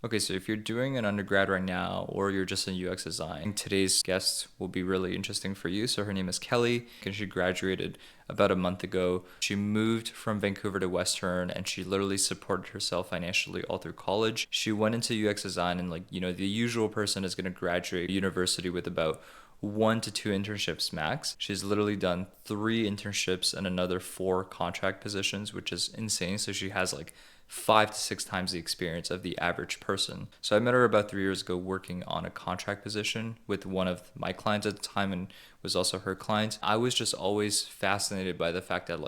Okay, so if you're doing an undergrad right now or you're just in UX design, today's guest will be really interesting for you. So her name is Kelly, and she graduated about a month ago. She moved from Vancouver to Western and she literally supported herself financially all through college. She went into UX design and the usual person is going to graduate university with about 1 to 2 internships max. She's literally done 3 internships and another 4 contract positions, which is insane. So she has like 5 to 6 times the experience of the average person. So I met her about 3 years ago working on a contract position with one of my clients at the time and was also her client. I was just always fascinated by the fact that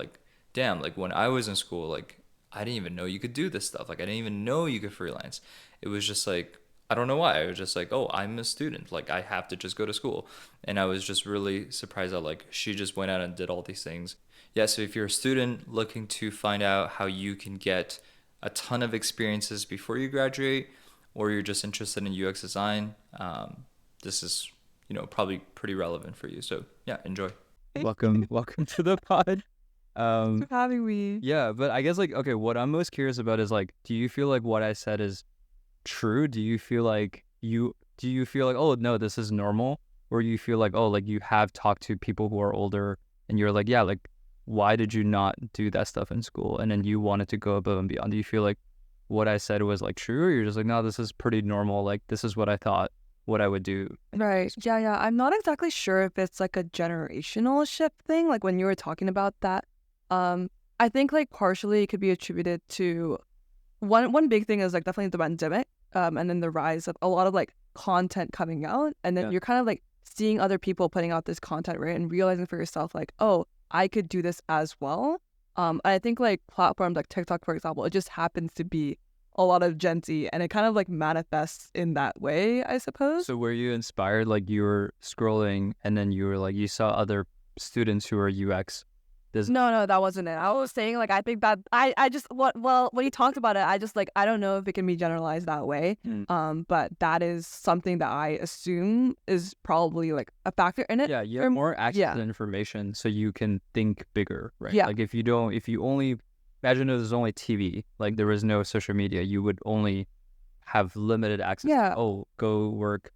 damn, when I was in school, I didn't even know you could do this stuff. I didn't even know you could freelance. It was just I don't know why. I was just oh, I'm a student. I have to just go to school. And I was just really surprised that she just went out and did all these things. Yeah, so if you're a student looking to find out how you can get a ton of experiences before you graduate, or you're just interested in UX design, this is, probably pretty relevant for you. So yeah, enjoy. Welcome to the pod. Thanks for having me. Yeah, but I guess okay, what I'm most curious about is do you feel like what I said is true? Do you feel like oh no, this is normal? Or you feel oh, you have talked to people who are older and you're yeah, why did you not do that stuff in school? And then you wanted to go above and beyond. Do you feel like what I said was true? Or you're just no, this is pretty normal. This is what I thought what I would do. Right. Yeah. I'm not exactly sure if it's a generational shift thing. When you were talking about that, I think partially it could be attributed to one big thing is definitely the pandemic, and then the rise of a lot of content coming out, and then you're kind of seeing other people putting out this content, right, and realizing for yourself oh, I could do this as well. I think platforms like TikTok, for example, it just happens to be a lot of Gen Z, and it kind of manifests in that way, I suppose. So were you inspired? You were scrolling and then you were you saw other students who are UX. No, that wasn't it. I was saying I think that I just when you talked about it, I just I don't know if it can be generalized that way. But that is something that I assume is probably a factor in it. Yeah, you have more access to information, so you can think bigger, right? Yeah. If you only imagine it was only TV, there was no social media, you would only have limited access. Yeah. Oh, go work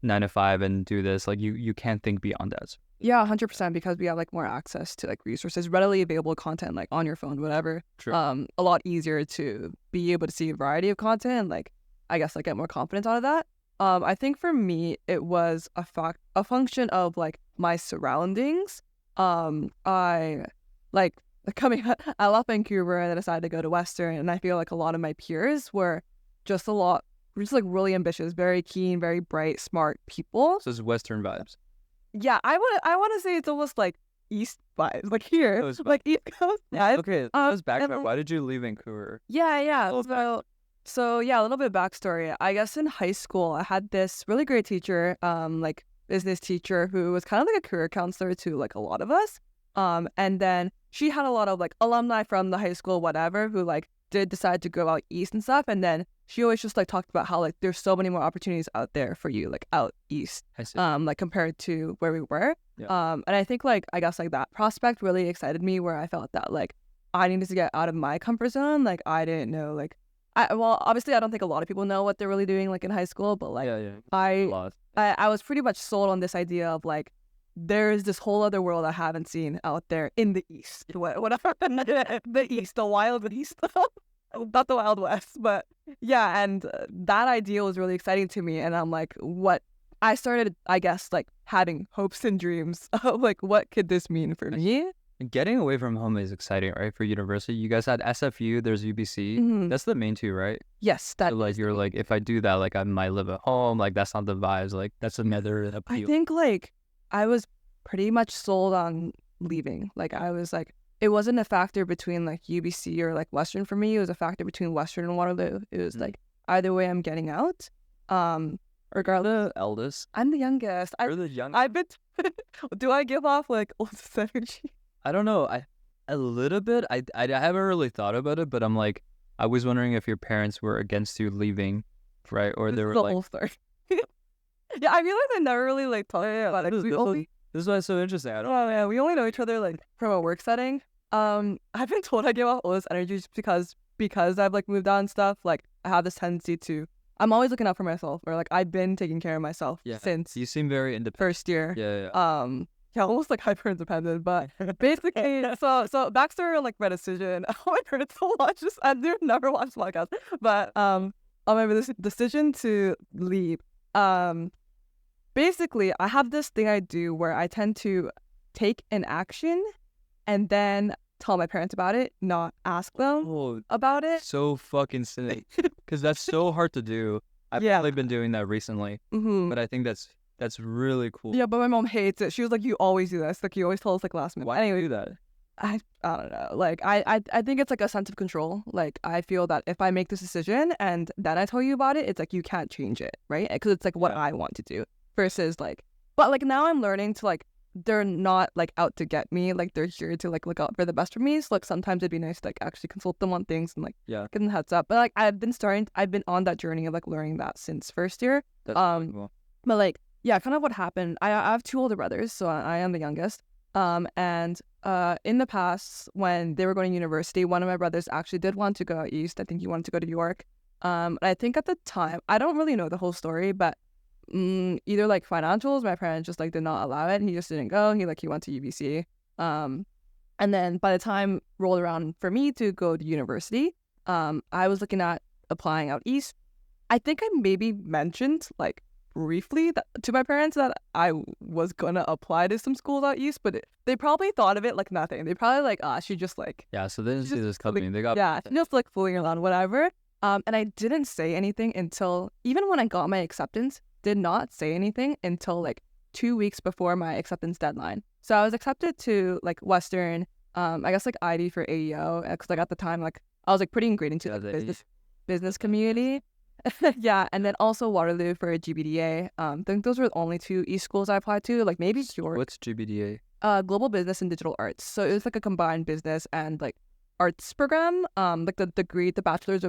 9 to 5 and do this. You can't think beyond that. Yeah, 100%, because we have more access to resources, readily available content on your phone, whatever. True. A lot easier to be able to see a variety of content and I guess get more confidence out of that. I think for me it was a function of my surroundings. I coming I left Vancouver and then decided to go to Western, and I feel a lot of my peers were just really ambitious, very keen, very bright, smart people. So it's Western vibes. Yeah, I want to say it's almost East vibes, here, East Coast. Yeah. Okay, let's backtrack. Why did you leave Vancouver? Yeah. So yeah, a little bit of backstory. I guess in high school, I had this really great teacher, business teacher, who was kind of a career counselor to a lot of us. And then she had a lot of alumni from the high school, whatever, who did decide to go out east and stuff. And then she always just talked about how there's so many more opportunities out there for you out east, compared to where we were. Yeah. And I think I guess that prospect really excited me, where I felt that I needed to get out of my comfort zone. I didn't know obviously I don't think a lot of people know what they're really doing in high school, but I was pretty much sold on this idea of there's this whole other world I haven't seen out there in the East. Whatever. The East, the wild East. Not the Wild West, but yeah. And that idea was really exciting to me. And I'm what? I started, I guess, having hopes and dreams of what could this mean for me? Getting away from home is exciting, right? For university, you guys had SFU, there's UBC. Mm-hmm. That's the main two, right? Yes, that. So, you're if I do that, I might live at home. That's not the vibes. That's another appeal. I think I was pretty much sold on leaving. I was it wasn't a factor between UBC or Western for me. It was a factor between Western and Waterloo. It was either way, I'm getting out. Regardless. The eldest. I'm the youngest. You're the youngest. I've been. Do I give off oldest energy? I don't know. A little bit. I haven't really thought about it, but I'm I was wondering if your parents were against you leaving, right? Or they were the whole story. Yeah, I realized I never really told you about it. This is why it's so interesting. We only know each other from a work setting. I've been told I give off all this energy just because I've moved on and stuff. I have this tendency to I'm always looking out for myself, or like I've been taking care of myself since you seem very independent. first year. Yeah. Yeah, almost like hyper independent, but basically, so backstory on like my decision. Oh my god, it's so much. I've never watched the podcast, but on my decision to leave. Basically, I have this thing I do where I tend to take an action and then tell my parents about it, not ask them about it. So fucking silly, because that's so hard to do. I've probably been doing that recently, but I think that's really cool. Yeah, but my mom hates it. She was like, "You always do this. Like, you always tell us like last minute." Why do you do that? I don't know. Like, I think it's like a sense of control. Like, I feel that if I make this decision and then I tell you about it, it's like you can't change it, right? Because it's like what I want to do versus like. But like now I'm learning to like they're not like out to get me. Like they're here to like look out for the best for me. So like sometimes it'd be nice to like actually consult them on things and like get them heads up. But like I've been on that journey of like learning that since first year. That's really cool. But like kind of what happened. I have two older brothers, so I am the youngest. And in the past when they were going to university, one of my brothers actually did want to go out east. I think he wanted to go to New York. And I think at the time, I don't really know the whole story, but either like financials, my parents just like did not allow it. He just didn't go. He went to UBC. And then by the time rolled around for me to go to university, I was looking at applying out east. I think I maybe mentioned like briefly to my parents that I was gonna apply to some schools out east, but they probably thought of it like nothing. They probably like, she just like so they didn't see this coming. They got just like fooling around, whatever. And I didn't say anything until even when I got my acceptance. Did not say anything until like 2 weeks before my acceptance deadline. So I was accepted to like Western, I guess like Ivey for AEO, because like at the time like I was like pretty ingrained into like, the business community. And then also Waterloo for a GBDA. I think those were the only two East schools I applied to. Like maybe York. What's GBDA? Global Business and Digital Arts. So it was like a combined business and like arts program. Like the bachelor's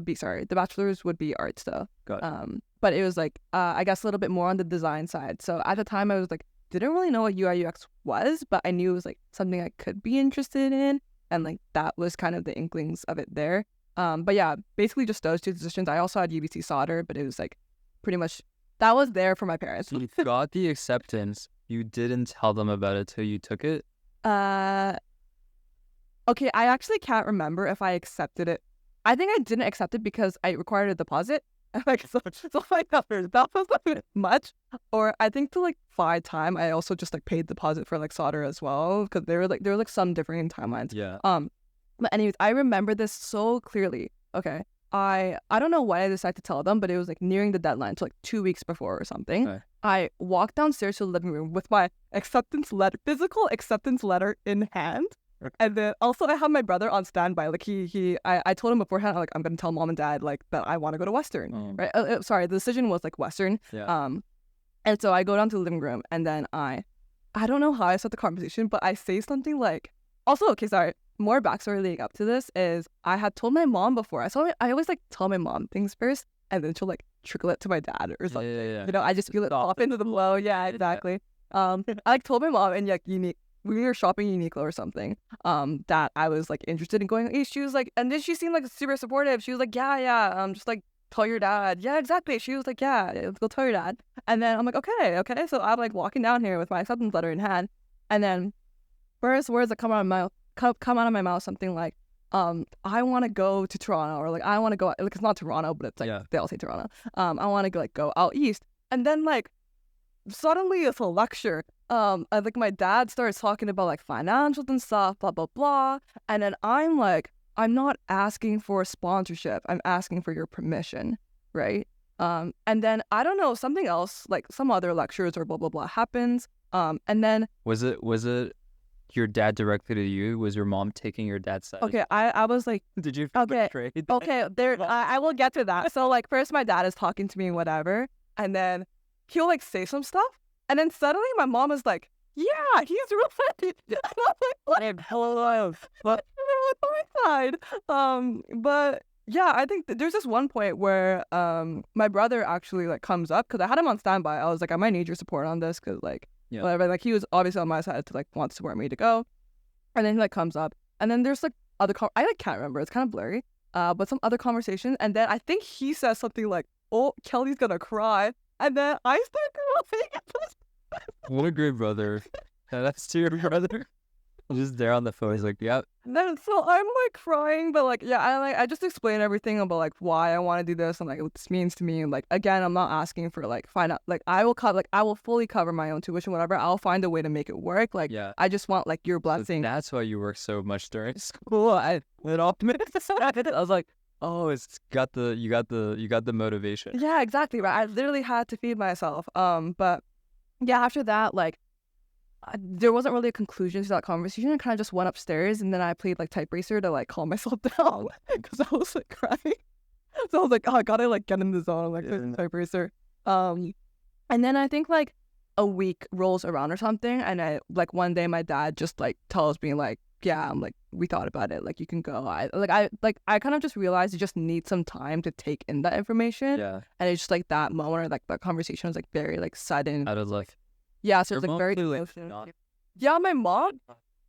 would be arts though. Got it. But it was like I guess a little bit more on the design side. So at the time I was like didn't really know what UI UX was, but I knew it was like something I could be interested in, and like that was kind of the inklings of it there. But yeah, basically just those two decisions. I also had UBC solder, but it was like pretty much that was there for my parents. You got the acceptance. You didn't tell them about it till you took it? Okay, I actually can't remember if I accepted it. I think I didn't accept it because I required a deposit. Like so like that was like much. Or I think to like buy time, I also just like paid deposit for like solder as well, because there were like some differing timelines. Yeah. But anyways, I remember this so clearly. Okay. I don't know why I decided to tell them, but it was like nearing the deadline, so like 2 weeks before or something. Okay. I walked downstairs to the living room with my physical acceptance letter in hand. And then also I have my brother on standby. Like I told him beforehand, like I'm gonna tell mom and dad like that I want to go to Western. Right? Sorry, the decision was like Western. Yeah. And so I go down to the living room, and then I don't know how I start the conversation, but I say something like, also okay, sorry. More backstory leading up to this is I had told my mom before. I always like tell my mom things first, and then she'll like trickle it to my dad or something. Yeah. You know, I just feel it pop into the flow. Yeah, exactly. I like told my mom and like we were shopping Uniqlo or something, that I was like interested in going east. She was like, and then she seemed like super supportive. She was like, yeah, just like tell your dad. Yeah, exactly. She was like, yeah, let's go tell your dad. And then I'm like, okay. So I'm like walking down here with my acceptance letter in hand, and then first words that come out of my mouth something like, I want to go to Toronto, or like I want to go. Like it's not Toronto, but it's like they all say Toronto. I want to go out east, and then like suddenly it's a lecture. Like my dad starts talking about like financials and stuff, blah blah blah, and then I'm like, I'm not asking for a sponsorship. I'm asking for your permission, right? And then I don't know, something else, like some other lectures or blah blah blah happens. And then was it your dad directly to you? Was your mom taking your dad's side? Okay, I was like, did you feel betrayed? Okay, there. I will get to that. So like first my dad is talking to me, whatever, and then he'll like say some stuff. And then suddenly my mom is like, yeah, he's really. And I'm like, what? Hello. What? On my side. But yeah, I think there's this one point where my brother actually like comes up, because I had him on standby. I was like, I might need your support on this, because like whatever. Like he was obviously on my side to like want to support me to go. And then he like comes up, and then there's like other I like can't remember. It's kind of blurry. But some other conversation, and then I think he says something like, oh, Kelly's gonna cry. And then I start crying. What a great brother. That's to your brother. Just there on the phone. He's like, yep. Then so I'm like crying, but like yeah, I just explain everything about like why I want to do this and like what this means to me. And like again, I'm not asking for like find out like I will fully cover my own tuition, whatever. I'll find a way to make it work. Like I just want like your blessing. So that's why you work so much during school. I went optimistic. I was like, oh, you got the motivation. Yeah, exactly right. I literally had to feed myself. But yeah, after that, like there wasn't really a conclusion to that conversation. I kind of just went upstairs and then I played like type racer to like calm myself down because I was like crying. So I was like, oh, I gotta like get in the zone, like type racer. And then I think like a week rolls around or something, and I like one day my dad just like tells me like, yeah, I'm like, we thought about it, like you can go. I kind of just realized you just need some time to take in that information. Yeah. And it's just like that moment or like that conversation was like very like sudden. Out of like. Yeah, so it's like very emotional. Yeah, my mom.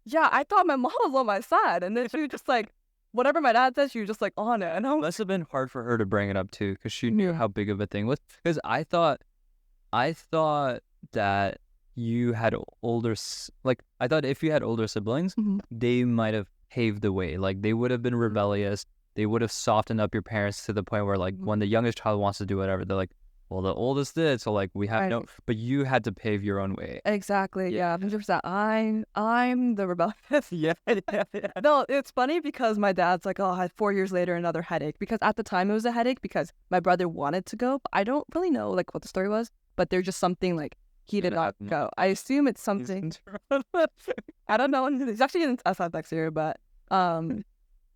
Yeah, I thought my mom was on my side, and then she was just like, whatever my dad said, she was just like on it. And I must have been hard for her to bring it up too, because she knew how big of a thing it was. Because I thought that you had I thought if you had older siblings, they might have paved the way. Like they would have been rebellious. They would have softened up your parents to the point where like when the youngest child wants to do whatever, they're like, well, the oldest did, so like we have but you had to pave your own way. Exactly. Yeah, 100%. I'm the rebellious. Yeah. No, it's funny because my dad's like, oh, I had 4 years later another headache, because at the time it was a headache because my brother wanted to go, but I don't really know like what the story was, but there's just something like he did not go. I assume it's something. I don't know. He's actually in SF next year, but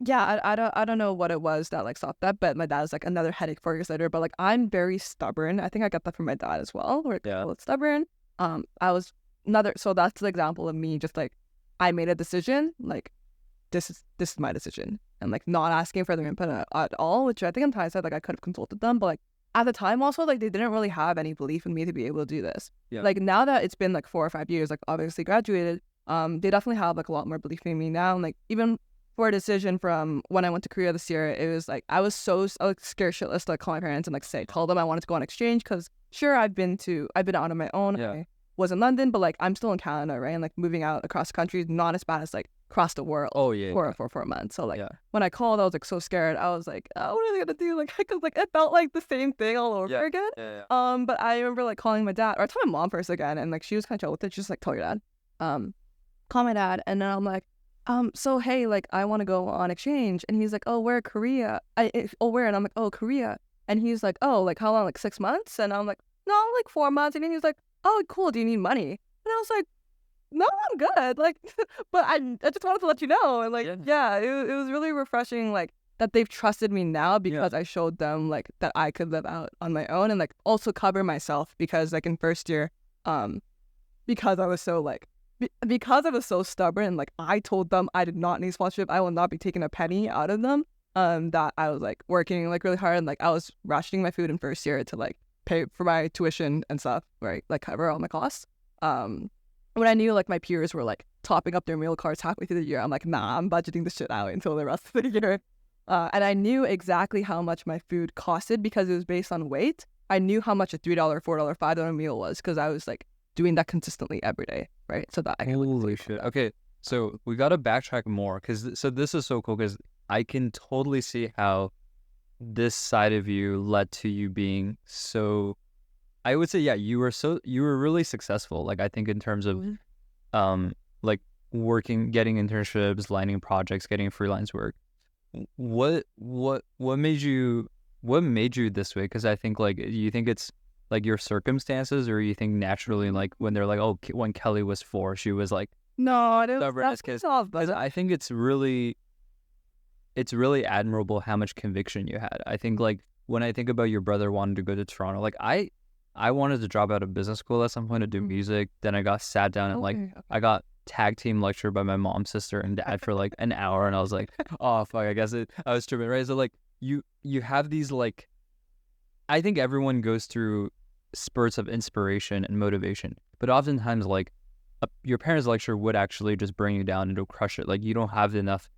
yeah, I don't know what it was that like stopped that, but my dad was like another headache 4 years later. But like I'm very stubborn. I think I got that from my dad as well. We're stubborn. I was so that's the example of me just like I made a decision, like this is my decision, and like not asking for their input at all, which I think in hindsight like I could have consulted them, but like at the time also like they didn't really have any belief in me to be able to do this. Yeah. Like now that it's been like 4 or 5 years, like obviously graduated, they definitely have like a lot more belief in me now, and like even for a decision from when I went to Korea this year, it was like I was scared shitless to like call my parents and like tell them I wanted to go on exchange, because sure I've been out on my own. Yeah. I was in London, but like I'm still in Canada, right? And like moving out across the country is not as bad as like across the world. Oh yeah. For a month. So like when I called, I was like so scared. I was like, oh, what are they gonna do? Like because like it felt like the same thing all over again. Yeah. But I remember like calling my dad, or I told my mom first again, and like she was kind of chill with it. She's just like, tell your dad. Call my dad, and then I'm like, so hey, like I want to go on exchange, and he's like, oh, where? Korea? Where? And I'm like, oh, Korea. And he's like, oh, like how long? Like 6 months? And I'm like, no, like 4 months. And then he's like, oh, cool. Do you need money? And I was like, no, I'm good. Like, but I just wanted to let you know. And like, yeah, it was really refreshing, like that they've trusted me now because I showed them like that I could live out on my own and like also cover myself, because like in first year, because I was so like. Because I was so stubborn, like I told them I did not need sponsorship. I will not be taking a penny out of them. That I was like working like really hard, and like I was rationing my food in first year to like pay for my tuition and stuff, right? Like cover all my costs. When I knew like my peers were like topping up their meal cards halfway through the year, I'm like, nah, I'm budgeting this shit out until the rest of the year. And I knew exactly how much my food costed because it was based on weight. I knew how much a $3, $4, $5 meal was because I was like doing that consistently every day, right? So that I can holy shit. Okay, so we gotta backtrack more because this is so cool because I can totally see how this side of you led to you being so. I would say you were really successful. Like I think in terms of, like working, getting internships, landing projects, getting freelance work. What made you this way? Because I think like you think it's like your circumstances, or you think naturally, like when they're like, oh, when Kelly was 4, she was like, no, I don't. I think it's really admirable how much conviction you had. I think like when I think about your brother wanting to go to Toronto, like I wanted to drop out of business school at some point to do music. Then I got sat down and I got tag team lectured by my mom, sister, and dad for like an hour, and I was like, oh fuck, I guess I was tripping, right? So like you have these like, I think everyone goes through spurts of inspiration and motivation, but oftentimes like your parents' lecture would actually just bring you down and it'll crush it. Like you don't have enough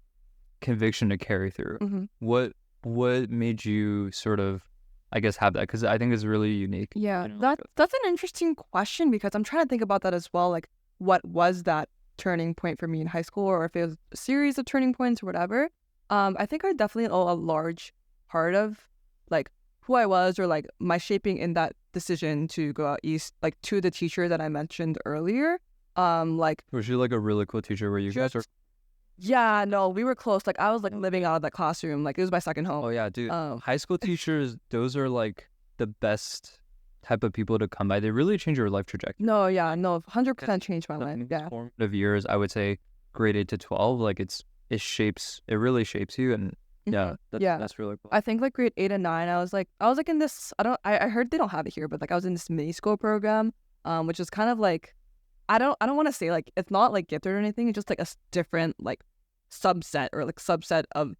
conviction to carry through. What made you sort of I guess, have that? Because I think it's really unique. Yeah, You know, that's an interesting question because I'm trying to think about that as well. Like, what was that turning point for me in high school, or if it was a series of turning points or whatever. I think I definitely owe a large part of like who I was or like my shaping in that decision to go out east, like to the teacher that I mentioned earlier. Like was she like a really cool teacher where you she guys was, are? yeah, no, we were close. Like I was like living out of that classroom. Like it was my second Oh home. yeah, dude. Um, High school teachers, those are like the best type of people to come by. They really change your life trajectory. no, yeah, no, Because 100% changed my the life. most Yeah. formative years, I would say, grade 8 to 12, like it really shapes you, and yeah, Mhm. Yeah. that's really cool. I think like grade 8 and 9, I was like in this, I heard they don't have it here, but like I was in this mini school program, which is kind of like, I don't want to say like, it's not like gifted or anything. It's just like a different like subset of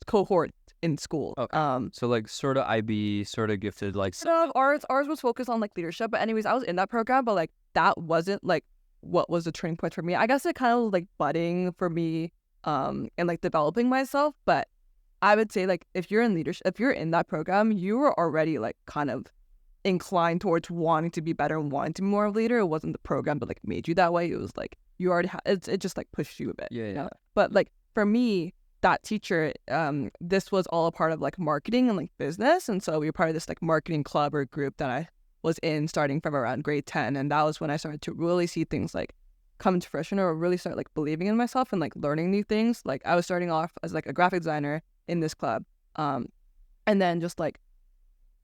cohort in school. Okay. So like sort of IB, sort of gifted, like Sort of ours was focused on like leadership, but anyways, I was in that program, but like that wasn't like what was the turning point for me. I guess it kind of was like budding for me, and like developing myself, but I would say like if you're in leadership, if you're in that program, you were already like kind of inclined towards wanting to be better and wanting to be more of a leader. It wasn't the program that like made you that way. It was like you already it just like pushed you a bit. yeah, You yeah. know? But like for me, that teacher, this was all a part of like marketing and like business. And so we were part of this like marketing club or group that I was in starting from around grade 10. And that was when I started to really see things like come to fruition or really start like believing in myself and like learning new things. Like I was starting off as like a graphic designer in this club. And then just like,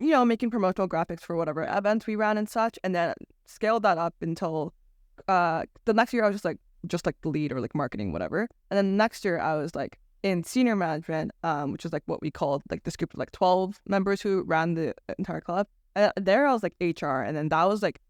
making promotional graphics for whatever events we ran and such, and then scaled that up until the next year I was just like the lead or like marketing, whatever. And then next year I was like in senior management, which is like what we called like this group of like 12 members who ran the entire club. And there I was like HR, and then that was like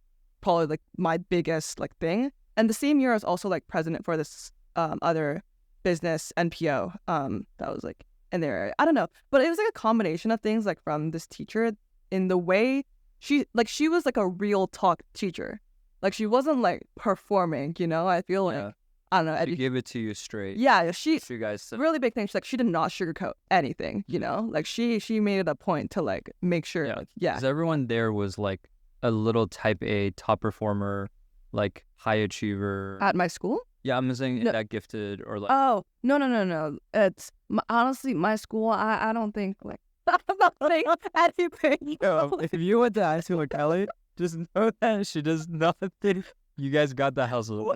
probably like my biggest like thing. And the same year I was also like president for this other business NPO that was like in there. I don't know, but it was like a combination of things like from this teacher in the way she was like a real talk teacher. Like she wasn't like performing, I feel like Yeah. I don't know. She gave it to you straight. Yeah, she So you guys said, really big thing. She's like she did not sugarcoat anything, like she made it a point to like make sure. yeah, Like, yeah. because everyone there was like a little type A top performer, like high achiever. At my school? Yeah, I'm saying No. that gifted or like. Oh, no. It's honestly my school. I don't think like I'm not saying anything. If you went to high school with Kelly, just know that she does nothing. You guys got the hustle.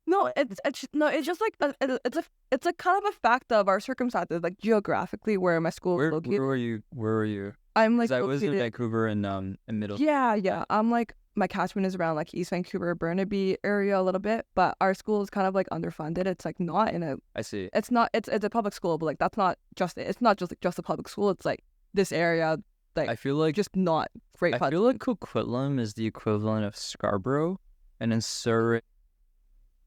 No, it's just like it's a kind of a fact of our circumstances, like geographically where my school is located. Where were you? Where were you? I'm like I was in located. Vancouver in middle. Yeah. I'm like my catchment is around like East Vancouver, Burnaby area a little bit, but our school is kind of like underfunded. It's like not in a. I see. It's not. It's a public school, but like that's not just. It's not just like just a public school. It's like this area, like I feel like just not great. I feel like Coquitlam is the equivalent of Scarborough, and in Surrey,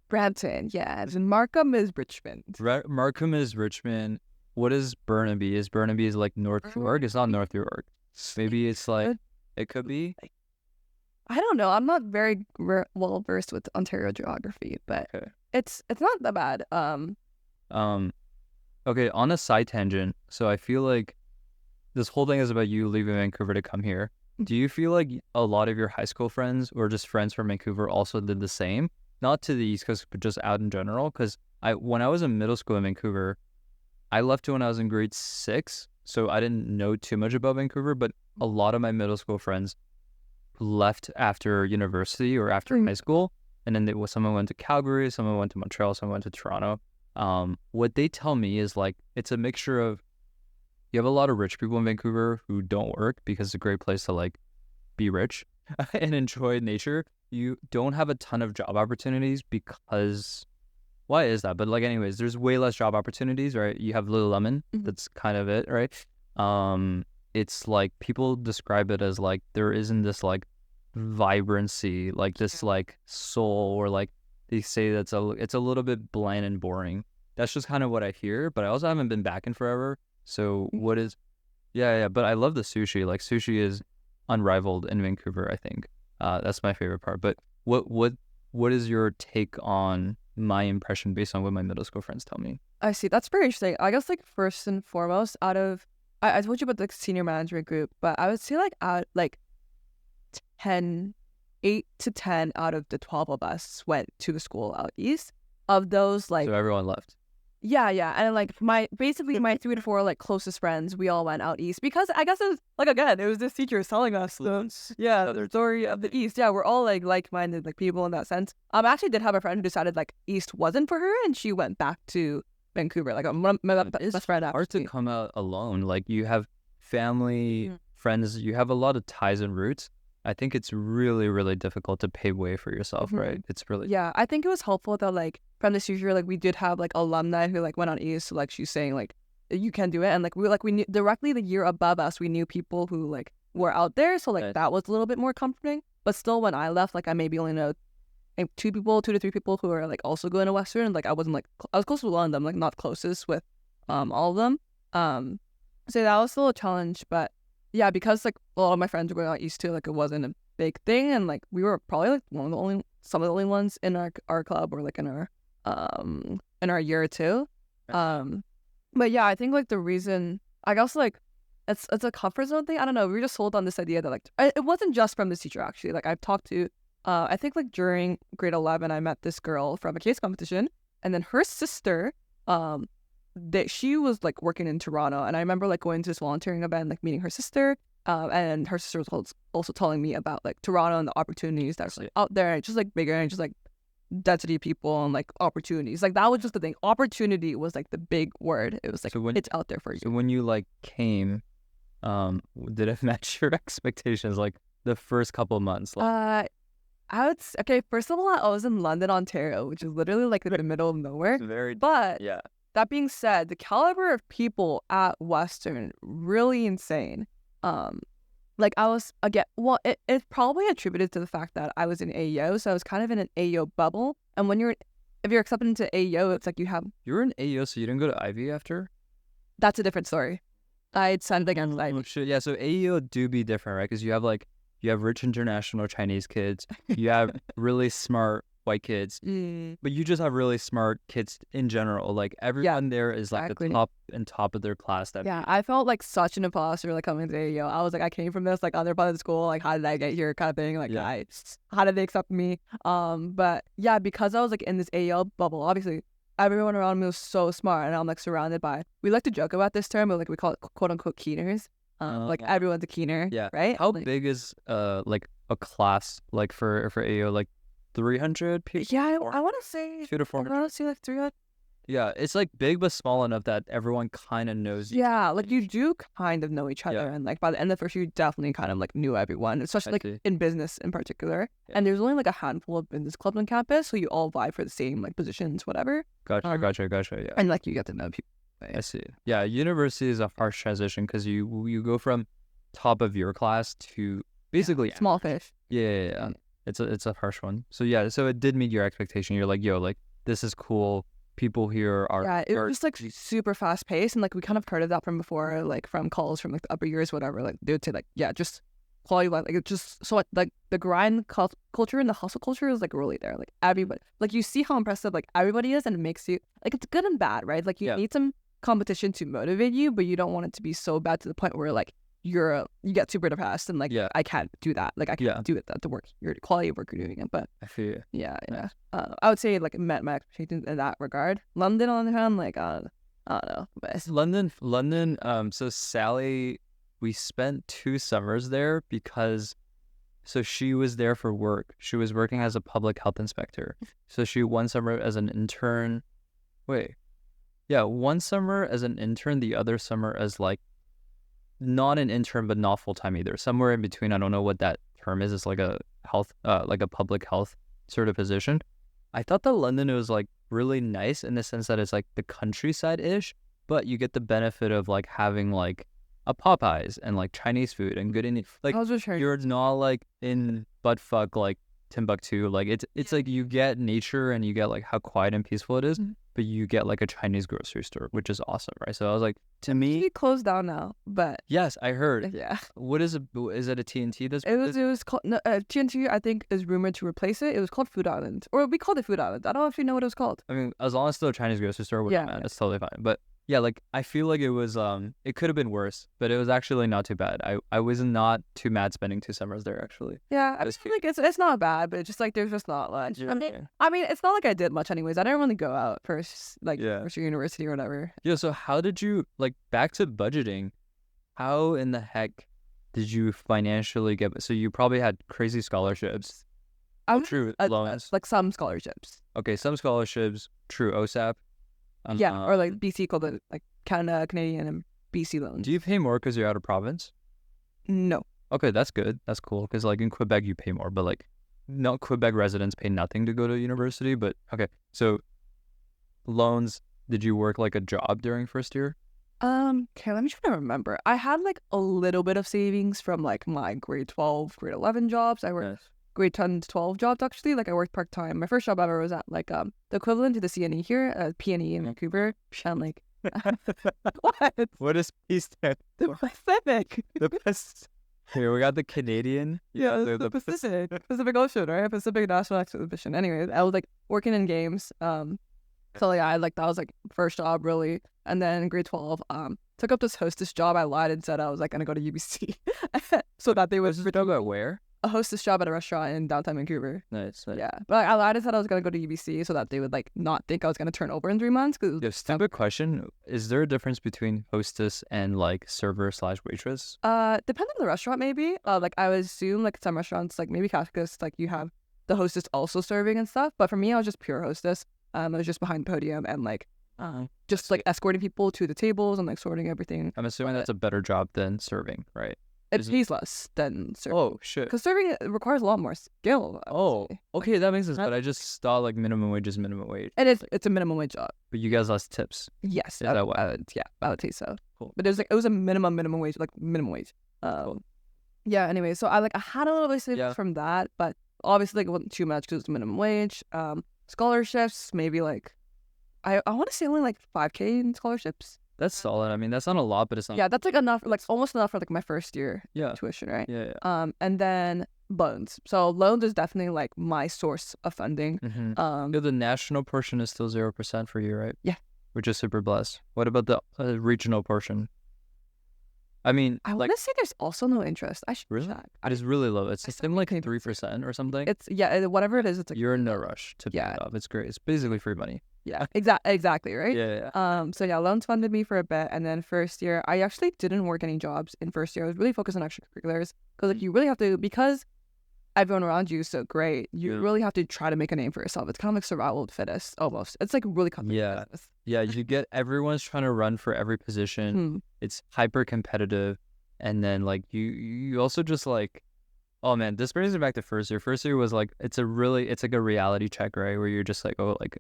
Brampton, yeah, and Markham is Richmond. Markham is Richmond. What is Burnaby? Is Burnaby like North York? It's not North York. Maybe it's like it could be. I don't know. I'm not very well versed with Ontario geography, but Okay. it's not that bad. Okay, on a side tangent. So I feel like this whole thing is about you leaving Vancouver to come here. Do you feel like a lot of your high school friends or just friends from Vancouver also did the same? Not to the East Coast, but just out in general? Because when I was in middle school in Vancouver, I left when I was in grade 6, so I didn't know too much about Vancouver, but a lot of my middle school friends left after university or after high school, and then someone went to Calgary, someone went to Montreal, someone went to Toronto. What they tell me is like it's a mixture of you have a lot of rich people in Vancouver who don't work because it's a great place to like be rich and enjoy nature. You don't have a ton of job opportunities because why is that? But like anyways, there's way less job opportunities, right? You have Lululemon, that's kind of it, right? It's like people describe it as like there isn't this like vibrancy, like this like soul, or like they say it's a little bit bland and boring. That's just kind of what I hear, but I also haven't been back in forever. So what is yeah, but I love the sushi. Like sushi is unrivaled in Vancouver, I think. That's my favorite part. But what is your take on my impression based on what my middle school friends tell me? I see. That's very interesting. I guess like first and foremost, out of I told you about the senior management group, but I would say like out like 10, 8 to 10 out of the 12 of us went to the school out east. Of those, like So everyone left. yeah, and like my 3 to 4 like closest friends, we all went out east because I guess it was like again, it was this teacher telling us the story of the east. Yeah, we're all like like-minded like people in that sense. I actually did have a friend who decided like east wasn't for her, and she went back to Vancouver. Like my best friend. Hard to come out alone. Like you have family, friends, you have a lot of ties and roots. I think it's really, really difficult to pave way for yourself, right? It's really yeah. I think it was helpful though. Like from this year, like we did have like alumni who like went on east. So like she's saying like you can do it, and like we knew directly the year above us, we knew people who like were out there. So like that was a little bit more comforting. But still, when I left, like I maybe only know like 2 to 3 people who are like also going to Western. Like I wasn't like I was close with one of them, like not closest with all of them. So that was still a challenge, but yeah, because like a lot of my friends were going out east too, like it wasn't a big thing, and like we were probably like some of the only ones in our club or like in our year or two. But yeah, I think like the reason I guess like it's a comfort zone thing. I don't know. We were just sold on this idea that like it wasn't just from this teacher actually. Like I've talked to I think like during grade 11, I met this girl from a case competition, and then her sister that she was like working in Toronto, and I remember like going to this volunteering event, like meeting her sister, and her sister was also telling me about like Toronto and the opportunities that's like out there, and just like bigger and just like density of people and like opportunities. Like that was just the thing. Opportunity was like the big word. It was like it's out there for you. So when you like came, did it match your expectations? Like the first couple of months? Like... okay. First of all, I was in London, Ontario, which is literally like in the middle of nowhere. But yeah. That being said, the caliber of people at Western really insane. Like I was again, well, it's probably attributed to the fact that I was in AEO, so I was kind of in an AEO bubble. And when if you're accepted into AEO, it's like you were in AEO, so you didn't go to Ivey after? That's a different story. I'd signed against Ivey. Oh shit, yeah. So AEO do be different, right? Because you have rich international Chinese kids, you have really smart white kids, but you just have really smart kids in general. Like everyone there is like the top of their class. I felt like such an imposter like coming to AEO. I was like, I came from this like other part of the school. Like, how did I get here? Kind of thing. Like, how did they accept me? But yeah, because I was like in this AEO bubble, obviously everyone around me was so smart, and I'm like surrounded by. We like to joke about this term, but like we call it quote unquote keeners. Like everyone's a keener. Yeah. Right. How big is like a class like for AEO? Like 300 people? Yeah, I want to say 200 to 400. I want to say like 300. Yeah, it's like big but small enough that everyone kind of knows. Yeah, like you do kind of know each other, and like by the end of the first year, you definitely kind of like knew everyone, especially like in business in particular. Yeah. And there's only like a handful of business clubs on campus, so you all vie for the same like positions, whatever. Gotcha. Yeah, and like you get to know people. I see. Yeah, university is a harsh transition because you go from top of your class to basically small fish. Yeah. It's a harsh one. So yeah, so it did meet your expectation. You're like, yo, like this is cool. People here are it was like super fast paced, and like we kind of heard of that from before, like from calls from like the upper years, whatever. Like they would say like, yeah, just quality life. Like it just so like the grind culture and the hustle culture is like really there. Like everybody, like you see how impressive like everybody is, and it makes you like it's good and bad, right? Like you need some competition to motivate you, but you don't want it to be so bad to the point where like you get super depressed and like I can't do that. Like I can't do it. That the work, your quality of work you're doing it. But I feel you. Yeah. I would say like it met my expectations in that regard. London on the other hand, like I don't know. But London. So Sally, we spent 2 summers there because she was there for work. She was working as a public health inspector. So she one summer as an intern. One summer as an intern, the other summer as like not an intern but not full-time either, somewhere in between. I don't know what that term is. It's like a health like a public health sort of position. I thought that London was like really nice in the sense that it's like the countryside-ish, but you get the benefit of like having like a Popeyes and like Chinese food and good Indian. Like you're not like in buttfuck like Timbuktu. Like it's like you get nature and you get like how quiet and peaceful it is, but you get like a Chinese grocery store, which is awesome, right? So I was like, to me, it closed down now, but yes, I heard. Yeah. What is it? Is it a TNT? It was called TNT. I think is rumored to replace it. It was called Food Island, or we called it Food Island. I don't actually know what it was called. I mean, as long as it's still a Chinese grocery store, it's totally fine. But Yeah, like I feel like it was it could have been worse, but it was actually not too bad. I was not too mad spending 2 summers there actually. Yeah, I It was feel like it's not bad, but it's just like there's just not much. I mean, it's not like I did much anyways. I didn't really go out Yeah. first year university or whatever. Yeah, so how did you like back to budgeting? How in the heck did you financially get so you probably had crazy scholarships. I Oh, was true, loans. like some scholarships. Okay, some scholarships, true, OSAP. Yeah, or like BC called it like Canada, Canadian, and BC loans. Do you pay more because you're out of province? No. Okay, that's good. That's cool. Because like in Quebec, you pay more, but like not Quebec residents pay nothing to go to university. But okay, so loans. Did you work like a job during first year? Okay, let me try to remember. I had like a little bit of savings from like my grade 12, grade 11 jobs. I worked Yes. grade 10 to 12 jobs actually. Like I worked part time. My first job ever was at like the equivalent to the CNE here, PNE in Vancouver. And like what? What is peace stand The for? Pacific. The best. Here we got the Canadian. Yeah, so it's the Pacific. Pacific Ocean, right? Pacific National Exhibition. Anyways, I was like working in games. So yeah, I like that was like first job really. And then in grade 12, took up this hostess job. I lied and said I was like gonna go to UBC. So that they would Was this talk about where? a hostess job at a restaurant in downtown Vancouver. Nice. Yeah, but I lied and said I was gonna go to UBC so that they would like not think I was gonna turn over in 3 months. Cause Yeah, stupid question. Is there a difference between hostess and like server/waitress? Depends on the restaurant maybe. Like I would assume like some restaurants like maybe Cactus like you have the hostess also serving and stuff. But for me, I was just pure hostess. I was just behind the podium and like just like escorting people to the tables and like sorting everything. I'm assuming that's a better job than serving, right? It Is it- pays less than serving. Oh shit. Because serving requires a lot more skill. I would Oh, say. okay, that makes sense. But I just thought like minimum wage is minimum wage. And it's a minimum wage job. But you guys lost tips. Yes. Is that what? Yeah, I would say so. Cool. But it was a minimum wage, like minimum wage. Yeah. Anyway, so I had a little bit of savings Yeah. from that, but obviously like it wasn't too much because it's minimum wage. Scholarships maybe like I want to say only like 5K in scholarships. That's solid. I mean, that's not a lot, but it's not. Yeah, that's like enough, like almost enough for like my first year Yeah. tuition, right? Yeah. And then loans. So loans is definitely like my source of funding. Yeah, the national portion is still 0% for you, right? Yeah. Which is super blessed. What about the regional portion? I mean, I like want to say there's also no interest. I should really, check. it is really low. It's I something like think 3% or something. It's whatever it is. It's like You're in no rush to pay Yeah. it off. It's great. It's basically free money. yeah, exactly right. Yeah. So yeah, loans funded me for a bit, and then first year I actually didn't work any jobs in first year. I was really focused on extracurriculars because like you really have to because everyone around you is so great. You Yeah. really have to try to make a name for yourself. It's kind of like survival of the fittest almost. It's like really competitive. Yeah. business. Yeah, you get everyone's trying to run for every position. Hmm. It's hyper competitive, and then like you also just like, oh man, this brings me back to first year. First year was like it's like a reality check, right? Where you're just like, oh, like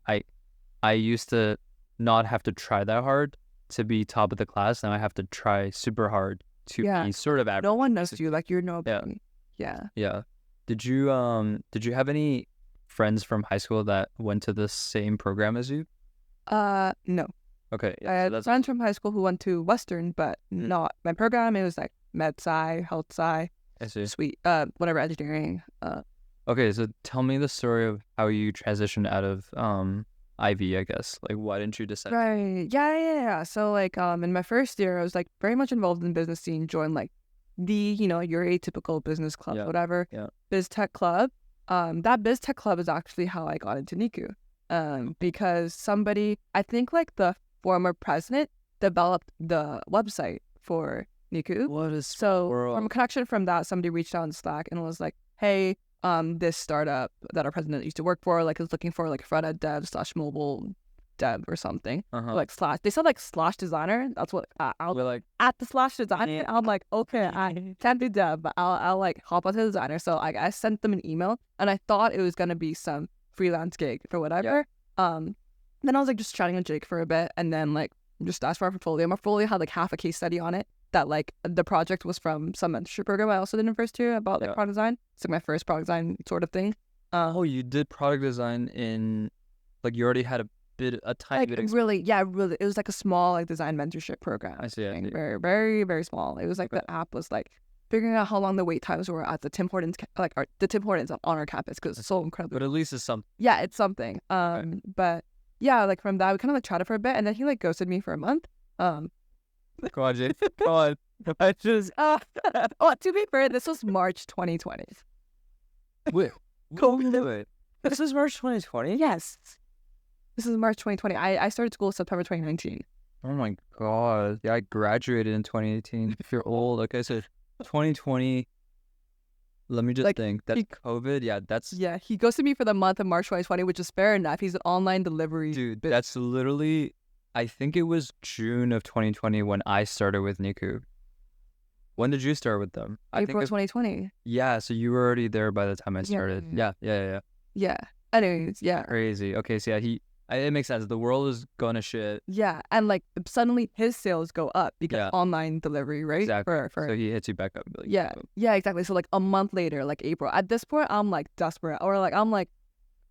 I used to not have to try that hard to be top of the class. Now I have to try super hard to Yeah. be sort of average. No one knows you. Like you're Yeah. nobody. Yeah. Yeah. Did you have any friends from high school that went to the same program as you? No. Okay. I Yeah, so had that's friends from high school who went to Western, but not my program. It was like med sci, health sci, I see. sweet, whatever engineering. Okay, so tell me the story of how you transitioned out of Ivey, I guess. Like, why didn't you decide? Right. Yeah. So like in my first year I was like very much involved in the business scene, joined like the, your atypical business club, Yeah. whatever. Yeah. Biz Tech Club. That Biz Tech Club is actually how I got into Niku. Because somebody, I think like the former president developed the website for Niku. What is So world? from a connection from that, somebody reached out on Slack and was like, hey, this startup that our president used to work for, like is looking for like front end dev / mobile dev or something. Like slash, they said like slash designer. That's what I'll We're like, at the slash designer. I'm like, okay, I can't do dev, but I'll like hop onto the designer. So I sent them an email and I thought it was gonna be some freelance gig for whatever. Then I was like just chatting with Jake for a bit and then like just asked for our portfolio. My portfolio had like half a case study on it that like the project was from some mentorship program I also did in first year about like product design. It's like my first product design sort of thing. oh, you did product design in, like, you already had a tiny Like bit. really, it was like a small like design mentorship program. I see. Very, very, very small. It was like the app was like figuring out how long the wait times were at the Tim Hortons, the Tim Hortons on our campus because it's so incredible. But at least it's something. Yeah, it's something. But yeah, like from that we kind of like chatted for a bit, and then he like ghosted me for a month, Um, Go on, Jay. Go on. I just to be fair, this was March 2020. wait. Wait. This is March 2020. Yes, this is March 2020. I started school September 2019. Oh my god. Yeah, I graduated in 2018. If you're old, okay, so 2020. Let me just Like, think. That's COVID. Yeah, that's Yeah, he ghosted me for the month of March 2020, which is fair enough. He's an online delivery. dude. That's literally. I think it was June of 2020 when I started with Niku. When did you start with them? April 2020. Yeah, so you were already there by the time I Yeah. started. Yeah. Yeah. Anyways, yeah. Crazy. Okay, so yeah, it makes sense. The world is gonna shit. Yeah, and like suddenly his sales go up because Yeah. online delivery, right? Exactly. For So he hits you back up. Like, yeah, yeah, exactly. So like a month later, like April. At this point, I'm like desperate, or like I'm like,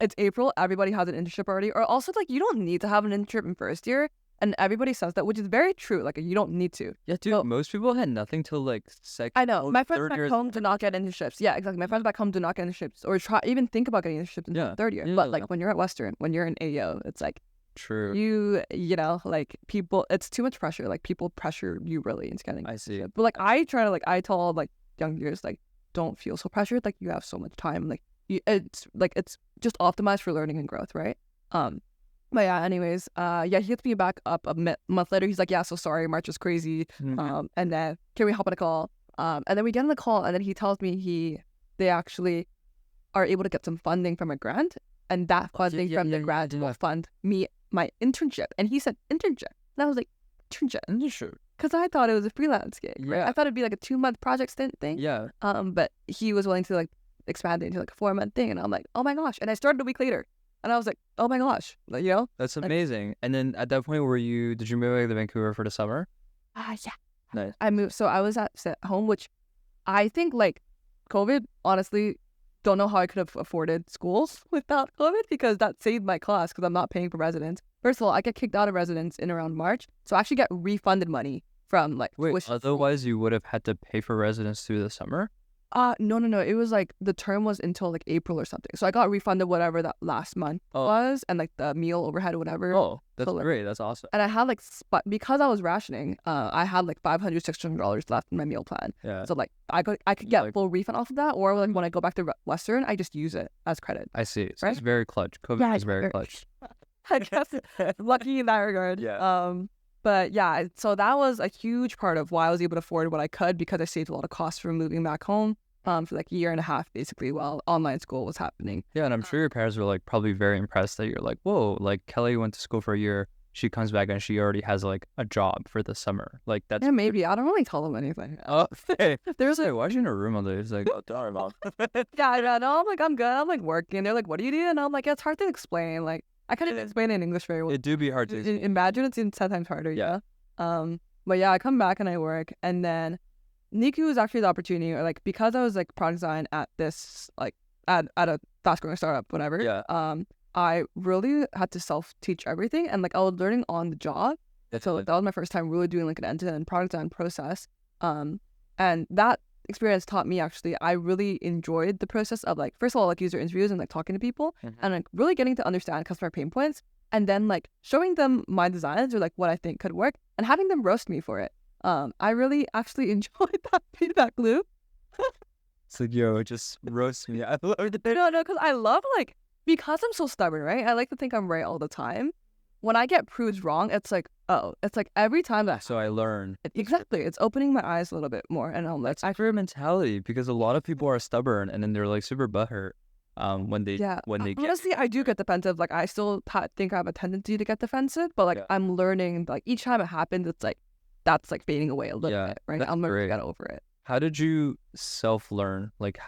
it's April. Everybody has an internship already, or also like you don't need to have an internship in first year, and everybody says that, which is very true. Like you don't need to. Yeah, dude. Most people had nothing till like second. I know. My friends third back year. home do not get internships. Yeah, exactly. My friends back home do not get internships, or try even think about getting internships in Yeah. third year. Yeah, But yeah. like when you're at Western, when you're in AO, it's like True. you know, like people, it's too much pressure. Like people pressure you really into getting. I see. But like I try to I tell like young years like don't feel so pressured. Like you have so much time. Like it's just optimized for learning and growth, right? But yeah, anyways, yeah, he hits me back up a month later. He's like, yeah, so sorry, March is crazy. Mhm. And then can we hop on a call? And then we get on the call, and then he tells me they actually are able to get some funding from a grant, and that funding from the grant will fund me my internship. And he said internship, and I was like internship, because I thought it was a freelance gig. Right? Yeah. I thought it'd be like a 2-month project stint thing. Yeah. But he was willing to like expand it into like a 4-month thing, and I'm like, oh my gosh! And I started a week later, and I was like, oh my gosh, like, you know? That's amazing. And then at that point, did you move back to Vancouver for the summer? Yeah. Nice. I moved, so I was at home, which I think like COVID, honestly, don't know how I could have afforded schools without COVID, because that saved my class because I'm not paying for residence. First of all, I get kicked out of residence in around March, so I actually get refunded money from like tuition. Otherwise you would have had to pay for residence through the summer? No. It was like the term was until like April or something. So I got refunded whatever that last month was, and like the meal overhead or whatever. Oh, that's So, like, great. That's awesome. And I had like because I was rationing, I had like $500-$600 left in my meal plan. Yeah. So like I could get Like- full refund off of that, or like when I go back to Western, I just use it as credit. I see. So Right? it's very clutch. COVID Yeah, is very very- clutch. I guess lucky in that regard. Yeah. But yeah, so that was a huge part of why I was able to afford what I could, because I saved a lot of costs from moving back home. For like a year and a half, basically, while online school was happening. Yeah, and I'm sure your parents were like probably very impressed that you're like, whoa, like Kelly went to school for a year. She comes back and she already has like a job for the summer. Like that's Yeah, maybe. I don't really tell them anything. Oh, hey, There's hey, like, why is she in her room all day? It's like, oh, sorry, mom. yeah, no, I'm like, I'm good. I'm like working. They're like, what do you do? And I'm like, yeah, it's hard to explain. Like, I couldn't explain it in English very well. It do be hard to. Imagine it's 10 times harder. Yeah. But yeah, I come back and I work, and then Niku was actually the opportunity, or like because I was like product design at this like at a fast growing startup, whatever. Yeah. I really had to self teach everything, and like I was learning on the job. So like, that was my first time really doing like an end-to-end product design process. And that experience taught me, actually, I really enjoyed the process of like, first of all, like user interviews and like talking to people, and like really getting to understand customer pain points, and then like showing them my designs or like what I think could work, and having them roast me for it. I really actually enjoyed that feedback loop. It's like, yo, just roast me. I love it. No, because I love like, because I'm so stubborn, right? I like to think I'm right all the time. When I get proved wrong, it's like, oh, it's like every time that. So I learn. Exactly. It's opening my eyes a little bit more. And I'm like, That's your mentality, because a lot of people are stubborn and then they're like super butthurt when they get. Honestly, I do get defensive. Like I still think I have a tendency to get defensive, but like I'm learning, like each time it happens, it's like, that's like fading away a little bit, right? I'm learning to get over it. How did you self-learn? Like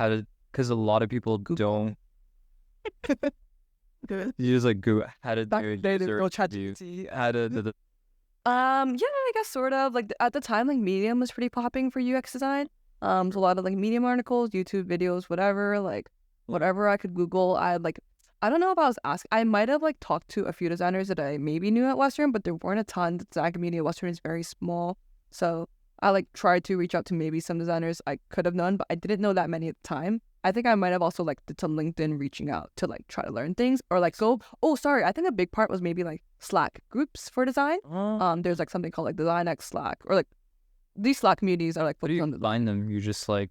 because a lot of people don't. You just like Google how to do user review. How to Yeah, I guess sort of. Like at the time, like Medium was pretty popping for UX design. So a lot of like Medium articles, YouTube videos, whatever. Like whatever I could Google. I don't know if I was asked. I might have like talked to a few designers that I maybe knew at Western, but there weren't a ton. The design community at Western is very small, so I like tried to reach out to maybe some designers I could have known, but I didn't know that many at the time. I think I might have also like did some LinkedIn reaching out to like try to learn things or like go. Oh, sorry. I think a big part was maybe like Slack groups for design. There's like something called like Design X Slack, or like these Slack communities are like. What do you find them? You just like.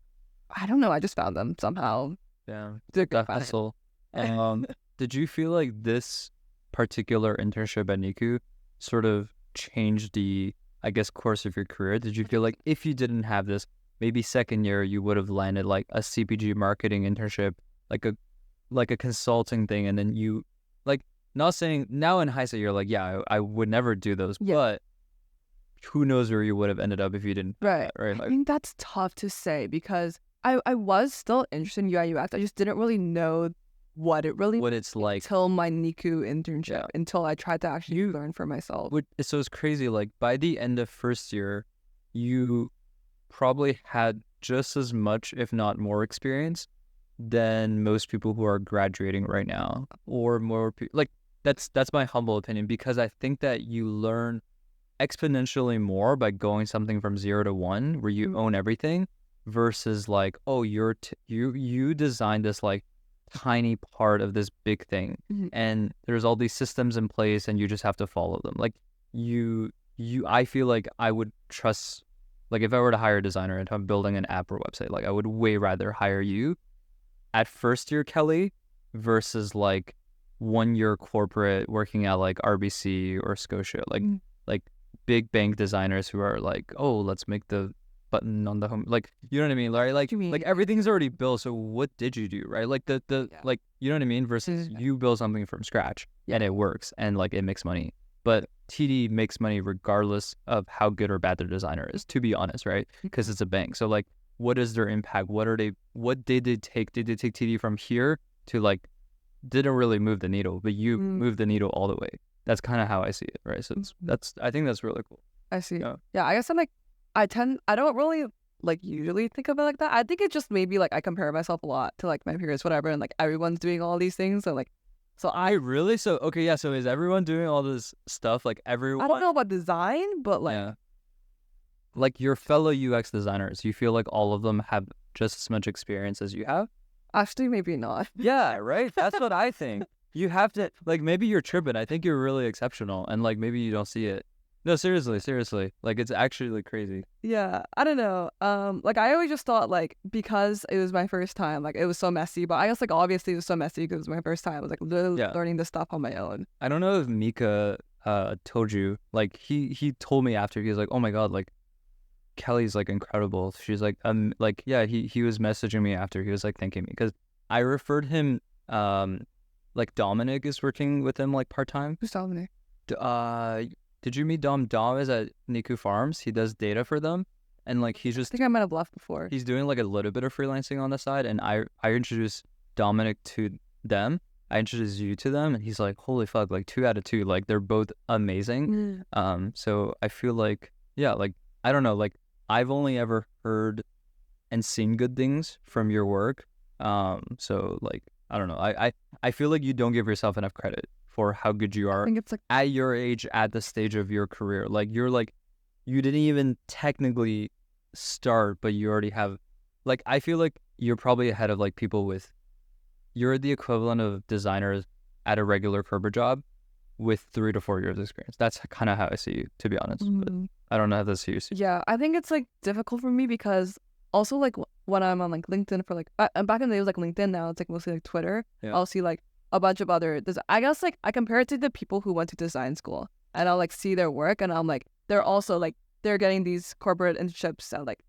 I don't know. I just found them somehow. Yeah, that hustle. Did you feel like this particular internship at Niku sort of changed the, I guess, course of your career? Did you feel like if you didn't have this, maybe second year you would have landed like a CPG marketing internship, like a consulting thing, and then you like, not saying now in hindsight you're like, yeah, I would never do those, but who knows where you would have ended up if you didn't. Right. Right. I think that's tough to say because I was still interested in UI UX. I just didn't really know what it's like until my Niku internship, until I tried to actually learn for myself. So it's crazy. Like by the end of first year, you probably had just as much, if not more, experience than most people who are graduating right now, or more. Like that's my humble opinion, because I think that you learn exponentially more by going something from 0 to 1, where you own everything, versus like, oh, you designed this like tiny part of this big thing, and there's all these systems in place and you just have to follow them. Like I feel like I would trust, like if I were to hire a designer and I'm building an app or website, like I would way rather hire you at first year, Kelly, versus like 1 year corporate working at like RBC or Scotia, like big bank designers who are like, oh, let's make the button on the home, like, you know what I mean, right? Like everything's already built, so what did you do, right? Like the like, you know what I mean, versus you build something from scratch and it works and like it makes money. But TD makes money regardless of how good or bad their designer is, to be honest, right? Because it's a bank. So like, what is their impact? What did they take? Did they take TD from here to like, didn't really move the needle, but you moved the needle all the way. That's kind of how I see it, right? So I think that's really cool. I see. Yeah, I guess I'm like, I don't really like usually think of it like that. I think it's just maybe like I compare myself a lot to like my peers, whatever, and like everyone's doing all these things. So like, so I really, so okay, yeah. So is everyone doing all this stuff? Like everyone? I don't know about design, but like, like your fellow UX designers, you feel like all of them have just as much experience as you have? Actually, maybe not. Yeah, right. That's what I think. You have to, like, maybe you're tripping. I think you're really exceptional, and like maybe you don't see it. No, seriously. Like, it's actually like crazy. Yeah, I don't know. Like I always just thought like, because it was my first time, like it was so messy. But I guess like obviously it was so messy because it was my first time. I was like literally learning this stuff on my own. I don't know if Mika told you. Like he told me after. He was like, oh my god, like Kelly's like incredible. She's like yeah. He was messaging me after. He was like thanking me because I referred him. Like Dominic is working with him like part time. Who's Dominic? Did you meet Dom? Dom is at Niku Farms. He does data for them, and like he's just. I think I might have left before. He's doing like a little bit of freelancing on the side, and I introduced Dominic to them. I introduced you to them, and he's like, "Holy fuck! Like 2 out of 2. Like they're both amazing." So I feel like like I don't know, like I've only ever heard and seen good things from your work. So like I don't know. I feel like you don't give yourself enough credit for how good you are. I think it's like at your age, at the stage of your career. Like you're like, you didn't even technically start, but you already have, like, I feel like you're probably ahead of like people with, you're the equivalent of designers at a regular corporate job with 3 to 4 years experience. That's kind of how I see you, to be honest. But I don't know how this is. Yeah, I think it's like difficult for me because also like when I'm on like LinkedIn for like, back in the day it was like LinkedIn, now it's like mostly like Twitter. I'll see like a bunch of other, I guess like I compare it to the people who went to design school, and I'll like see their work and I'm like, they're also like, they're getting these corporate internships at like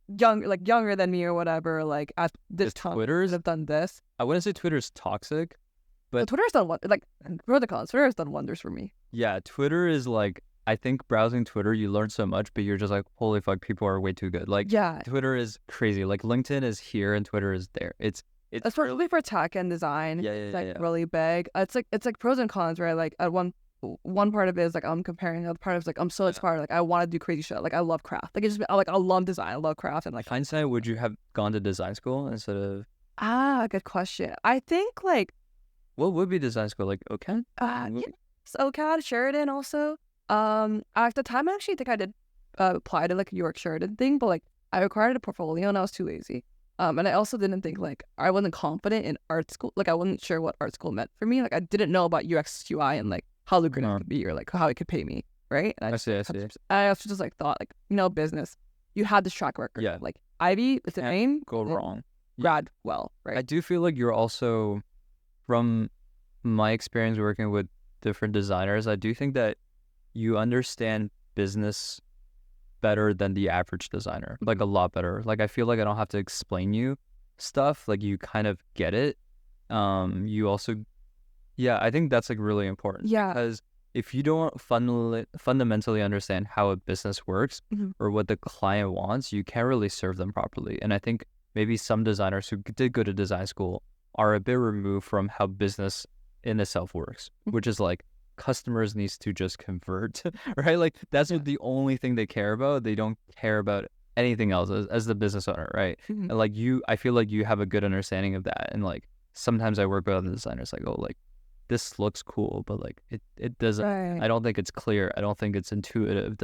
younger than me or whatever, like at this time Twitter's have done this. I wouldn't say Twitter's toxic, but Twitter's done like protocols. Twitter has done wonders for me. Yeah, Twitter is like, I think browsing Twitter, you learn so much, but you're just like, holy fuck, people are way too good. Like, Twitter is crazy. Like, LinkedIn is here and Twitter is there. It's especially for tech and design. It's like really big. It's like pros and cons, right? Like at one part of it is like I'm comparing, the other part is like I'm so inspired. Like I want to do crazy shit. Like I love craft. Like it's just like I love design. I love craft and like. Hindsight, would you have gone to design school instead of? Good question. I think like. What would be design school, like OCAD? OCAD, Sheridan also. At the time I actually think I did apply to like a York Sheridan thing, but like I required a portfolio and I was too lazy. And I also didn't think like I wasn't confident in art school. Like I wasn't sure what art school meant for me. Like I didn't know about UX UI and like how lucrative it could be or like how it could pay me, right? And I see. I also just like thought like, you know, business, you had this track record. Yeah. Like Ivey, it's a name. Go wrong. Grad well, right? I do feel like you're also, from my experience working with different designers, I do think that you understand business better than the average designer, like a lot better. Like I feel like I don't have to explain you stuff, like you kind of get it. You also, yeah, I think that's like really important. Yeah. Because if you don't fundamentally understand how a business works or what the client wants, you can't really serve them properly. And I think maybe some designers who did go to design school are a bit removed from how business in itself works, which is like customers needs to just convert, right? Like that's the only thing they care about. They don't care about anything else as the business owner, right? And like I feel like you have a good understanding of that. And like sometimes I work with other designers like, oh, like this looks cool, but like it doesn't, I don't think it's clear. I don't think it's intuitive.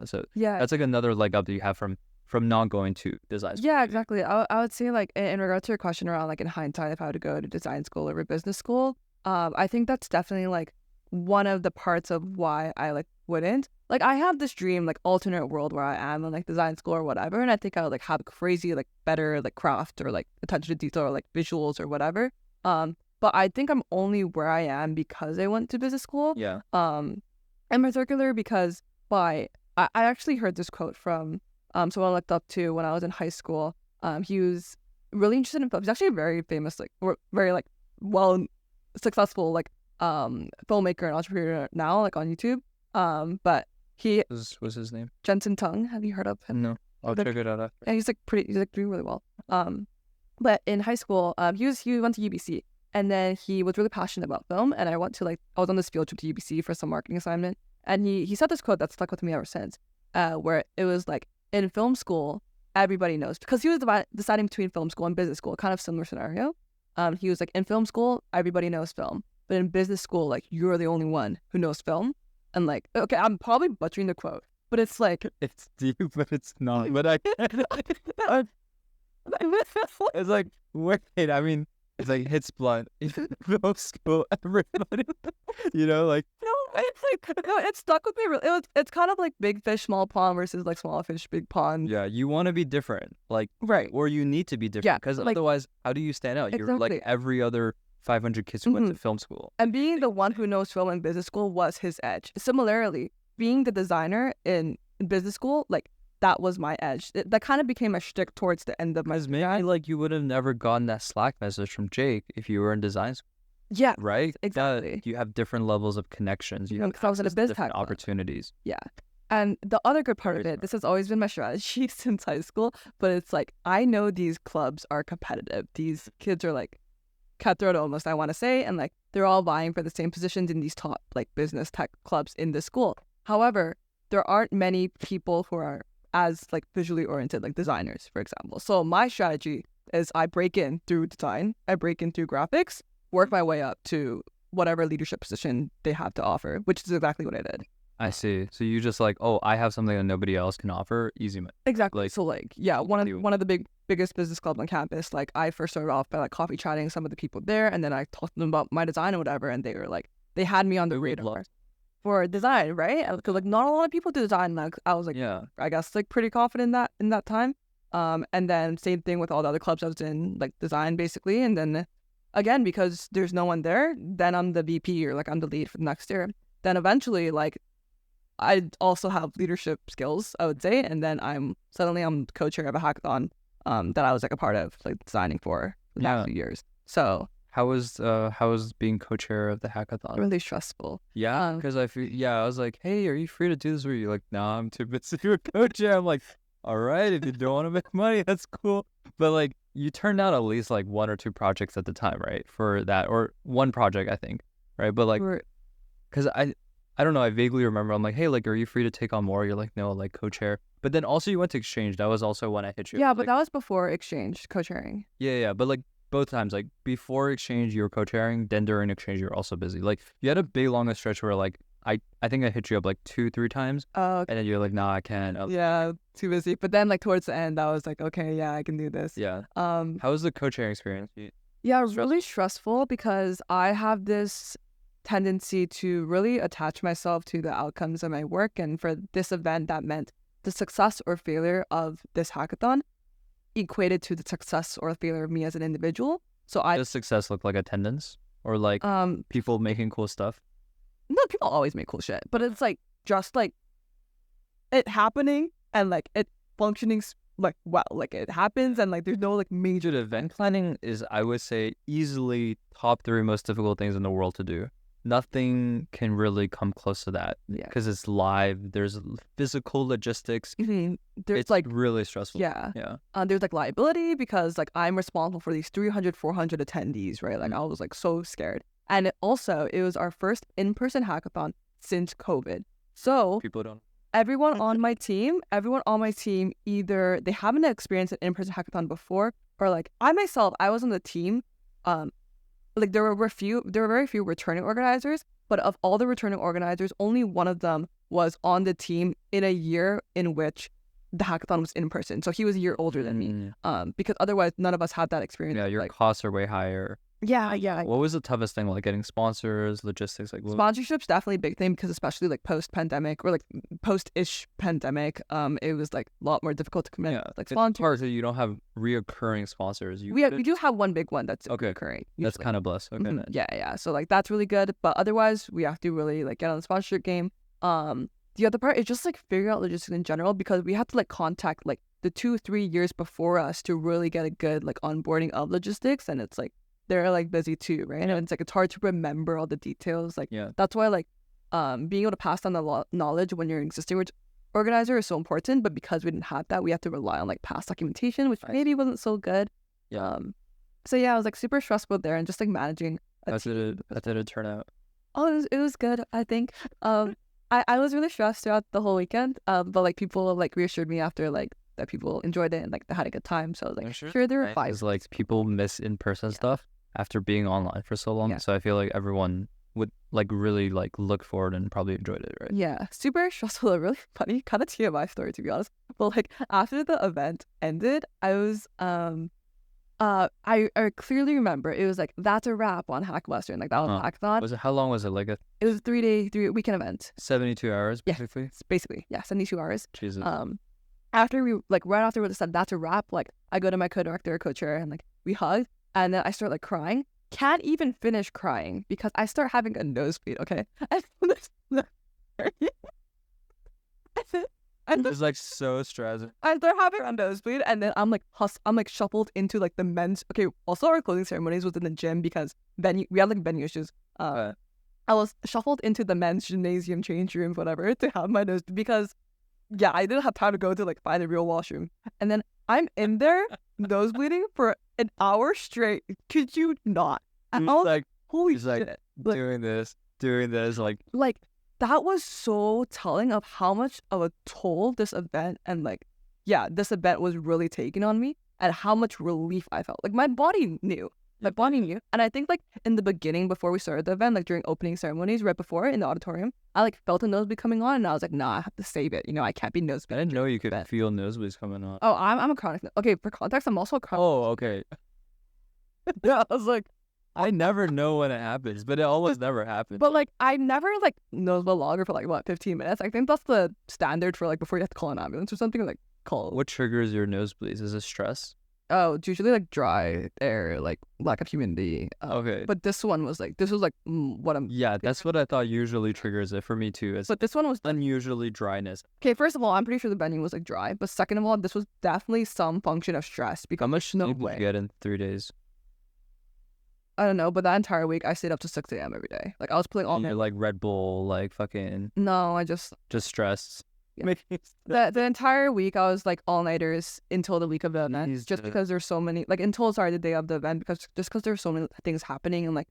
So yeah, that's like another leg up that you have from not going to design school. Yeah, exactly. I would say like in regard to your question around like in hindsight if I were to go to design school or business school, I think that's definitely like one of the parts of why I like wouldn't. Like I have this dream like alternate world where I am in like design school or whatever, and I think I would like have crazy like better like craft or like attention to detail or like visuals or whatever. But I think I'm only where I am because I went to business school. Yeah. In particular because I actually heard this quote from someone I looked up to when I was in high school. He was really interested in film. He's actually a very famous, like, very like well successful like filmmaker and entrepreneur now, like on YouTube. But he What's his name? Jensen Tung. Have you heard of him? No, I'll check it out after. Yeah, he's like doing really well. But in high school, he went to UBC, and then he was really passionate about film. And I was on this field trip to UBC for some marketing assignment, and he said this quote that stuck with me ever since, where it was like, in film school, everybody knows, because he was deciding between film school and business school, kind of similar scenario. He was like, in film school, everybody knows film, but in business school, like you're the only one who knows film. And like, okay, I'm probably butchering the quote, but it's like, it's deep, but it's not. But I it's like, wait, I mean, it's like hits blunt. Film school, everybody, you know, like. No, it's like, no, it stuck with me. It's kind of like big fish, small pond versus like small fish, big pond. Yeah, you want to be different, like, right, or you need to be different, yeah, because like, otherwise, how do you stand out? You're like every other 500 kids who went to film school. And being the one who knows film in business school was his edge. Similarly, being the designer in business school, like that was my edge. That kind of became a shtick towards the end of my. Because maybe like you would have never gotten that Slack message from Jake if you were in design school. Yeah, right. Exactly. You have different levels of connections. You have I was in a biz different opportunities. Yeah. And the other good part of it, this has always been my strategy since high school, but it's like, I know these clubs are competitive. These kids are like cutthroat almost, I want to say, and like they're all vying for the same positions in these top like business tech clubs in this school. However, there aren't many people who are as like visually oriented, like designers, for example. So my strategy is I break in through design, I break in through graphics, work my way up to whatever leadership position they have to offer, which is exactly what I did. I see. So you just like, oh, I have something that nobody else can offer. Easy money. Exactly. Like, so like, yeah, one of the biggest business clubs on campus. Like I first started off by like coffee chatting some of the people there, and then I talked to them about my design and whatever, and they were like, they had me on the radar for design, right? Because like not a lot of people do design. Like I was like, yeah, I guess like pretty confident in that time. And then same thing with all the other clubs I was in, like design basically, and then again because there's no one there, then I'm the VP or like I'm the lead for the next year. Then eventually like I also have leadership skills, I would say, and then I'm co-chair of a hackathon that I was like a part of, like designing for the past few years. So how was being co-chair of the hackathon? Really stressful. Yeah, because I was like, hey, are you free to do this? Or you like, nah, I'm too busy to co-chair. I'm like, all right, if you don't want to make money, that's cool. But like, you turned out at least like one or two projects at the time, right? For that, or one project, I think, right? But like, because I don't know, I vaguely remember, I'm like, hey, like, are you free to take on more? You're like, no, like, co-chair. But then also you went to exchange. That was also when I hit you. Yeah, but that was before exchange, co-chairing. Yeah. But like both times, like before exchange, you were co-chairing. Then during exchange, you're also busy. Like you had a big long stretch where like I think I hit you up like 2-3 times, Oh, and then you're like, nah, I can't. yeah, too busy. But then like towards the end, I was like, okay, yeah, I can do this. Yeah. Um, How was the co-chairing experience? yeah, really stressful because I have this tendency to really attach myself to the outcomes of my work. And for this event, that meant the success or failure of this hackathon equated to the success or failure of me as an individual. So Does success look like attendance or like people making cool stuff? no, people always make cool shit, but it's like just like it happening and like it functioning like well, like it happens and like there's no like major Dude, event planning is, I would say, easily top 3 most difficult things in the world to do. Nothing can really come close to that because it's live. There's physical logistics. There's it's like really stressful. Yeah. Yeah. There's like liability because like I'm responsible for these 300, 400 attendees, right? Like I was like so scared. And it was our first in-person hackathon since COVID. So People don't. everyone on my team, either they haven't experienced an in-person hackathon before, or like I myself, I was on the team. Like there were very few returning organizers, but of all the returning organizers, only one of them was on the team in a year in which the hackathon was in person. So he was a year older than me. Because otherwise none of us had that experience. Yeah, your like, costs are way higher. Yeah. What was the toughest thing? Like getting sponsors, logistics, like what? Sponsorships definitely a big thing because especially like post-pandemic or like post-ish pandemic, it was like a lot more difficult to commit like sponsors. It's hard, so you don't have reoccurring sponsors. We do have one big one that's recurring. That's kind of blessed. Okay. Mm-hmm. Yeah. So like that's really good, but otherwise we have to really like get on the sponsorship game. The other part is just like figuring out logistics in general because we have to like contact like the 2-3 years before us to really get a good like onboarding of logistics, and it's like they're like busy too, right? And it's like it's hard to remember all the details. Like that's why like being able to pass down the knowledge when you're an existing organizer is so important. But because we didn't have that, we have to rely on like past documentation, which maybe wasn't so good. So yeah, I was like super stressful there and just like managing. How did it turn out? Oh, it was good. I think. I was really stressed throughout the whole weekend. But like people like reassured me after like that people enjoyed it and like they had a good time. So I was like, sure, there were vibes. Because like people miss in-person stuff after being online for so long. So I feel like everyone would like really like look forward and probably enjoyed it, right? Yeah, super stressful. A really funny kind of TMI story to be honest. But like after the event ended, I was I clearly remember it was like that's a wrap on Hackbuster, like that was hackathon. How long was it? Like it was a 3 weekend event. 72 hours basically. Yeah, basically 72 hours. Jesus. After we like right after we said that's a wrap, like I go to my co-director, co-chair, and like we hugged, and then I start like crying. Can't even finish crying because I start having a nosebleed. Okay, and it's like so stressed. I start having a nosebleed, and then I'm like shuffled into like the men's. Okay, also our closing ceremonies was in the gym because we had like venue issues. I was shuffled into the men's gymnasium change room, whatever, to have my nose because I didn't have time to go to like find a real washroom, and then I'm in there nosebleeding for an hour straight. Could you not? And I was like, holy shit! Like, doing this, like that was so telling of how much of a toll this event this event was really taking on me, and how much relief I felt. Like my body knew. And I think like in the beginning, before we started the event, like during opening ceremonies, right before in the auditorium, I like felt a nosebleed coming on, and I was like, nah, I have to save it. You know, I can't be nosebleed. I didn't know you could feel nosebleeds coming on. Oh, I'm a chronic. Okay, for context, I'm also a chronic. Oh, okay. Yeah, I was like, I never know when it happens, but it almost never happens. But like, I never like nosebleed longer for like what 15 minutes. I think that's the standard for like before you have to call an ambulance or something. Like call. What triggers your nosebleeds? Is it stress? Oh, it's usually like dry air, like lack of humidity. Okay. But this one was like, what I'm. Yeah, that's what I thought usually triggers it for me too. But this one was unusually dryness. Okay, first of all, I'm pretty sure the venue was like dry. But second of all, this was definitely some function of stress. Because how much sleep did you get in 3 days? I don't know, but that entire week I stayed up to 6 a.m. every day. Like I was playing all night. Like Red Bull, like fucking. No, I just stressed. Yeah. The entire week I was like all nighters until the week of the event, because there's so many the day of the event because there's so many things happening and like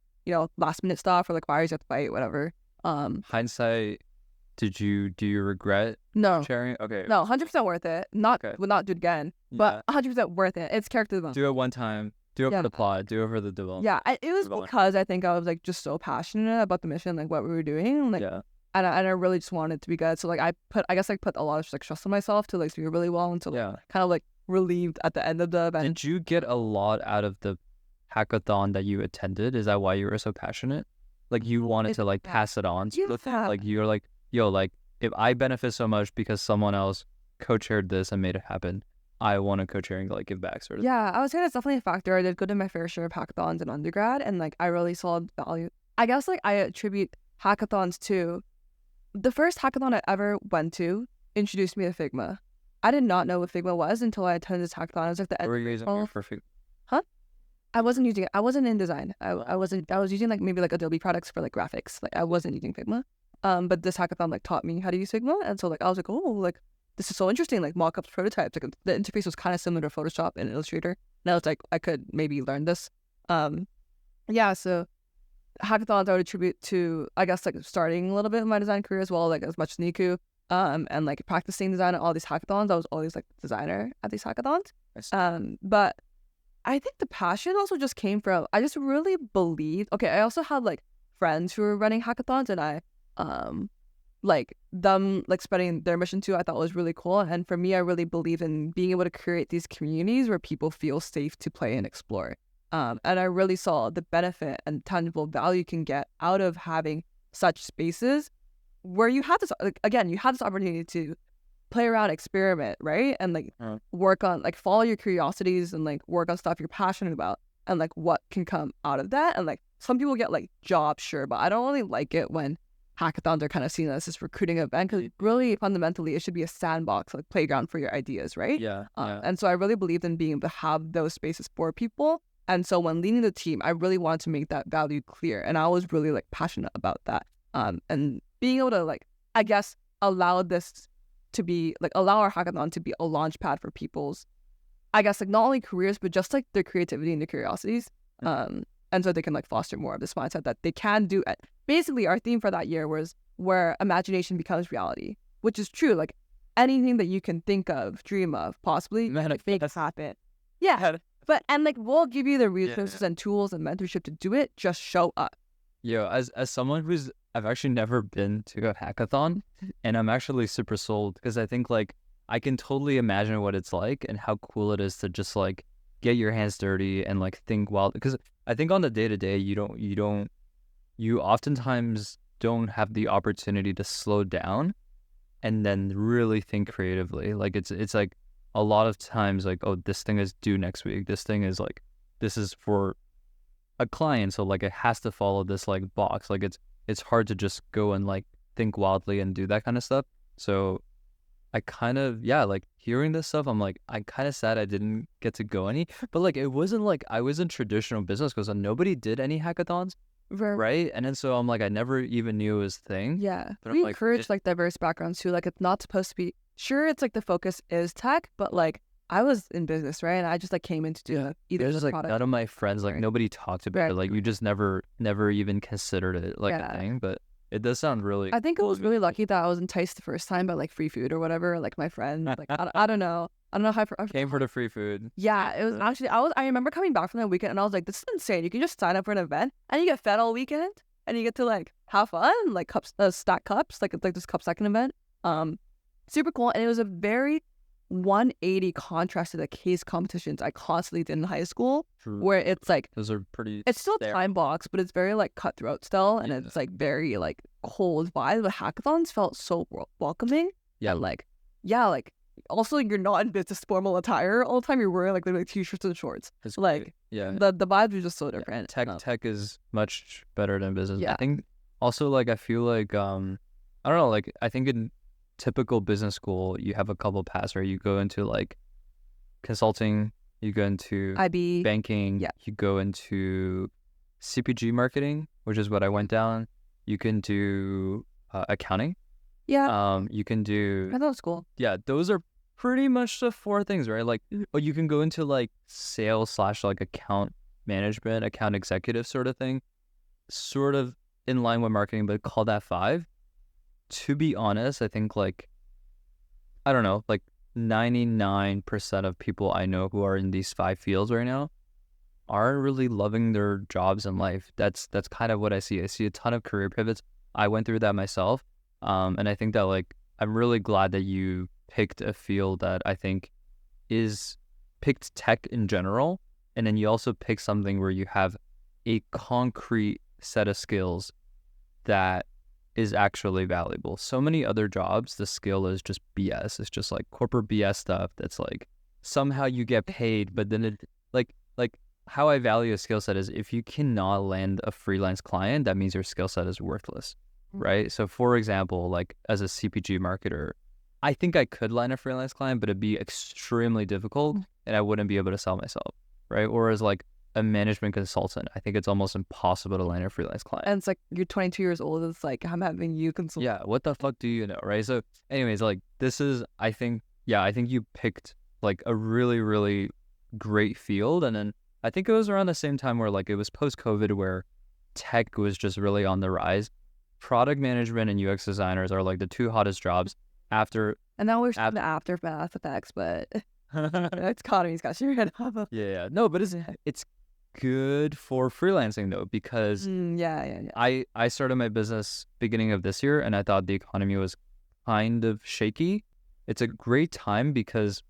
last minute stuff or like fires you have to fight, whatever. Hindsight, do you regret sharing? Okay. No, 100% worth it. Would not do it again, but 100% worth it. It's character development. Do it one time. Do it for the plot. Do it for the development. Yeah, it was because I think I was like just so passionate about the mission, like what we were doing. Like and I really just wanted it to be good. So like I guess I put a lot of like stress on myself to like do really well, and so like, kind of like relieved at the end of the event. Did you get a lot out of the hackathon that you attended? Is that why you were so passionate? Like you wanted to like pass it on sort of thing? Like you're like, yo, like if I benefit so much because someone else co-chaired this and made it happen, I want to co-chair and like give back sort of. Yeah, I would say that's definitely a factor. I did go to my fair share of hackathons in undergrad, and like I really saw value. I guess like I attribute hackathons to the first hackathon I ever went to introduced me to Figma. I did not know what Figma was until I attended this hackathon. It was like the What were you using for Figma? Huh? I wasn't using it. I wasn't in design. I was using like maybe like Adobe products for like graphics. Like I wasn't using Figma. But this hackathon like taught me how to use Figma, and so like I was like, oh, like this is so interesting. Like mock-ups, prototypes. Like the interface was kind of similar to Photoshop and Illustrator. And I was like, I could maybe learn this. Yeah. So hackathons I would attribute to, I guess, like starting a little bit of my design career as well, like as much as Niku. And like practicing design at all these hackathons. I was always like the designer at these hackathons. But I think the passion also just came from, I just really believed, okay, I also had like friends who were running hackathons, and I like them like spreading their mission too, I thought was really cool. And for me, I really believe in being able to create these communities where people feel safe to play and explore. And I really saw the benefit and tangible value you can get out of having such spaces where you have this, like, again, you have this opportunity to play around, experiment, right? And like work on, like follow your curiosities and like work on stuff you're passionate about, and like what can come out of that. And like some people get like jobs, sure, but I don't really like it when hackathons are kind of seen as this recruiting event, because really fundamentally it should be a sandbox, like playground for your ideas, right? And so I really believed in being able to have those spaces for people. And so when leading the team, I really wanted to make that value clear, and I was really like passionate about that. And being able to like, I guess, allow this to be like, allow our hackathon to be a launch pad for people's, I guess, like not only careers, but just like their creativity and their curiosities. And so they can like foster more of this mindset that they can do it. Basically, our theme for that year was where imagination becomes reality, which is true. Like anything that you can think of, dream of, possibly make it happen. Yeah. But, and like, we'll give you the resources and tools and mentorship to do it. Just show up. Yo, as someone I've actually never been to a hackathon, and I'm actually super sold, because I think like I can totally imagine what it's like and how cool it is to just like get your hands dirty and like think wild. Because I think on the day-to-day, you oftentimes don't have the opportunity to slow down and then really think creatively. Like it's like a lot of times like, oh, this thing is due next week. This thing is like, this is for a client, so like it has to follow this like box. Like it's hard to just go and like think wildly and do that kind of stuff. So I kind of, like hearing this stuff, I'm like, I kind of sad I didn't get to go any, but like it wasn't like I was in traditional business, because nobody did any hackathons. Right. And then so I'm like, I never even knew it was a thing. Yeah. But we encourage like diverse backgrounds too. Like it's not supposed to be, sure, it's like the focus is tech, but like I was in business, right? And I just like came in to do either just like product. None of my friends, like nobody talked about it. Like you just never even considered it like a thing. But it does sound really. I think I was really lucky that I was enticed the first time by like free food or whatever. Like my friend, like I don't know. I don't know how I came for the free food. Yeah, it was actually, I remember coming back from that weekend and I was like, this is insane. You can just sign up for an event and you get fed all weekend and you get to like have fun, like cups, stack cups, like it's like this cup stacking event. Super cool. And it was a very 180 contrast to the case competitions I constantly did in high school. True. Where it's like, those are pretty, it's still time box, but it's very like cutthroat still, and it's like very like cold vibe. But hackathons felt so welcoming. And like also you're not in business formal attire all the time. You're wearing like literally t-shirts and shorts. It's like the vibes are just so different. Tech is much better than business. I think also like I feel like I don't know, like I think in typical business school you have a couple paths where you go into like consulting, you go into Ivey, banking, you go into CPG marketing, which is what I went down. You can do accounting. You can do school. Those are pretty much the four things, right? Like, or you can go into like sales / like account management, account executive sort of thing, sort of in line with marketing, but call that 5. To be honest, I think like, I don't know, like 99% of people I know who are in these 5 fields right now aren't really loving their jobs in life. That's kind of what I see. I see a ton of career pivots. I went through that myself. And I think that like I'm really glad that you picked a field that I think is picked tech in general, and then you also pick something where you have a concrete set of skills that is actually valuable. So many other jobs, the skill is just BS. It's just like corporate BS stuff that's like somehow you get paid, but then it like how I value a skill set is if you cannot land a freelance client, that means your skill set is worthless, right? So for example, like as a CPG marketer, I think I could land a freelance client, but it'd be extremely difficult and I wouldn't be able to sell myself, right? Or as like a management consultant, I think it's almost impossible to land a freelance client. And it's like you're 22 years old. It's like I'm having you consult. Yeah, what the fuck do you know, right? So anyways, like this is, I think you picked like a really, really great field. And then I think it was around the same time where like it was post-COVID where tech was just really on the rise. Product management and UX designers are like the two hottest jobs after. And now we're seeing the aftermath effects, but the economy's got your head up. Yeah. No, but it's good for freelancing though, because I started my business beginning of this year and I thought the economy was kind of shaky. It's a great time because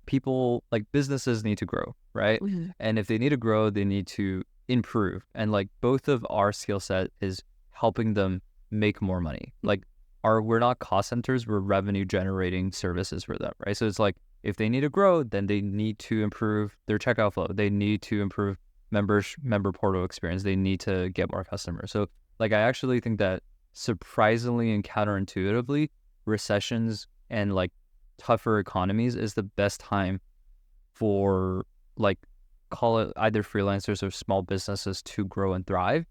people, like businesses need to grow, right? And if they need to grow, they need to improve. And like both of our skill set is helping them make more money. Like we're not cost centers, we're revenue generating services for them, right? So it's like if they need to grow, then they need to improve their checkout flow. They need to improve member portal experience. They need to get more customers. So like I actually think that surprisingly and counterintuitively, recessions and like tougher economies is the best time for like call it either freelancers or small businesses to grow and thrive.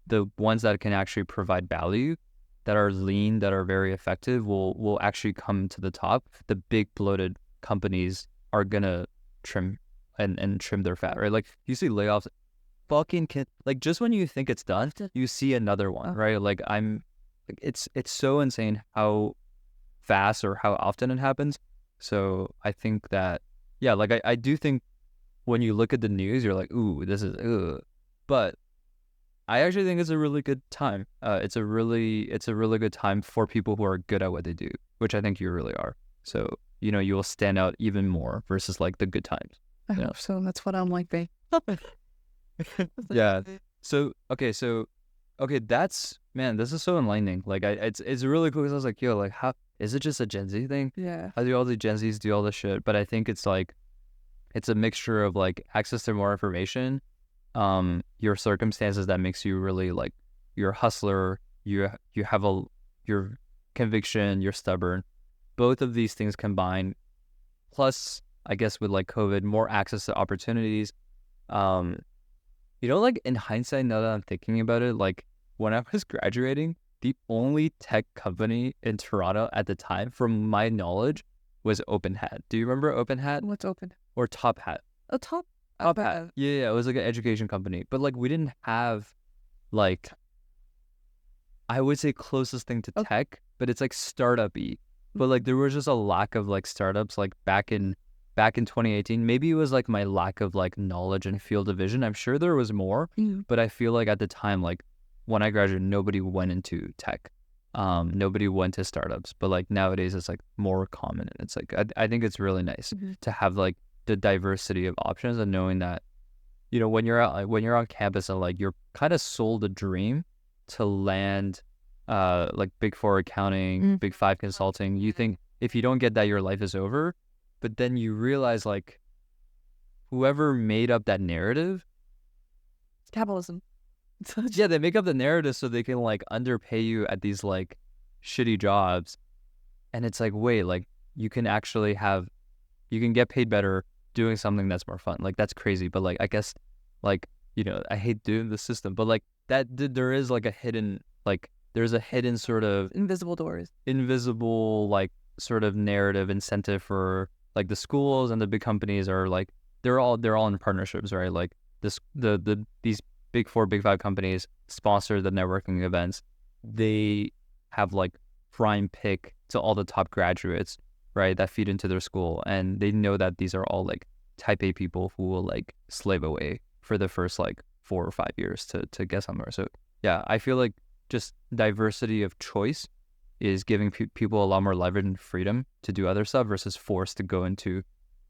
The ones that can actually provide value, that are lean, that are very effective will actually come to the top. The big bloated companies are gonna trim and trim their fat, right? Like you see layoffs like just when you think it's done, you see another one, right? Like it's so insane how fast or how often it happens. So I think that, yeah, like I do think when you look at the news, you're like, ooh, this is, but I actually think it's a really good time. It's a really good time for people who are good at what they do, which I think you really are. So, you know, you will stand out even more versus like the good times. I hope so. That's what I'm like, babe. Yeah. So, that's, man, this is so enlightening. Like it's really cool because I was like, yo, like how, is it just a Gen Z thing? Yeah. How do all the Gen Zs do all this shit? But I think it's like, it's a mixture of like access to more information, your circumstances that makes you really like, you're a hustler, you have your conviction, you're stubborn. Both of these things combined, plus I guess with like COVID, more access to opportunities. You know, like in hindsight, now that I'm thinking about it, like when I was graduating, the only tech company in Toronto at the time, from my knowledge, was Open Hat. Do you remember Open Hat? What's Open? Or Top Hat? Oh, Top Hat. Yeah, it was like an education company. But like we didn't have like, I would say closest thing to tech, but it's like startup-y. But like there was just a lack of like startups like back in 2018. Maybe it was like my lack of like knowledge and field of vision. I'm sure there was more, but I feel like at the time, like when I graduated, nobody went into tech. Nobody went to startups, but like nowadays it's like more common. And it's like, I think it's really nice to have like the diversity of options and knowing that, you know, when you're on campus and like you're kind of sold a dream to land like Big Four accounting, Big Five consulting, you think if you don't get that, your life is over. But then you realize like whoever made up that narrative, it's capitalism. Yeah, they make up the narrative so they can like underpay you at these like shitty jobs. And it's like, wait, like you can get paid better doing something that's more fun. Like that's crazy. But like, I guess like, you know, I hate doing the system, but like there is like there's a hidden sort of invisible like sort of narrative incentive for like the schools and the big companies are like, they're all in partnerships, right? Like these Big Four, Big Five companies sponsor the networking events. They have like prime pick to all the top graduates, right, that feed into their school. And they know that these are all like type A people who will like slave away for the first like 4 or 5 years to get somewhere. So yeah, I feel like just diversity of choice is giving people a lot more leverage and freedom to do other stuff versus forced to go into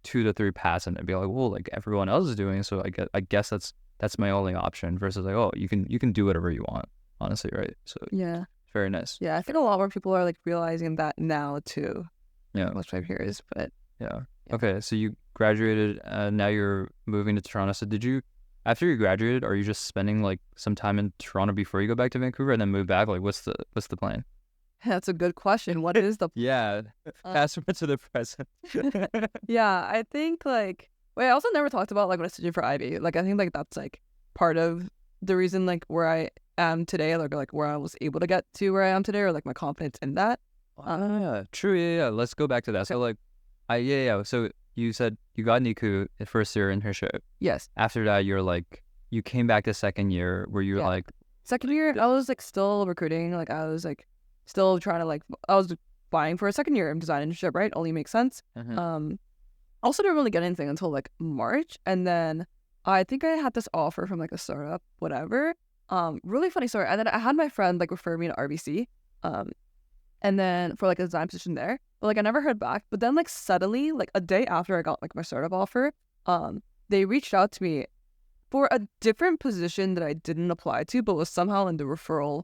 2 to 3 paths and be like, well, like everyone else is doing, so I guess that's my only option versus like, oh, you can do whatever you want, honestly, right? So Yeah. very nice. Yeah, I think a lot more people are like realizing that now too. Yeah. Which my peers, but Yeah. Yeah. Okay, so you graduated, now you're moving to Toronto. So after you graduated, are you just spending like some time in Toronto before you go back to Vancouver and then move back? Like, what's the plan? that's a good question. What is the Yeah, fast forward to the present. Yeah, I think like wait, I also never talked about like when I studied for Ivey. Like I think like that's like part of the reason like where I am today, like where I was able to get to where I am today, or like my confidence in that. Yeah, true. Yeah. Let's go back to that. So like, yeah. So you said you got NICU at first year internship. Yes. After that, you're like, you came back to second year where you're Yeah. like, Second year, I was like still recruiting. Like I was like still trying to like I was applying for a second year design internship, right? Only makes sense. Also didn't really get anything until like March, and then I think I had this offer from like a startup, whatever. Really funny story. And then I had my friend like refer me to RBC, and then for like a design position there, but like I never heard back. But then like suddenly, like a day after I got like my startup offer, they reached out to me for a different position that I didn't apply to, but was somehow in the referral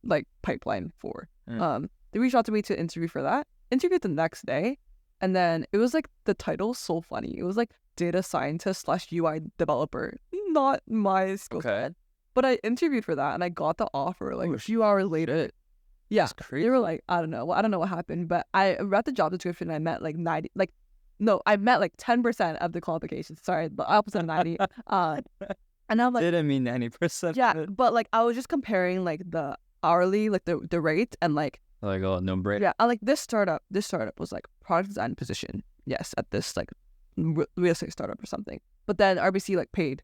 like pipeline for. They reached out to me to interview for that. Interviewed the next day, and then it was like the title so funny. It was like data scientist / UI developer. Not my skill set. But I interviewed for that and I got the offer like a few hours later. Yeah. That's crazy. They were like, I don't know what happened, but I read the job description and I met like 90 I met like 10% of the qualifications. Sorry, the opposite of 90. And I'm like, didn't mean 90%. yeah, but like I was just comparing like the hourly, like the rate, and like oh, no break. yeah, and like this startup was like product design position. Yes, at this like real estate startup or something. But then RBC like paid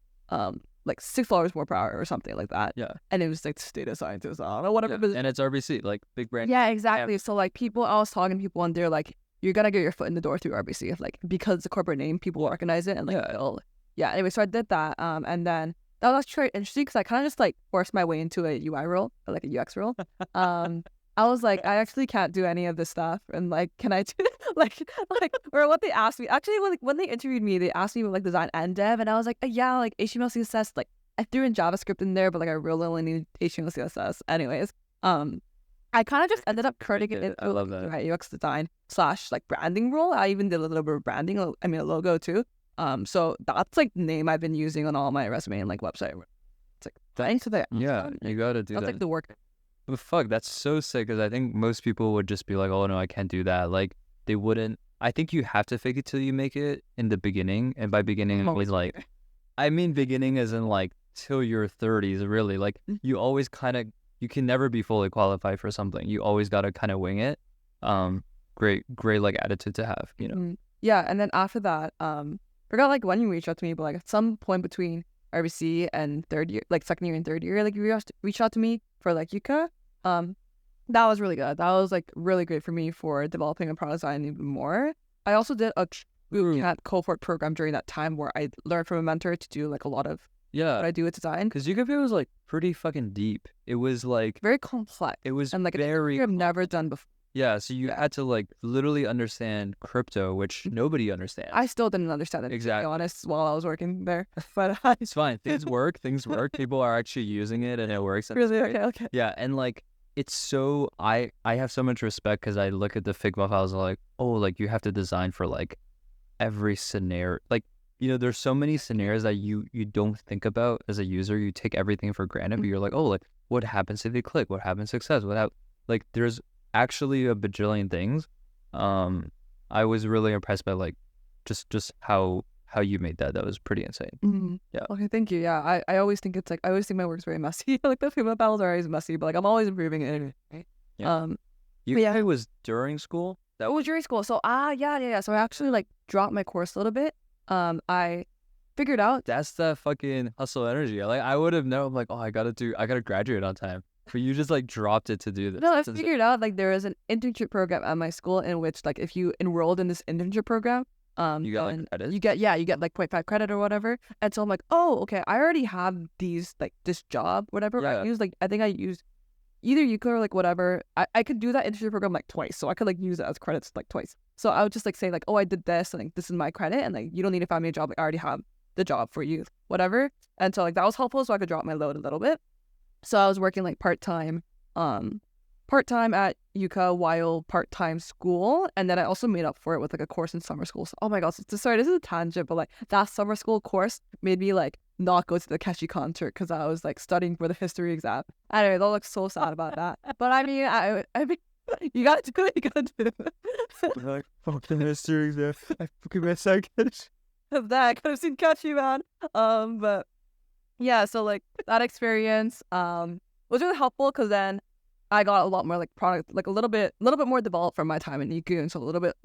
like $6 more per hour or something like that. Yeah. And it was like data scientist, I don't know, whatever. Yeah. And it's RBC, like big brand. Yeah, exactly. So like I was talking to people and they're like, you're gonna get your foot in the door through RBC, like because it's a corporate name, people recognize it and like anyway, so I did that, and then that was actually interesting because I kind of just like forced my way into a UI role, or like a UX role. I was like, I actually can't do any of this stuff, and like, can I do like or what they asked me? Actually, when they interviewed me, they asked me about like design and dev, and I was like, yeah, like HTML, CSS, like I threw in JavaScript in there, but like I really only need HTML, CSS. Anyways, I kind of just ended up turning it into UX design / like branding role. I even did a little bit of branding, a logo too. So that's like the name I've been using on all my resume and like website. It's like thanks to that. Yeah, you gotta do that. That's like the work. But fuck, that's so sick because I think most people would just be like, oh no, I can't do that. Like they wouldn't. I think you have to fake it till you make it in the beginning, and by beginning I mean like, beginning as in like till your 30s, really. Like you always kind of, you can never be fully qualified for something. You always gotta kind of wing it. Great like attitude to have, you know. Yeah, and then after that, forgot like when you reached out to me, but like at some point between RBC and third year, like second year and third year, like you reached out to me for like Yuka. That was really good. That was like really great for me for developing a product design even more. I also did a bootcamp cohort program during that time where I learned from a mentor to do like a lot of what I do with design. Because Eukapay was like pretty fucking deep. It was like very complex. It was and like very I've never done before. Yeah, so you had to like literally understand crypto, which nobody understands. I still didn't understand it, exactly. To be honest, while I was working there. But it's fine. Things work. People are actually using it, and it works. Really? Okay. Yeah, and like it's so I have so much respect because I look at the Figma files and like, oh, like you have to design for like every scenario. Like, you know, there's so many scenarios that you don't think about as a user. You take everything for granted, but you're like, oh, like what happens if they click? What happens if success? Like there's actually a bajillion things. I was really impressed by like just how you made that. That was pretty insane. Yeah. Okay, thank you. Yeah, I always think it's like I always think my work's very messy. Like the Figma files are always messy, but like I'm always improving it. Right? Yeah. It was during school. That was during school. So yeah. So I actually like dropped my course a little bit. I figured out that's the fucking hustle energy. Like I would have known like, oh, I gotta graduate on time. But you just like dropped it to do this. No, I figured out like there is an internship program at my school in which like if you enrolled in this internship program, you got like credit. You get like 0.5 credit or whatever. And so I'm like, oh, okay, I already have these like this job, whatever. Yeah. I think I used either Yuka or like whatever. I could do that internship program like twice, so I could like use it as credits like twice. So I would just like say like, oh, I did this, and like this is my credit, and like you don't need to find me a job. Like, I already have the job for you, whatever. And so like that was helpful, so I could drop my load a little bit. So I was working like part-time at Yuka while part-time school, and then I also made up for it with like a course in summer school. So, oh my gosh, sorry, this is a tangent, but like that summer school course made me like not go to the Keshi concert because I was like studying for the history exam. Anyway, that looks so sad about that. But I mean, I mean, you gotta do it. You gotta do it. Like, fuck the history exam. I fucking miss that. That I could have seen Keshi, man. But yeah, so like that experience was really helpful because then I got a lot more like product, like a little bit more developed from my time in Niku, and so a little bit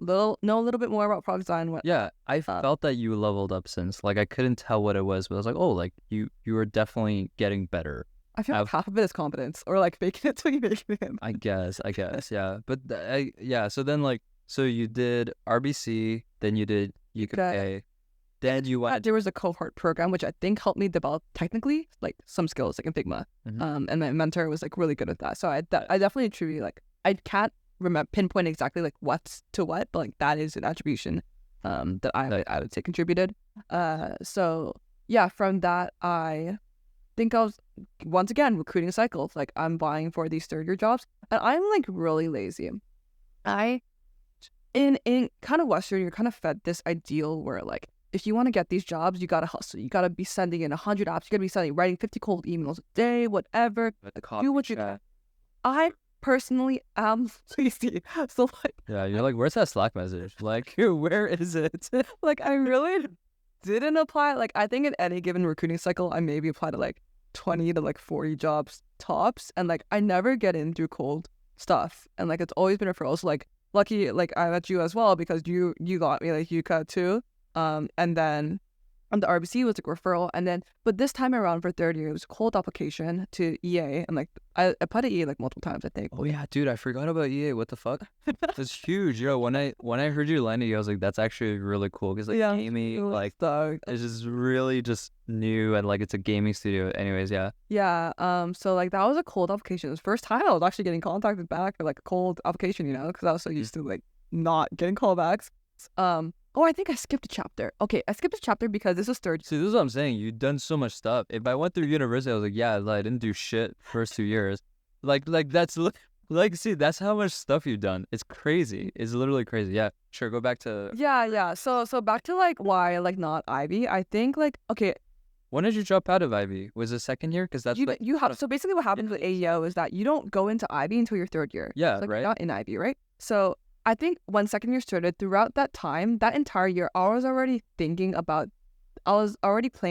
more about product design. Yeah, I felt that you leveled up since. Like, I couldn't tell what it was, but I was like, oh, like you were definitely getting better. I feel like half of it is confidence, or like faking it till you make it. I guess, yeah. But yeah. So then, like, so you did RBC, then you did Eukapay, then you went. There was a cohort program which I think helped me develop technically like some skills like in Figma. And my mentor was like really good at that. So I definitely attribute like I can't pinpoint exactly like what's to what, but like that is an attribution that I would say contributed. So yeah, from that I think I was once again recruiting cycles. Like I'm vying for these third-year jobs, and I'm like really lazy. In kind of Western, you're kind of fed this ideal where like if you want to get these jobs, you gotta hustle. You gotta be sending in 100 apps. You gotta be writing 50 cold emails a day, whatever. Do what you can. I personally am lazy, so like yeah, you're like, where's that Slack message? Like, where is it? Like I really didn't apply. Like I think in any given recruiting cycle, I maybe apply to like 20 to like 40 jobs tops, and like I never get in through cold stuff, and like it's always been referrals. So, like lucky, like I met you as well because you got me like Yuka too. And then on the RBC was like referral, and then but this time around for third year it was a cold application to EA, and like I applied to EA like multiple times I think. Oh yeah, dude, I forgot about EA. What the fuck? That's huge, yo. When I heard you land it, I was like, that's actually really cool because like gaming, like it's just really just new, and like it's a gaming studio. Anyways, yeah. Yeah. So like that was a cold application. It was the first time I was actually getting contacted back for like a cold application, you know, because I was so used to like not getting callbacks. Oh, I think I skipped a chapter. Okay, I skipped a chapter because this was third. See, this is what I'm saying. You've done so much stuff. If I went through university, I was like, yeah, like, I didn't do shit first 2 years. Like that's like, see, that's how much stuff you've done. It's crazy. It's literally crazy. Yeah, sure. Go back to. Yeah. So back to like why like not Ivey. I think like okay. When did you drop out of Ivey? Was it second year? Because that's you have. So basically, what happens with AEO is that you don't go into Ivey until your third year. Yeah, like, right. You're not in Ivey, right? So I think when second year started, throughout that time, that entire year, I was already playing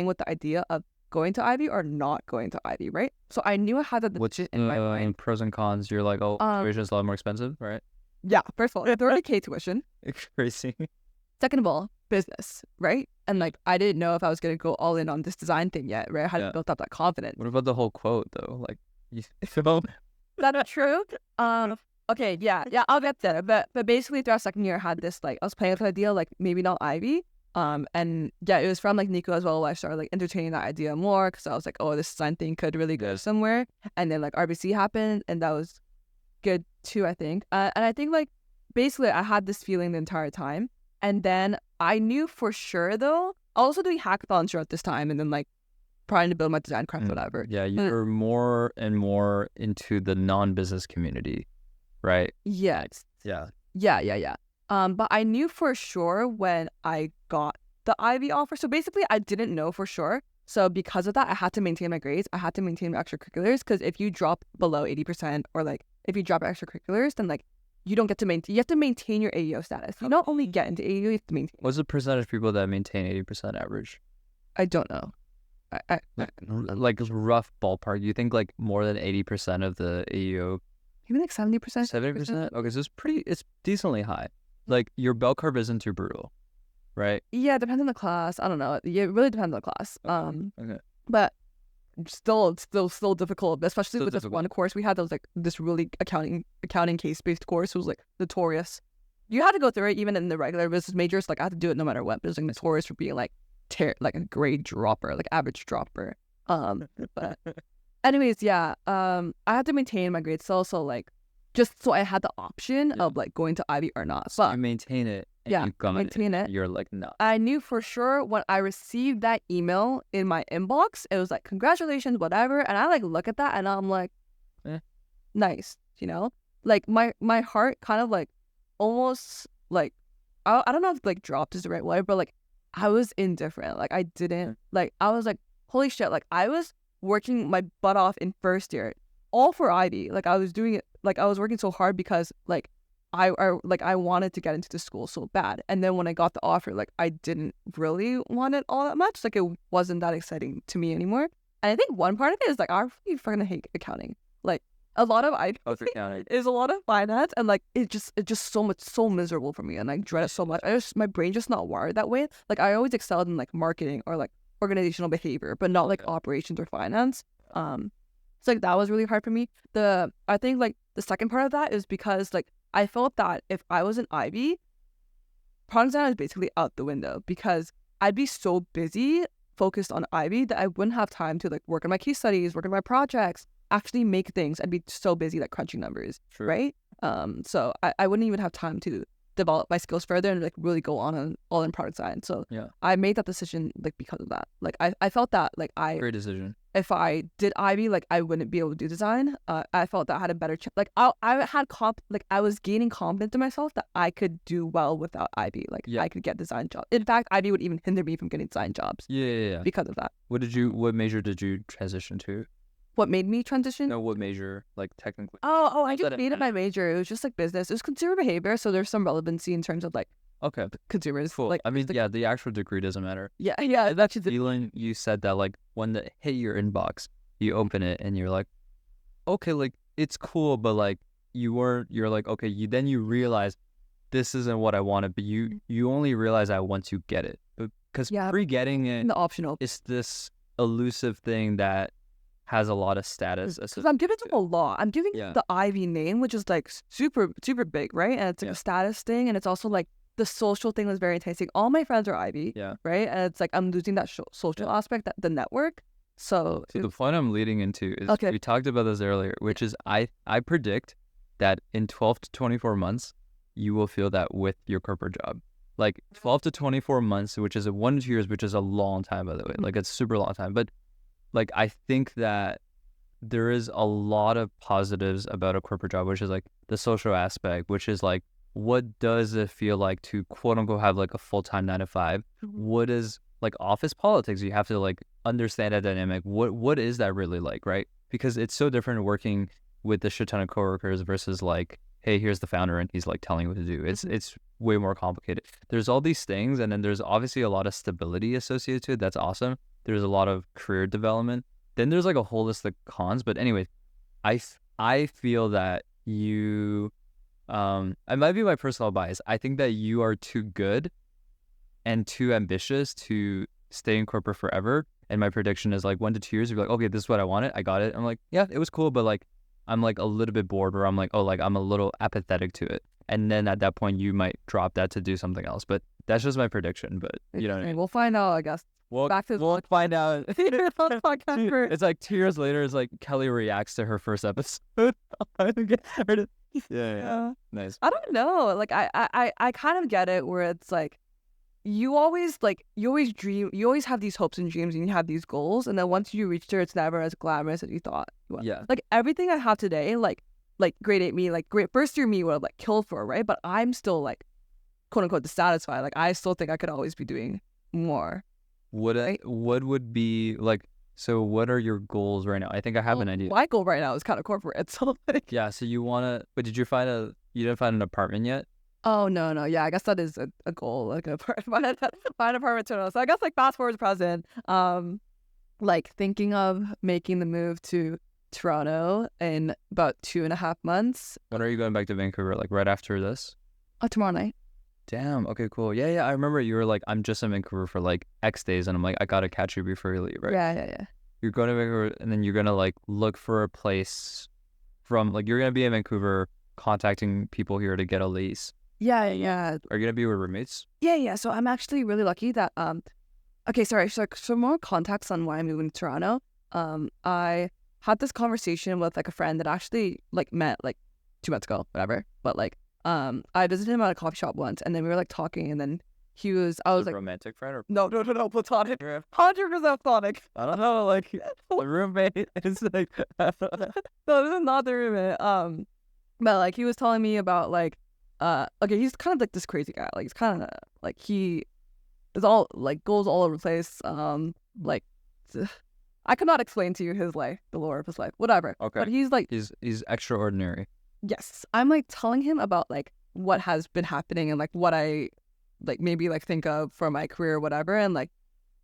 with the idea of going to Ivey or not going to Ivey, right? So I knew I had that in my mind. Pros and cons, you're like, oh, tuition is a lot more expensive, right? Yeah, first of all, 30K tuition. It's crazy. Second of all, business, right? And like, I didn't know if I was going to go all in on this design thing yet, right? I hadn't built up that confidence. What about the whole quote, though? Like, That's true. Okay, yeah, I'll get there. But basically throughout second year I had this like I was playing with the idea like maybe not Ivey. And yeah, it was from like Nico as well where I started like entertaining that idea more because I was like, oh, this design thing could really go somewhere. And then like RBC happened and that was good too, I think. And I think like basically I had this feeling the entire time. And then I knew for sure though, also doing hackathons throughout this time and then like trying to build my design craft, whatever. Yeah, you're more and more into the non-business community. Right. Yes. Yeah. But I knew for sure when I got the Ivey offer. So basically, I didn't know for sure. So because of that, I had to maintain my grades. I had to maintain my extracurriculars because if you drop below 80% or like if you drop extracurriculars, then like you don't get to maintain. You have to maintain your AEO status. You not only get into AEO, you have to maintain. What's the percentage of people that maintain 80% average? I don't know. Like rough ballpark. You think like more than 80% of the AEO? Maybe like 70%. 70%? Okay, so it's decently high. Like your bell curve isn't too brutal, right? Yeah, it depends on the class. I don't know. Yeah, it really depends on the class. Okay. But still difficult, especially with this one course we had that was like this really accounting case-based course. It was like notorious. You had to go through it even in the regular business majors. Like I had to do it no matter what. But it was like notorious for being like like a grade dropper, like average dropper. But anyways, yeah, I had to maintain my grade still, so like, just so I had the option of like going to Ivy or not. So But you maintain it. And yeah, you got maintain it. You're like, no. I knew for sure when I received that email in my inbox, it was like, congratulations, whatever. And I like look at that and I'm like, Eh. nice, you know? Like my heart kind of like almost like, I don't know if like dropped is the right word, but like I was indifferent. Like I didn't, like I was like, holy shit, like I was working my butt off in first year, all for Ivy. Like I was doing it, like I was working so hard because like I wanted to get into the school so bad. And then when I got the offer, like I didn't really want it all that much. Like it wasn't that exciting to me anymore. And I think one part of it is like I really fucking hate accounting. Like a lot of accounting is a lot of finance, and like it's just so miserable for me, and I dread it so much. My brain just not wired that way. Like I always excelled in like marketing or like organizational behavior, but not like operations or finance. So like that was really hard for me. I think like the second part of that is because like I felt that if I was an Ivy, product design is basically out the window because I'd be so busy focused on Ivy that I wouldn't have time to like work on my case studies, work on my projects, actually make things. I'd be so busy like crunching numbers, right? So I wouldn't even have time to develop my skills further and like really go on all in product design. So Yeah. I made that decision like because of that. Like I felt that like Great decision. if I did Ivy, like I wouldn't be able to do design. I felt that I had a better chance. Like I had like I was gaining confidence in myself that I could do well without Ivy. Like I could get design jobs. In fact, Ivy would even hinder me from getting design jobs. Yeah. Because of that. What major did you transition to? What made me transition? No, what major, like technically? I just made it my major. It was just like business. It was consumer behavior, so there's some relevancy in terms of like consumers. Cool. Like I mean, the actual degree doesn't matter. Yeah. That's just Feeling you said that like when it hit your inbox, you open it and you're like, okay, like it's cool, but like you're like, okay, you realize this isn't what I wanted, but you only realize that once you get it, because pre-getting it, the optional, is this elusive thing that has a lot of status. Because I'm giving them a lot. I'm giving the Ivy name, which is like super big, right? And it's like a status thing, and it's also like the social thing was very enticing. All my friends are Ivy, right? And it's like I'm losing that social aspect, that the network. So the point I'm leading into is we talked about this earlier, which is I predict that in 12 to 24 months, you will feel that with your corporate job. Like 12 to 24 months, which is 1 to 2 years, which is a long time, by the way. Like it's super long time. But like I think that there is a lot of positives about a corporate job, which is like the social aspect, which is like, what does it feel like to quote unquote have like a full-time 9 to 5? What is like office politics? You have to like understand that dynamic. What is that really like, right? Because it's so different working with a shit ton of coworkers versus like, hey, here's the founder and he's like telling you what to do. It's way more complicated. There's all these things, and then there's obviously a lot of stability associated to it. That's awesome. There's a lot of career development. Then there's like a whole list of cons. But anyway, I feel that you, it might be my personal bias. I think that you are too good and too ambitious to stay in corporate forever. And my prediction is like 1 to 2 years, you'll be like, okay, this is what I wanted. I got it. I'm like, yeah, it was cool. But like, I'm like a little bit bored, or I'm like, oh, like I'm a little apathetic to it. And then at that point, you might drop that to do something else. But that's just my prediction. But you know what I mean? We'll find out, I guess. We'll find out. It's like 2 years later. It's like Kelly reacts to her first episode. Yeah. Nice. I don't know. Like I kind of get it, where it's like you always dream. You always have these hopes and dreams, and you have these goals, and then once you reach there, it's never as glamorous as you thought. Like everything I have today, like grade 8 me, like great first year me would have like killed for, right? But I'm still like quote unquote dissatisfied. Like I still think I could always be doing more. What would be like, so what are your goals right now? I think I have an idea. My goal right now is kind of corporate. So like, so you want to, but did you you didn't find an apartment yet? Oh, no. Yeah, I guess that is a goal, like find an apartment to. So I guess like fast forward to present, like thinking of making the move to Toronto in about 2.5 months. When are you going back to Vancouver? Like right after this? Tomorrow night. Damn. Okay, cool. Yeah. I remember you were like, I'm just in Vancouver for like X days, and I'm like, I gotta catch you before you leave, right? Yeah. You're going to Vancouver, and then you're gonna like look for a place from like, you're gonna be in Vancouver, contacting people here to get a lease. Yeah. Are you gonna be with roommates? Yeah. So I'm actually really lucky that okay, sorry. So more context on why I'm moving to Toronto. I had this conversation with like a friend that actually like met like 2 months ago, whatever. But like I visited him at a coffee shop once, and then we were like talking, and then I was like, romantic friend or no, platonic, 100% platonic. I don't know, like the roommate is like No, this is not the roommate. But like he was telling me about like okay, he's kind of like this crazy guy. Like he's kind of like he is all like goes all over the place. Like I could not explain to you his life, the lore of his life, whatever. Okay. But he's like he's extraordinary. yes. I'm like telling him about like what has been happening and like what I like maybe like think of for my career or whatever, and like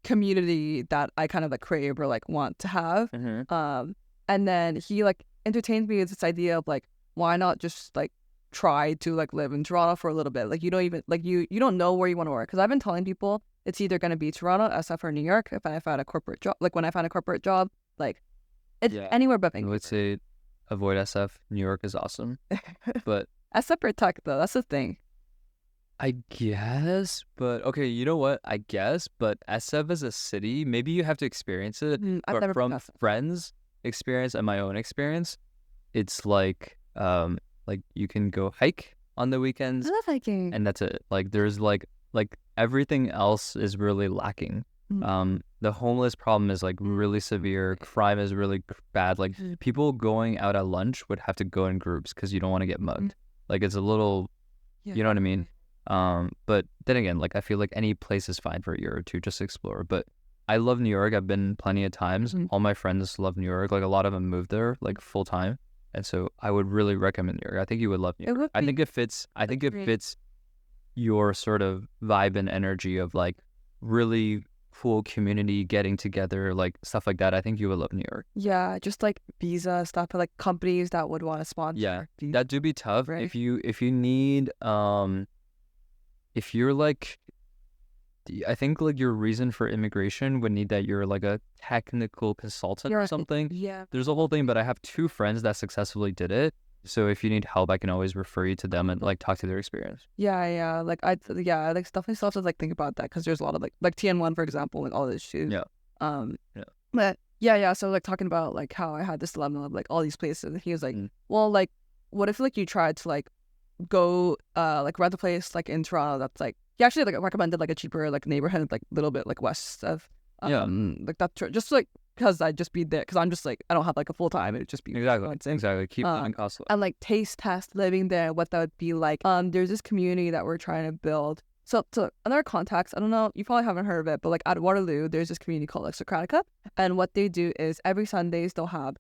community that I kind of like crave or like want to have. And then he like entertained me with this idea of like why not just like try to like live in Toronto for a little bit. Like you don't even like you don't know where you want to work, because I've been telling people it's either going to be Toronto, SF, or New York. If I found a corporate job, like when I found a corporate job, like it's anywhere but Vancouver. I would say avoid SF. New York is awesome, but SF or tech though, that's the thing. I guess, but okay, you know what? I guess, but SF as a city, maybe you have to experience it. I've But never been from to SF. friends' experience and my own experience, it's like you can go hike on the weekends, I love hiking. and that's it. Like there's like everything else is really lacking. The homeless problem is like really severe. Crime is really bad. Like people going out at lunch would have to go in groups because you don't want to get mugged. Like it's a little, you know what I mean? But then again, like I feel like any place is fine for a year or two just to explore. But I love New York. I've been plenty of times. All my friends love New York. Like a lot of them moved there like full time. And so I would really recommend New York. I think you would love New York. I think it fits your sort of vibe and energy of like really cool community getting together, like stuff like that. I think you would love New York. Yeah, just like visa stuff, but like companies that would want to sponsor. Yeah, visa, that do be tough. right? If you need if you're like, I think like your reason for immigration would need that you're like a technical consultant or something. Yeah. There's a whole thing, but I have 2 friends that successfully did it. So if you need help, I can always refer you to them and like talk to their experience. Yeah. Like I definitely still have to like think about that, because there's a lot of like TN1 for example, like all this shit. Yeah. But yeah. So like talking about like how I had this dilemma of like all these places, and he was like, well, like what if like you tried to like go like rent a place like in Toronto that's like he actually like recommended like a cheaper like neighborhood like a little bit like west of like that just like because I'd just be there, because I'm just like I don't have like a full time, it'd just be exactly keep living cost and like taste test living there, what that would be like. There's this community that we're trying to build. So another context, I don't know, you probably haven't heard of it, but like at Waterloo there's this community called like Socratica, and what they do is every Sundays they'll have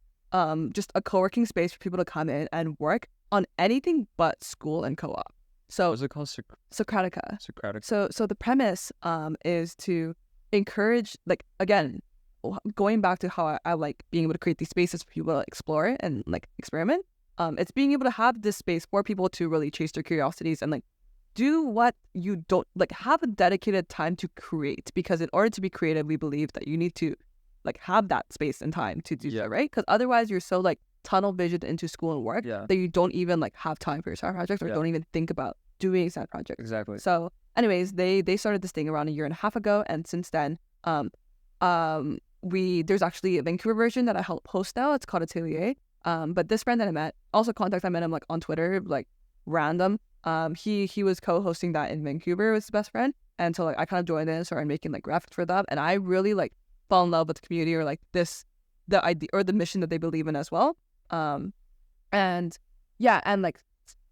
just a co-working space for people to come in and work on anything but school and co-op. So what's it called? Socratica. Socratica. So the premise is to encourage, like, again, going back to how I like being able to create these spaces for people to explore and like experiment. It's being able to have this space for people to really chase their curiosities and like do what you don't like, have a dedicated time to create, because in order to be creative, we believe that you need to like have that space and time to do that, right? Because otherwise you're so like tunnel vision into school and work that you don't even like have time for your side projects, or don't even think about doing side projects. Exactly. So anyways, they started this thing around a year and a half ago, and since then there's actually a Vancouver version that I help host now. It's called Atelier. But this friend that I met, also I met him like on Twitter, like random. He was co-hosting that in Vancouver with his best friend, and so like I kind of joined in and started making like graphics for them, and I really like fell in love with the community, or like the idea or the mission that they believe in as well. And like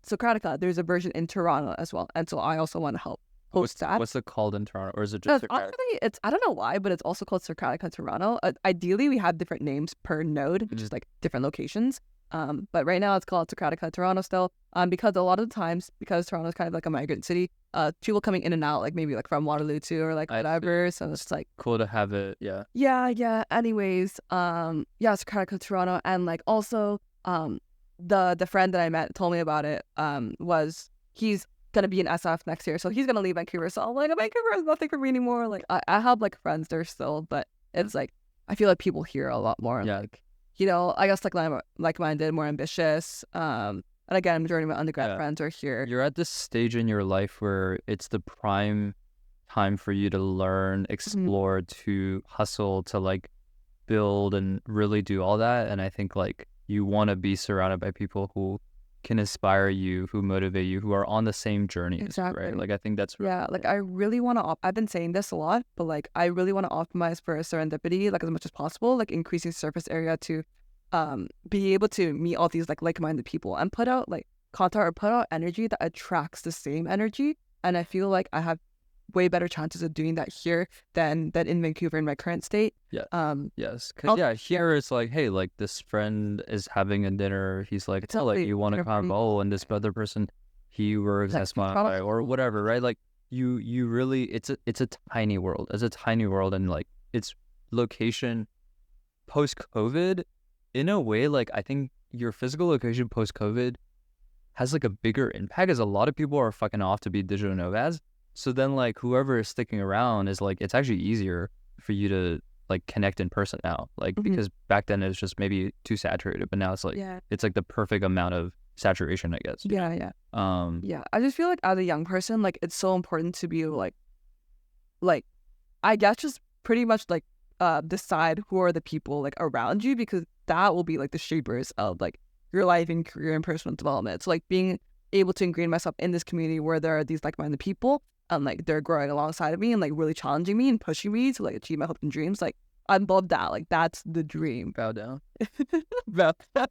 Socratica, there's a version in Toronto as well, and so I also want to help host that. What's it called in Toronto, or is it just Socratica? Honestly, I don't know why, but it's also called Socratica Toronto. Ideally, we have different names per node, which is like different locations. But right now it's called Socratica Toronto still. Because a lot of the times, because Toronto is kind of like a migrant city, people coming in and out, like maybe like from Waterloo too, or like whatever. So it's like cool to have it. Yeah. Anyways, Socratica Toronto, and like also the friend that I met told me about it. Was he's gonna be in SF next year, so he's gonna leave Vancouver. So I'm like, Vancouver is nothing for me anymore. Like I have like friends there still, but it's like I feel like people here a lot more. Like, you know, I guess like-minded, more ambitious. And again, majority of my undergrad friends are here. You're at this stage in your life where it's the prime time for you to learn, explore, to hustle, to like build and really do all that. And I think like you want to be surrounded by people who can inspire you, who motivate you, who are on the same journey as you, Exactly. right? Like I think that's really like I really want to I've been saying this a lot, but like I really want to optimize for serendipity like as much as possible, like increasing surface area to be able to meet all these like-minded people and put out like content or put out energy that attracts the same energy. And I feel like I have way better chances of doing that here than in Vancouver in my current state. Yeah. Yes. I'll- Cause here it's like, hey, like this friend is having a dinner. He's like, oh, like Exactly. you want to come? Oh, and this other person, he works at Spotify or whatever, right? Like you really, it's a tiny world. It's a tiny world, and like its location post COVID, in a way, like I think your physical location post COVID has like a bigger impact, as a lot of people are fucking off to be digital nomads. So then like whoever is sticking around is like, it's actually easier for you to like connect in person now. Like because back then it was just maybe too saturated, but now it's like it's like the perfect amount of saturation, I guess. Yeah. I just feel like as a young person, like it's so important to be like I guess just pretty much like decide who are the people like around you, because that will be like the shapers of like your life and career and personal development. So like being able to ingrain myself in this community where there are these like-minded people and like they're growing alongside of me and like really challenging me and pushing me to like achieve my hopes and dreams. Like I love that. Like that's the dream. Bow down. Bow down.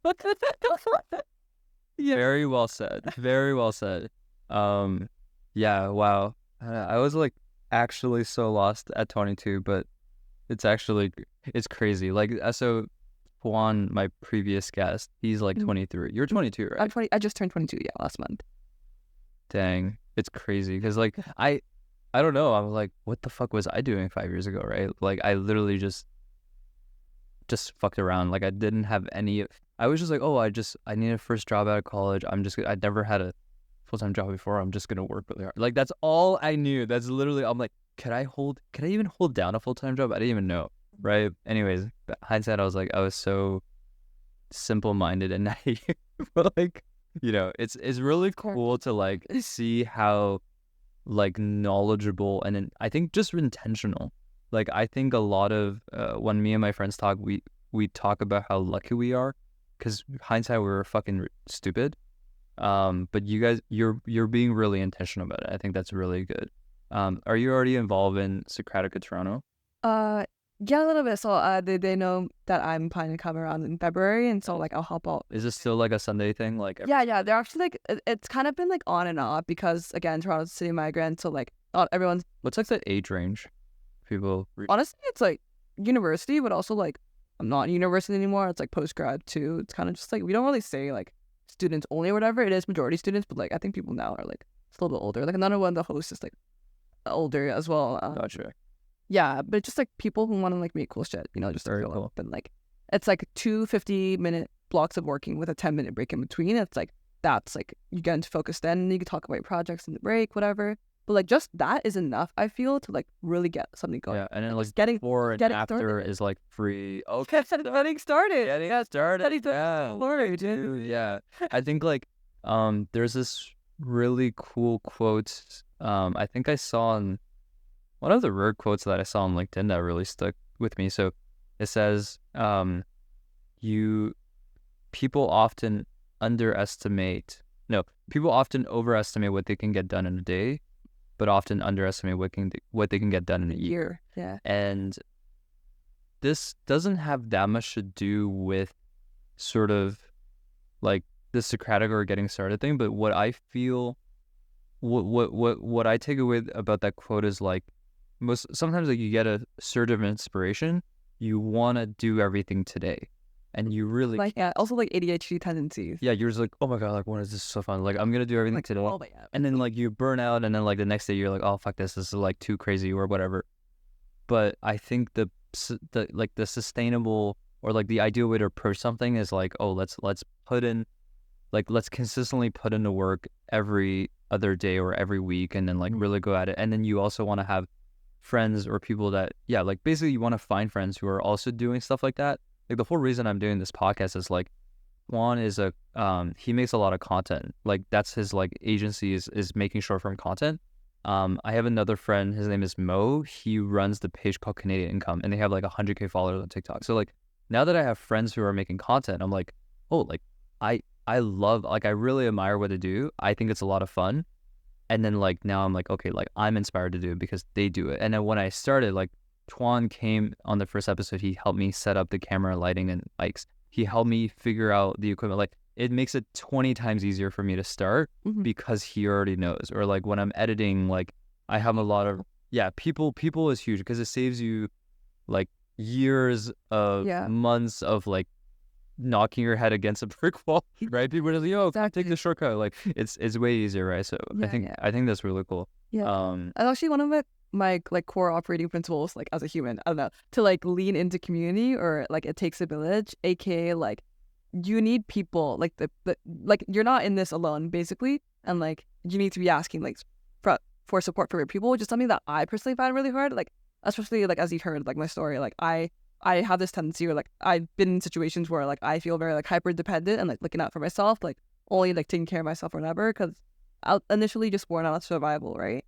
Yeah. Very well said. Very well said. Yeah. Wow. I was like actually so lost at 22, but it's crazy. Like so. Juan, my previous guest, he's like 23. You're 22, right? I'm 20. I just turned 22, last month. Dang, it's crazy because like I don't know. I was like, what the fuck was I doing 5 years ago, right? Like I literally just fucked around. Like I didn't have any. I was just like, oh, I need a first job out of college. I'd never had a full-time job before. I'm just gonna work really hard. Like that's all I knew. That's literally. I'm like, could I even hold down a full-time job? I didn't even know. Right. Anyways, hindsight, I was so simple-minded and naive. But like, it's really cool to like see how like knowledgeable and I think just intentional. Like I think a lot of when me and my friends talk, we talk about how lucky we are, because hindsight we were fucking stupid. But you guys, you're being really intentional about it. I think that's really good. Are you already involved in Socratica Toronto? Yeah, a little bit. So they know that I'm planning to come around in February, and so like I'll help out. Is this still like a Sunday thing? Like yeah, they're actually like it's kind of been like on and off because again, Toronto's a city migrant, so like not everyone's. What's like the age range? People honestly, it's like university, but also like I'm not in university anymore. It's like post-grad too. It's kind of just like we don't really say like students only or whatever. It is majority students, but like I think people now are like a little bit older. Like another one of the hosts is like older as well. Gotcha. Yeah, but just like people who want to like make cool shit, just to fill up. And like it's like 2 50-minute blocks of working with a 10-minute break in between. It's like that's like you get into focus then, and you can talk about your projects in the break, whatever. But like just that is enough, I feel, to like really get something going. Yeah, and then like getting before and after started. Is like free. Okay, getting started. Getting started. Yeah. I think like there's this really cool quote I think I saw on one of the rare quotes that I saw on LinkedIn that really stuck with me. So it says, people often overestimate what they can get done in a day, but often underestimate what they can get done in a year. Yeah. And this doesn't have that much to do with sort of like the Socratic or getting started thing, but what I feel, what I take away about that quote is like, sometimes like you get a surge of inspiration, you want to do everything today, and you really like also like ADHD tendencies. Yeah, you're just like, oh my god, like when is this so fun? Like I'm gonna do everything today, and then like you burn out, and then like the next day you're like, oh fuck this is like too crazy or whatever. But I think the sustainable or like the ideal way to approach something is like, oh let's consistently put in the work every other day or every week, and then like really go at it. And then you also want to have friends or people that like basically you want to find friends who are also doing stuff like that. Like the whole reason I'm doing this podcast is like Juan is he makes a lot of content. Like that's his like agency is making short form content, I have another friend, his name is Mo. He runs the page called Canadian Income, and they have like 100K followers on TikTok. So like now that I have friends who are making content, I'm like, oh, like I love, like I really admire what they do. I think it's a lot of fun. And then like now I'm like, okay, like I'm inspired to do it because they do it. And then when I started, like Tuan came on the first episode, he helped me set up the camera, lighting, and mics. He helped me figure out the equipment. Like it makes it 20 times easier for me to start because he already knows. Or like when I'm editing, like I have a lot of, people is huge because it saves you like years of months of like knocking your head against a brick wall, right? People are like, yo, take the shortcut. Like it's way easier, right? So I think that's really cool. That's actually one of my like core operating principles, like as a human, I don't know, to like lean into community, or like it takes a village, aka like you need people, like the like you're not in this alone basically, and like you need to be asking like for support from your people, which is something that I personally find really hard, like especially like as you've heard like my story, like I have this tendency, or like I've been in situations where like I feel very like hyper dependent and like looking out for myself, like only like taking care of myself or whatever, because I initially just born out of survival, right?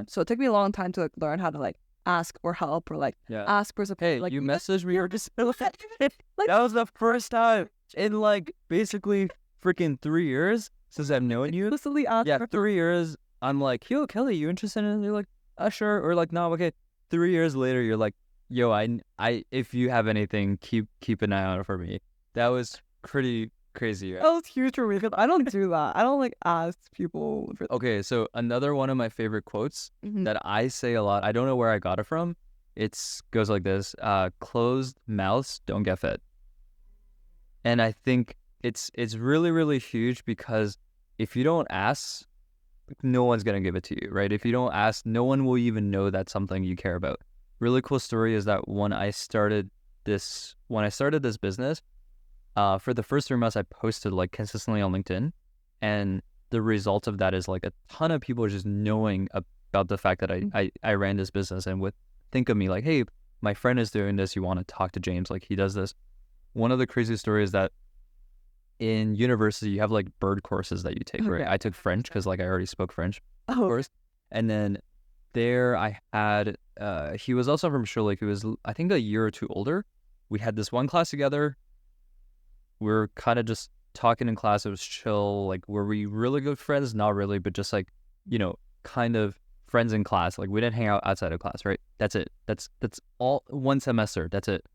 So it took me a long time to like learn how to like ask or help, or like ask for support. Hey, like you messaged me or just like, that was the first time in like basically freaking 3 years since I've known you. Explicitly ask for 3 years. I'm like, yo, Kelly, you interested in it? You're like, sure. Or like, no, okay. 3 years later, you're like, yo, I if you have anything, keep an eye out for me. That was pretty crazy. Right? That was huge for me because I don't do that. I don't like ask people for. Okay, so another one of my favorite quotes that I say a lot, I don't know where I got it from. It goes like this: closed mouths don't get fed. And I think it's really, really huge because if you don't ask, no one's gonna give it to you, right? If you don't ask, no one will even know that's something you care about. Really cool story is that when I started this business, for the first 3 months, I posted like consistently on LinkedIn, and the result of that is like a ton of people just knowing about the fact that I ran this business and would think of me like, hey, my friend is doing this. You want to talk to James? Like he does this. One of the crazy stories that in university you have like bird courses that you take, right? I took French because like I already spoke French, of course, and then there I had he was also from Schulich. He was I think a year or two older. We had this one class together. We're kind of just talking in class. It was chill. Like, were we really good friends? Not really, but just like, kind of friends in class. Like, we didn't hang out outside of class, right? That's it. That's all one semester. That's it.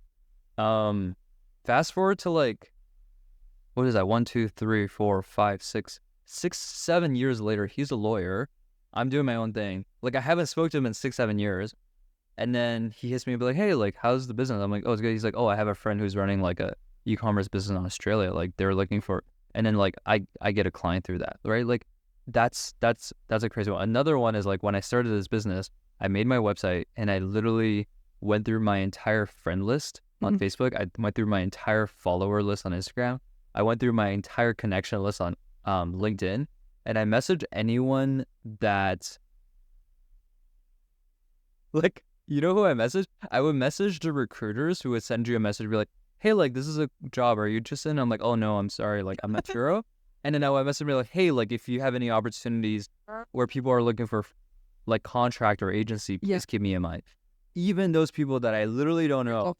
Fast forward to like, what is that? 1, 2, 3, 4, 5, 6, 7 years later. He's a lawyer. I'm doing my own thing. Like, I haven't spoken to him in 6, 7 years. And then he hits me and be like, hey, like, how's the business? I'm like, oh, it's good. He's like, oh, I have a friend who's running like a e-commerce business in Australia. Like they're looking for, and then like I get a client through that, right? Like that's a crazy one. Another one is like when I started this business, I made my website and I literally went through my entire friend list on Facebook. I went through my entire follower list on Instagram. I went through my entire connection list on LinkedIn, and I messaged anyone that like, you know who I messaged? I would message the recruiters who would send you a message and be like, hey, like, this is a job. Are you interested? And I'm like, oh, no, I'm sorry. Like, I'm not sure. And then I would message me like, hey, like, if you have any opportunities where people are looking for, like, contract or agency, please keep me in mind. Even those people that I literally don't know,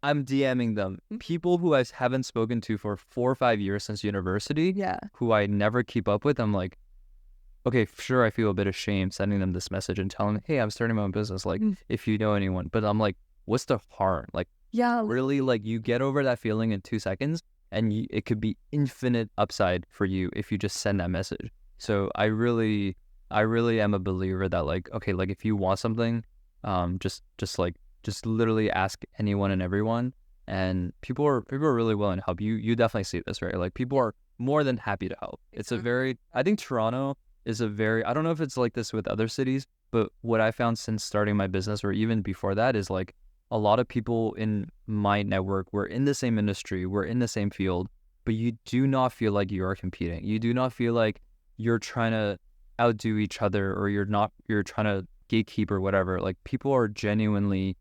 I'm DMing them. People who I haven't spoken to for 4 or 5 years since university, who I never keep up with, I'm like, okay, sure, I feel a bit ashamed sending them this message and telling them, hey, I'm starting my own business. Like, if you know anyone. But I'm like, what's the harm? Like, really, like, you get over that feeling in 2 seconds, and it could be infinite upside for you if you just send that message. So I really am a believer that, like, okay, like, if you want something, just literally ask anyone and everyone, and people are really willing to help you. You definitely see this, right? Like, people are more than happy to help. It's I think Toronto is I don't know if it's like this with other cities, but what I found since starting my business, or even before that, is like a lot of people in my network, we're in the same industry, we're in the same field, but you do not feel like you are competing. You do not feel like you're trying to outdo each other, or you're trying to gatekeep or whatever. Like, people are genuinely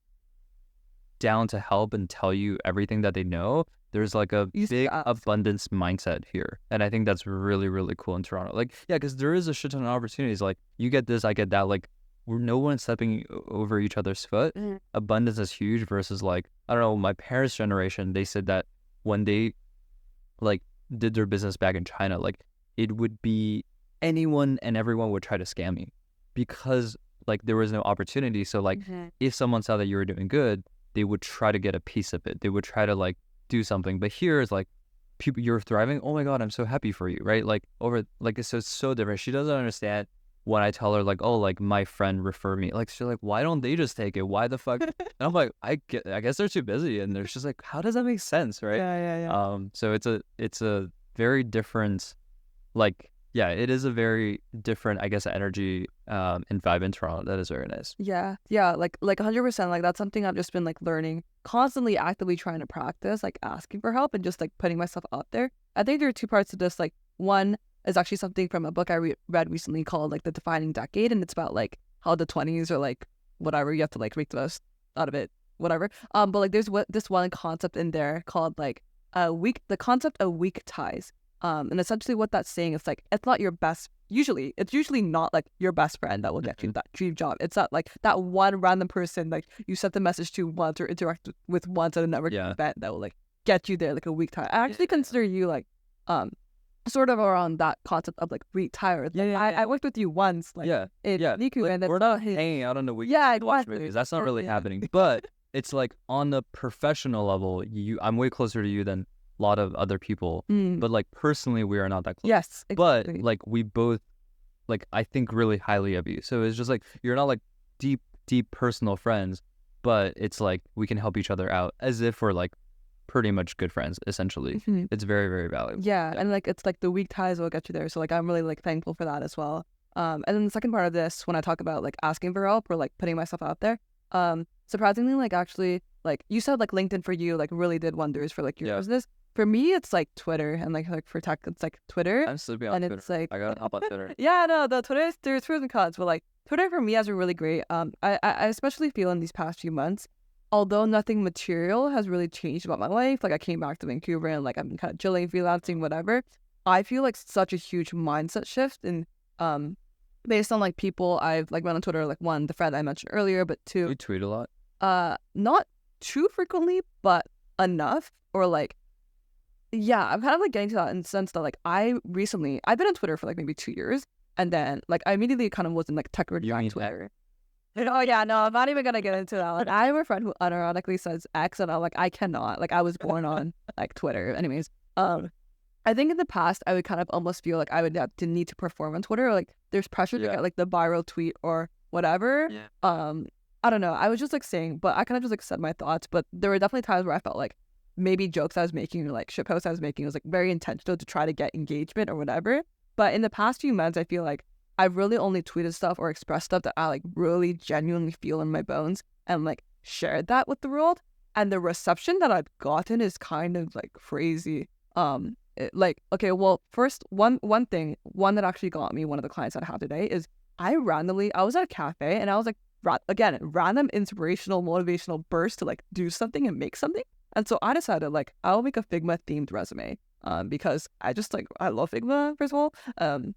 down to help and tell you everything that they know. there's like a You big ask. abundance mindset here. And I think that's really, really cool in Toronto. Like, yeah, because there is a shit ton of opportunities. Like, you get this, I get that. Like, we're no one stepping over each other's foot. Abundance is huge versus like, I don't know, my parents' generation, they said that when they like did their business back in China, like it would be anyone and everyone would try to scam you because like there was no opportunity. So like if someone saw that you were doing good, they would try to get a piece of it. They would try to like do something. But here is like people, you're thriving. Oh my God, I'm so happy for you, right? Like over like it's so different. She doesn't understand when I tell her like, oh, like my friend referred me. Like she's like, why don't they just take it? Why the fuck? And I'm like, I guess they're too busy. And they're just like, how does that make sense, right? Yeah. So it's a very different, like, yeah, it is a very different, I guess, energy and vibe in Toronto. That is very nice. Yeah, like 100%. Like that's something I've just been like learning, constantly, actively trying to practice, like asking for help and just like putting myself out there. I think there are two parts to this. Like one is actually something from a book I read recently called like The Defining Decade, and it's about like how the 20s are like whatever, you have to like make the most out of it, whatever. But like there's this one concept in there called like the concept of weak ties. And essentially what that's saying is like, it's not your best, it's usually not like your best friend that will get you that dream job. It's not like that one random person like you sent the message to once or interact with once at a networking event that will like get you there, like a weak tie. I actually consider you like sort of around that concept of like weak tie. I worked with you once, like in Niku, like, and then we're not hanging out on the weekend. Yeah, to watch movies. That's not really happening. But it's like on the professional level, I'm way closer to you than a lot of other people, but like personally we are not that close. Yes, exactly. But like we both like I think really highly of you, so it's just like you're not like deep personal friends, but it's like we can help each other out as if we're like pretty much good friends essentially. It's very, very valuable. Yeah, and like it's like the weak ties will get you there, so like I'm really like thankful for that as well. And then the second part of this, when I talk about like asking for help or like putting myself out there, surprisingly, like actually, like you said, like LinkedIn for you like really did wonders for like your business. For me, it's like Twitter, and like for tech, it's like Twitter. I'm sleeping on Twitter. It's like I gotta hop on Twitter. Yeah, no, the Twitter, there's pros and cons, but like Twitter for me has been really great. I especially feel in these past few months, although nothing material has really changed about my life, like I came back to Vancouver and like I've been kind of chilling, freelancing, whatever. I feel like such a huge mindset shift, and based on like people I've like met on Twitter, like one, the friend I mentioned earlier, but two, you tweet a lot. Not too frequently, but enough, or like. Yeah, I'm kind of like getting to that in the sense that like I've been on Twitter for like maybe 2 years, and then like I immediately kind of was in like tech ready on Twitter. Oh yeah, no, I'm not even gonna get into that. Like I have a friend who unironically says X, and I'm like, I cannot. Like I was born on like Twitter. Anyways, I think in the past I would kind of almost feel like I would have to need to perform on Twitter. Or, like there's pressure to get like the viral tweet or whatever. I don't know. I was just like saying, but I kind of just like said my thoughts. But there were definitely times where I felt like maybe jokes I was making or like shit posts I was making was like very intentional to try to get engagement or whatever. But in the past few months, I feel like I've really only tweeted stuff or expressed stuff that I like really genuinely feel in my bones and like shared that with the world. And the reception that I've gotten is kind of like crazy. Like, okay, well, first one thing that actually got me, one of the clients that I have today, is I was at a cafe and I was like, again, random inspirational, motivational burst to like do something and make something. And so I decided like I'll make a Figma themed resume because I just like I love Figma first of all. And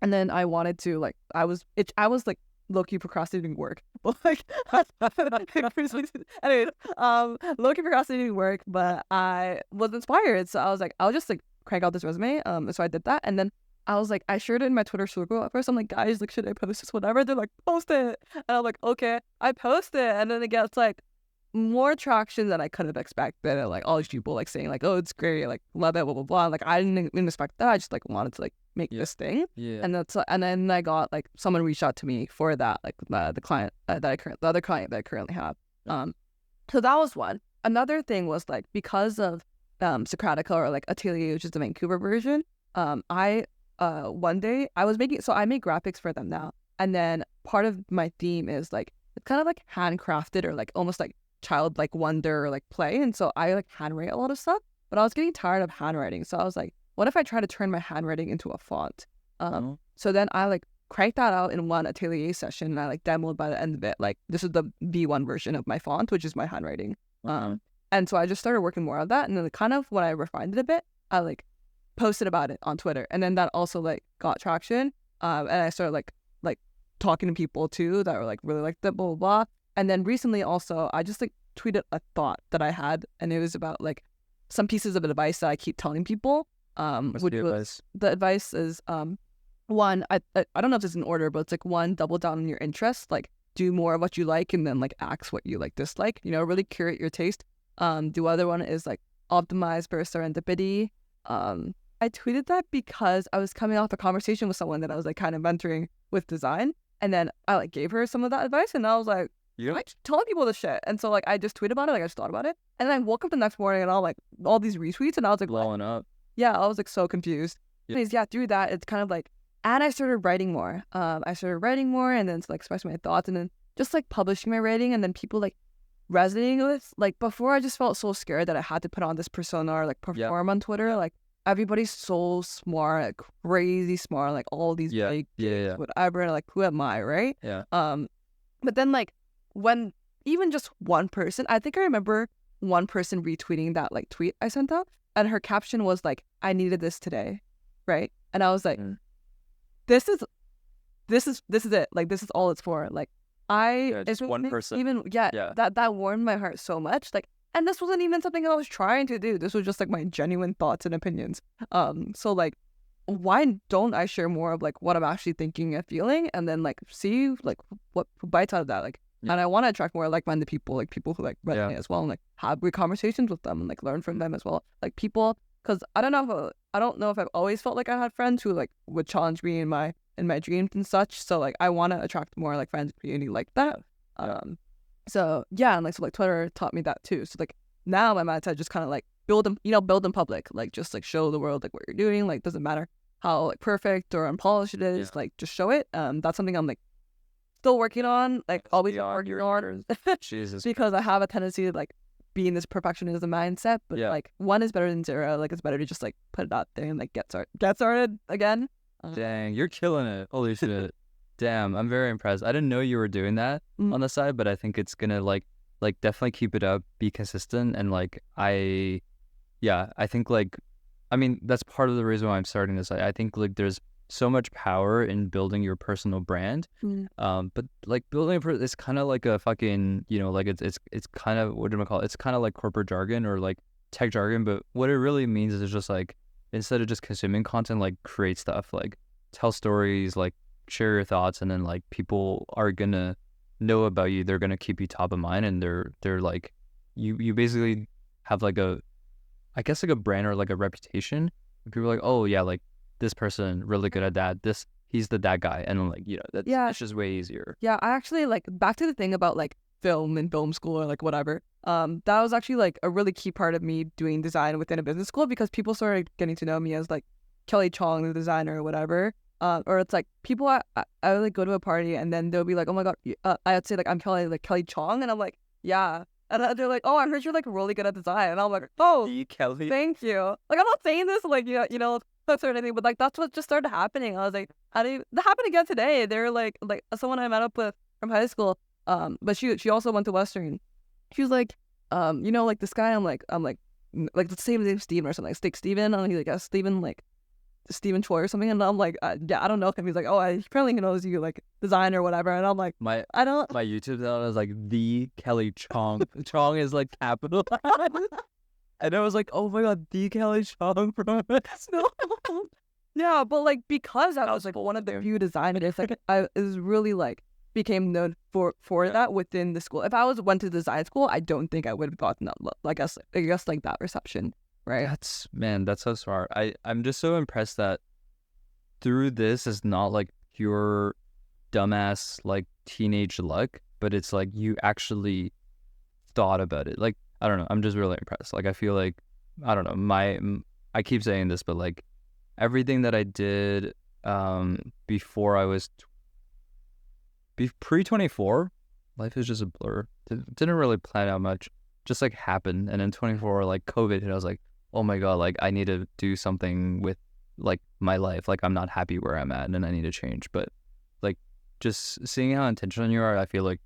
then I wanted to like I was like low-key procrastinating work. But like anyways, low-key procrastinating work, but I was inspired. So I was like, I'll just like crank out this resume. So I did that, and then I was like, I shared it in my Twitter circle at first. I'm like, guys, like, should I post this? Whatever. They're like, post it. And I'm like, okay. I post it, and then it gets like more traction than I could have expected. And like all these people like saying like, oh, it's great, like love it, blah blah blah. Like I didn't even expect that. I just like wanted to like make this thing. And then I got like someone reached out to me for that, like the other client that I currently have. So that was one. Another thing was like because of Socratica or like Atelier, which is the Vancouver version. One day I make graphics for them now, and then part of my theme is like it's kind of like handcrafted or like almost like childlike wonder or like play, and so I like handwrite a lot of stuff, but I was getting tired of handwriting, so I was like, what if I try to turn my handwriting into a font? So then I like cranked that out in one Atelier session, and I like demoed by the end of it like this is the V1 version of my font, which is my handwriting. And so I just started working more on that. And then kind of when I refined it a bit, I like posted about it on Twitter. And then that also like got traction. And I started like talking to people too that were like really like that, blah, blah, blah. And then recently also I just like tweeted a thought that I had, and it was about like some pieces of advice that I keep telling people. What's the advice? The advice is one, I don't know if it's in order, but it's like one, double down on your interests, like do more of what you like, and then like axe what you like dislike, you know, really curate your taste. The other one is like optimize for serendipity. I tweeted that because I was coming off a conversation with someone that I was like kind of mentoring with design, and then I like gave her some of that advice, and I was like, I keep telling people this shit. And so like I just tweeted about it, like I just thought about it, and then I woke up the next morning and all like all these retweets, and I was like blowing up. Yeah, I was like so confused. Anyways, yeah, through that it's kind of like, and I started writing more. I started writing more, and then like expressing my thoughts, and then just like publishing my writing, and then people like resonating with, like before I just felt so scared that I had to put on this persona or like perform on Twitter. Like everybody's so smart, like crazy smart, like all these big whatever, like who am I, right? But then like when even just one person, I think I remember one person retweeting that like tweet I sent out, and her caption was like, I needed this today, right? And I was like, this is it, like this is all it's for. Like just one person, even that warmed my heart so much. Like, and this wasn't even something I was trying to do. This was just like my genuine thoughts and opinions. So like, why don't I share more of like what I'm actually thinking and feeling, and then like see like what bites out of that? Like, and I want to attract more like-minded people, like people who like resonate as well, and like have good conversations with them and like learn from them as well. Like people, because I don't know if I've always felt like I had friends who like would challenge me in my dreams and such. So like I want to attract more like friends and community like that. So yeah, and like so like Twitter taught me that too. So like now my mindset just kind of like build in public, like just like show the world like what you're doing. Like doesn't matter how like perfect or unpolished it is, like just show it. That's something I'm like still working on, like always working on. Jesus, because I have a tendency to like be in this perfectionism mindset, but like one is better than zero. Like it's better to just like put it out there and like get started again. Dang, you're killing it. Holy shit. Damn, I'm very impressed. I didn't know you were doing that on the side, but I think it's gonna like definitely keep it up, be consistent, and like I think like, I mean, that's part of the reason why I'm starting this. I think like there's so much power in building your personal brand, but like building it's kind of like a fucking, you know, like it's kind of, what do I call it? It's kind of like corporate jargon or like tech jargon, but what it really means is just like, instead of just consuming content, like create stuff, like tell stories, like share your thoughts, and then like people are gonna know about you. They're gonna keep you top of mind, and they're like, you basically have like a, I guess like a brand or like a reputation. People are like, oh yeah, like this person really good at that. He's that guy, and like, you know, that's just way easier. Yeah, I actually like back to the thing about like film and film school or like whatever. That was actually like a really key part of me doing design within a business school, because people started getting to know me as like Kelly Chong, the designer or whatever. Or it's like people I would like go to a party, and then they'll be like, oh my god, I would say like I'm Kelly Chong, and I'm like, yeah. And they're like, oh, I heard you're like really good at design, and I'm like, oh, Kelly, thank you. Like I'm not saying this like you know that's or anything, but like that's what just started happening. I was like, that happened again today. They're like someone I met up with from high school. But she also went to Western. She was like, you know, like this guy. I'm like the same name Steven or something, like Stick Steven. And he's like, Steven, like Steven Choi or something. And I'm like, yeah, I don't know him. He's like, oh, I apparently knows you like design or whatever. And I'm like, my YouTube channel is like the Kelly Chong. Chong is like capital. And I was like, oh my god, the Kelly Chong from no. Yeah, but like because I was like one of the few designers, like I was really like became known for that within the school. If I went to design school, I don't think I would have gotten that look. I guess like that reception, right? That's so smart. I'm just so impressed that through this is not like pure dumbass like teenage luck, but it's like you actually thought about it. Like, I don't know, I'm just really impressed. Like I feel like, I don't know, I keep saying this, but like everything that I did before I was pre-24, life is just a blur. Didn't really plan out much, just like happened. And then 24, like COVID hit, I was like, oh my god, like I need to do something with like my life. Like I'm not happy where I'm at, and I need to change. But like just seeing how intentional you are, I feel like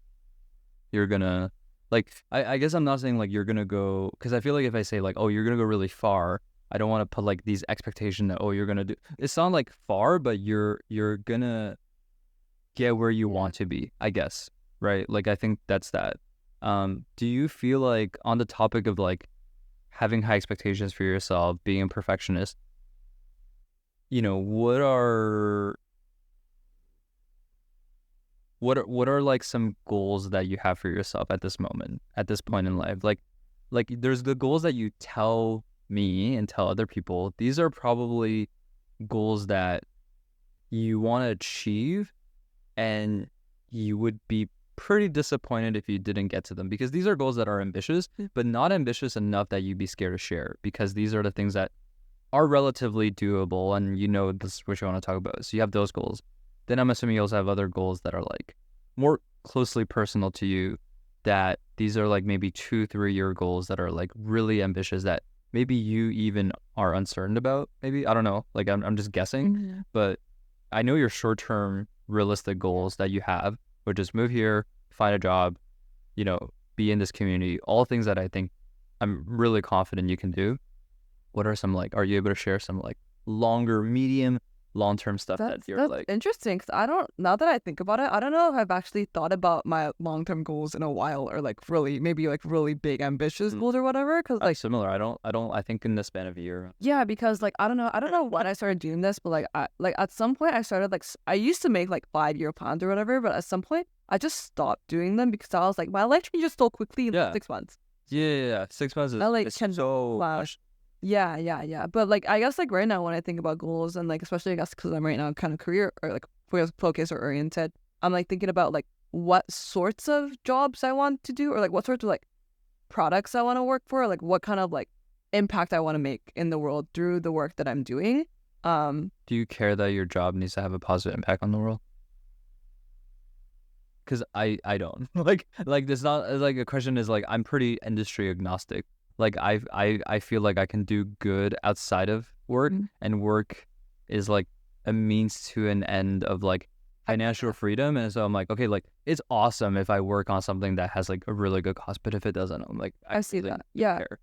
you're gonna Like, I guess I'm not saying like you're gonna go, because I feel like if I say like, oh, you're gonna go really far, I don't want to put like these expectations that, oh, you're gonna do. It's not like far, but you're gonna get where you want to be, I guess, right? Like, I think that's that. Do you feel like, on the topic of like having high expectations for yourself, being a perfectionist, you know, what are like some goals that you have for yourself at this moment, at this point in life? Like there's the goals that you tell me and tell other people. These are probably goals that you want to achieve, and you would be pretty disappointed if you didn't get to them, because these are goals that are ambitious, but not ambitious enough that you'd be scared to share, because these are the things that are relatively doable, and you know this is what you want to talk about. So you have those goals. Then I'm assuming you also have other goals that are like more closely personal to you, that these are like maybe 2-3 year goals that are like really ambitious, that maybe you even are uncertain about. Maybe, I don't know, like I'm just guessing, but I know your short-term realistic goals that you have, which is move here, find a job, you know, be in this community, all things that I think I'm really confident you can do. What are some, like, are you able to share some like longer, medium, long-term stuff that you're that's like? interesting, because I don't, now that I think about it, I don't know if I've actually thought about my long-term goals in a while, or like really, maybe like really big ambitious goals or whatever, because like Similar. I think in the span of a year. yeah, because like I don't know when I started doing this, but like I like at some point I started like I used to make like 5 year plans or whatever, but at some point I just stopped doing them, because I was like, my life changes so quickly in Yeah. 6 months. Yeah. 6 months is I like it's can so wow. much. Yeah. But like I guess like right now when I think about goals, and like especially I guess because I'm right now kind of career or like focus or oriented, I'm like thinking about like what sorts of jobs I want to do, or like what sorts of like products I want to work for, or like what kind of like impact I want to make in the world through the work that I'm doing. Do you care that your job needs to have a positive impact on the world? Because I don't like this, not like a question is like I'm pretty industry agnostic. Like I feel like I can do good outside of work, and work is like a means to an end of like financial freedom. And so I'm like, okay, like it's awesome if I work on something that has like a really good cost, but if it doesn't, I'm like, I see really that. don't Yeah. care.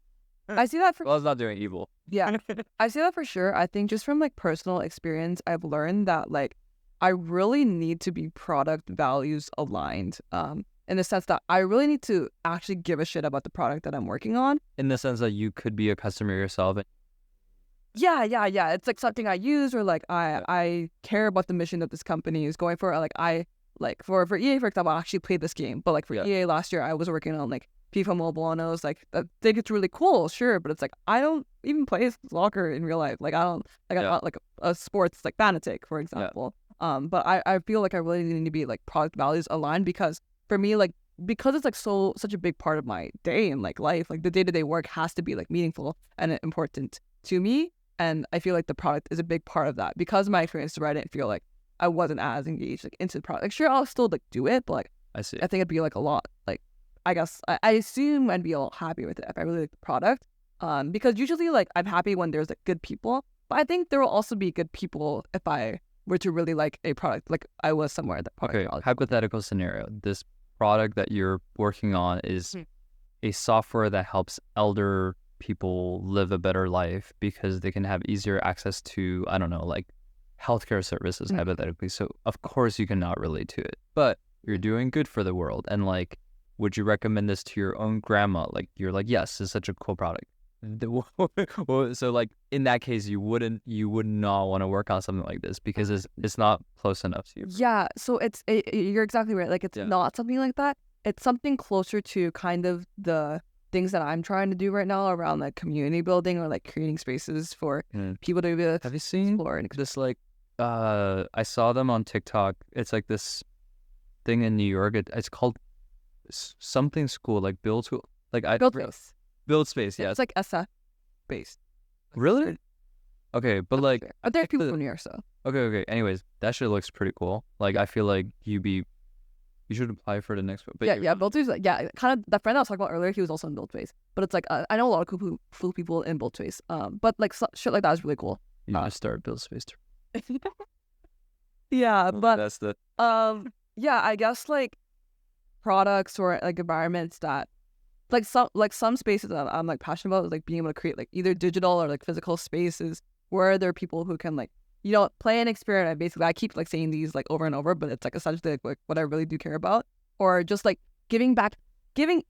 I see that for Well, it's not doing evil. yeah. I see that for sure. I think just from like personal experience, I've learned that like I really need to be product values aligned. In the sense that I really need to actually give a shit about the product that I'm working on. In the sense that you could be a customer yourself. Yeah. It's like something I use, or like I care about the mission that this company is going for. Like I like for EA, for example, I actually played this game, but like for EA last year, I was working on like FIFA Mobile, and I was like, I think it's really cool, sure, but it's like I don't even play soccer in real life. Like I don't like I'm not like a sports like fanatic, for example. But I feel like I really need to be like product values aligned, because for me, like because it's like such a big part of my day and like life, like the day-to-day work has to be like meaningful and important to me. And I feel like the product is a big part of that, because of my experience where I didn't feel like I wasn't as engaged like into the product. Like sure, I'll still like do it, but like I see. I think it'd be like a lot. Like I guess I assume I'd be a lot happier with it if I really like the product. Because usually like I'm happy when there's like good people, but I think there will also be good people if I were to really like a product, like I was somewhere that product. Okay, hypothetical scenario. This product that you're working on is a software that helps elder people live a better life because they can have easier access to, I don't know, like healthcare services, hypothetically. So of course you cannot relate to it, but you're doing good for the world. And like, would you recommend this to your own grandma? Like, you're like, yes, it's such a cool product. So like in that case, you would not want to work on something like this because it's not close enough to you. Yeah, so you're exactly right. Like it's not something like that. It's something closer to kind of the things that I'm trying to do right now around like community building, or like creating spaces for people to be able to Have you seen this like I saw them on TikTok. It's like this thing in New York. It's called something school, like build school, like build space. Yeah, it's like SF based. Really? Okay, but like there are people from New York, so okay. Anyways, that shit looks pretty cool. Like I feel like you should apply for the next one. But yeah, Buildface, like, yeah, kind of that friend I was talking about earlier, he was also in Buildface. But it's like I know a lot of cool people in Buildface. But like shit like that is really cool. You just start Buildspace. Yeah, but that's the yeah, I guess like products or like environments that like some spaces that I'm like passionate about is like being able to create like either digital or like physical spaces where there are people who can like, you know, play and experiment. Basically, I keep like saying these like over and over, but it's like essentially like what I really do care about, or just like giving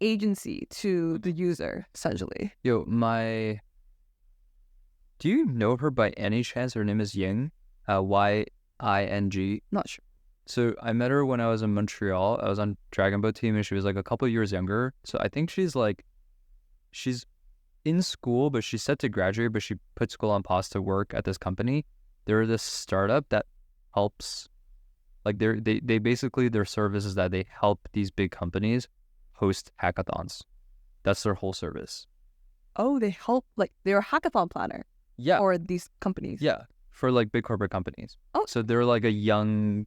agency to the user essentially. Yo, do you know her by any chance? Her name is Ying, Ying. Not sure. So I met her when I was in Montreal. I was on Dragon Boat team, and she was like a couple years younger. So I think she's in school, but she's set to graduate, but she put school on pause to work at this company. They're this startup that helps, like they basically, their service is that they help these big companies host hackathons. That's their whole service. Oh, they help, like they're a hackathon planner. Yeah. For these companies. Yeah. For like big corporate companies. Oh. So they're like a young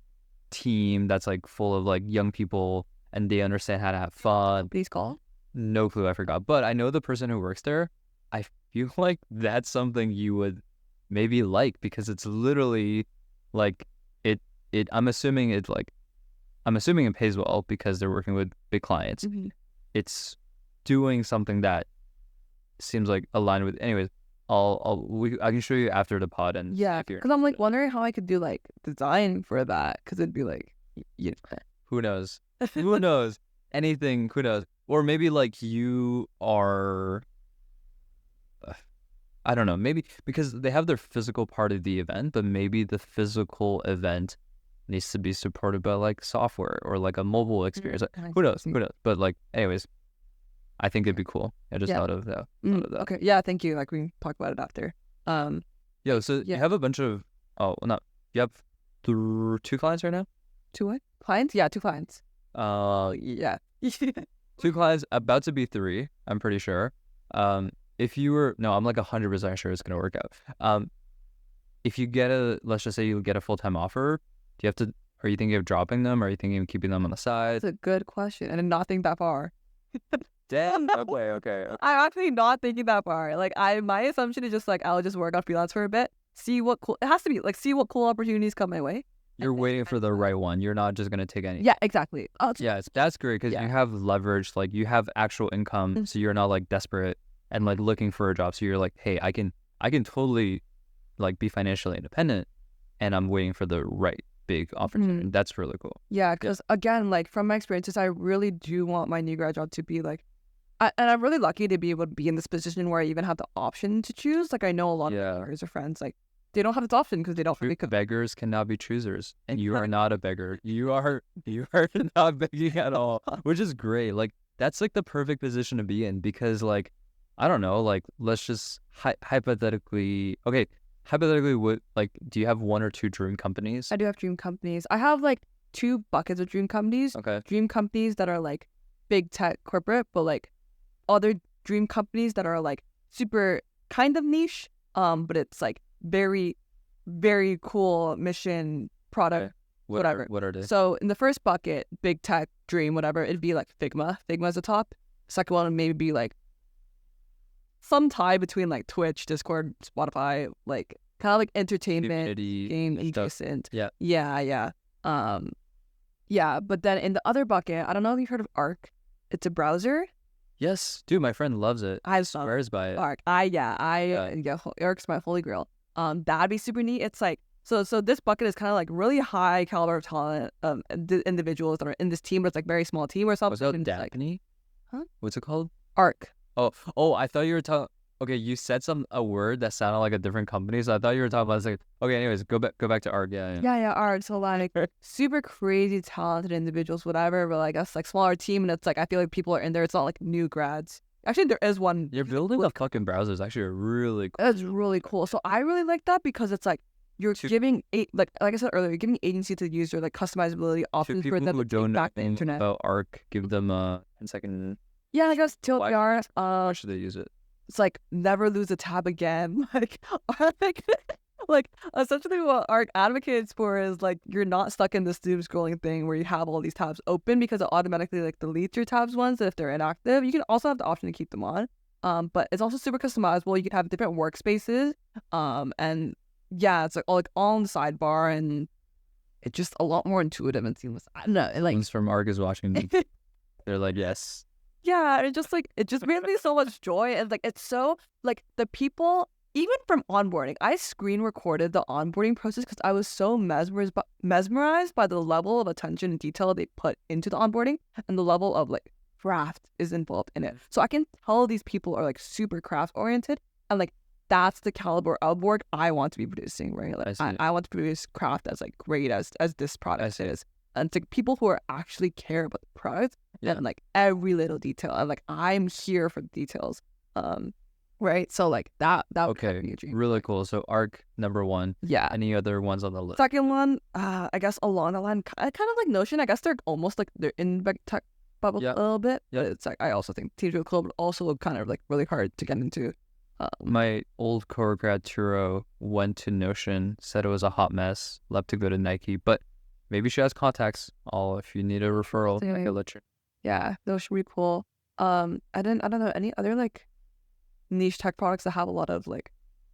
team that's like full of like young people, and they understand how to have fun. Please call. No clue, I forgot. But I know the person who works there. I feel like that's something you would maybe like, because it's literally like it I'm assuming it pays well because they're working with big clients. Mm-hmm. It's doing something that seems like aligned with, anyways. I can show you after the pod, and yeah, because I'm like wondering how I could do like design for that, because it'd be like, you know, who knows? Who knows? Anything, who knows? Or maybe like you are, I don't know, maybe because they have their physical part of the event, but maybe the physical event needs to be supported by like software or like a mobile experience. Who knows? Who knows? But like, anyways, I think it'd be cool. I just thought of that. Okay. Yeah, thank you. Like, we can talk about it after. You have a bunch of, you have 2 clients right now? 2 what? Clients? Yeah, 2 clients. Yeah. 2 clients, about to be 3, I'm pretty sure. If you were, no, I'm like 100% sure it's going to work out. If you let's just say you get a full-time offer, are you thinking of dropping them? Or are you thinking of keeping them on the side? That's a good question. And not think that far. Damn. Okay. I'm actually not thinking that far. Like, my assumption is just like, I'll just work on freelance for a bit, see what cool opportunities come my way. You're waiting for the right one. You're not just gonna take any. Yeah, exactly. That's great, because you have leverage. Like, you have actual income, so you're not like desperate and like looking for a job. So you're like, hey, I can totally like be financially independent, and I'm waiting for the right big opportunity. That's really cool. Yeah, because again, like from my experiences, I really do want my new grad job to be like, and I'm really lucky to be able to be in this position where I even have the option to choose. Like, I know a lot of peers or friends, like, they don't have this option because they don't really cook. Beggars cannot be choosers, and you are not a beggar. You are not begging at all, which is great. Like, that's like the perfect position to be in, because like, I don't know, like, let's just hypothetically, what, like, do you have 1 or 2 dream companies? I do have dream companies. I have like 2 buckets of dream companies. Okay. Dream companies that are like big tech corporate, but like other dream companies that are like super kind of niche, but it's like very, very cool mission product. Okay. Whatever. What are they? So in the first bucket, big tech dream, whatever, it'd be like Figma. Figma's the top. Second one would maybe be like some tie between like Twitch, Discord, Spotify, like kind of like entertainment, game adjacent. Yeah. Yeah. But then in the other bucket, I don't know if you've heard of Arc. It's a browser. Yes, dude, my friend loves it. I swears by it. Arc. Arc's my holy grail. That'd be super neat. It's like, so this bucket is kind of like really high caliber of talent, individuals that are in this team, but it's like very small team or something. What's it called? Like, huh? What's it called? Arc. Oh, I thought you were talking. Okay, you said a word that sounded like a different company, so I thought you were talking about, like, okay, anyways, go back to Arc. Yeah, Arc. So like super crazy talented individuals, whatever, but like us, like smaller team, and it's like I feel like people are in there. It's not like new grads. Actually, there is one. You're building a fucking browser is actually really cool. That's really cool. So I really like that, because it's like you're giving like I said earlier, you're giving agency to the user, like customizability options for them to take back the internet. About Arc, give them a 10-second. Yeah, I guess TLDR. Why should they use it? It's like never lose a tab again. Like essentially what Arc advocates for is like you're not stuck in this doom scrolling thing where you have all these tabs open, because it automatically like deletes your tabs ones if they're inactive. You can also have the option to keep them on. But it's also super customizable. You can have different workspaces. And yeah, it's like all on the sidebar, and it's just a lot more intuitive and seamless. I don't know. Like, from Arc is watching me. They're like, yes. Yeah, it just brings me so much joy. And like it's so like the people, even from onboarding, I screen recorded the onboarding process because I was so mesmerized by the level of attention and detail they put into the onboarding and the level of like craft is involved in it. So I can tell these people are like super craft oriented, and like that's the caliber of work I want to be producing, right? Like I want to produce craft as like great as this product is. And to people who are actually care about the product and like every little detail, and like I'm here for the details, right? So like that would Okay, be a dream. really cool. So arc number 1. Yeah. Any other ones on the list? Second one, I guess along the line, kind of like Notion. I guess they're almost like they're in the tech bubble a little bit. Yeah. But it's like I also think Teacher Club would also look kind of like really hard to get into. My old grad Turo went to Notion, said it was a hot mess, left to go to Nike, but maybe she has contacts. If you need a referral, Anyway. I'll let you. Yeah, those should be cool. I don't know any other like niche tech products that have a lot of like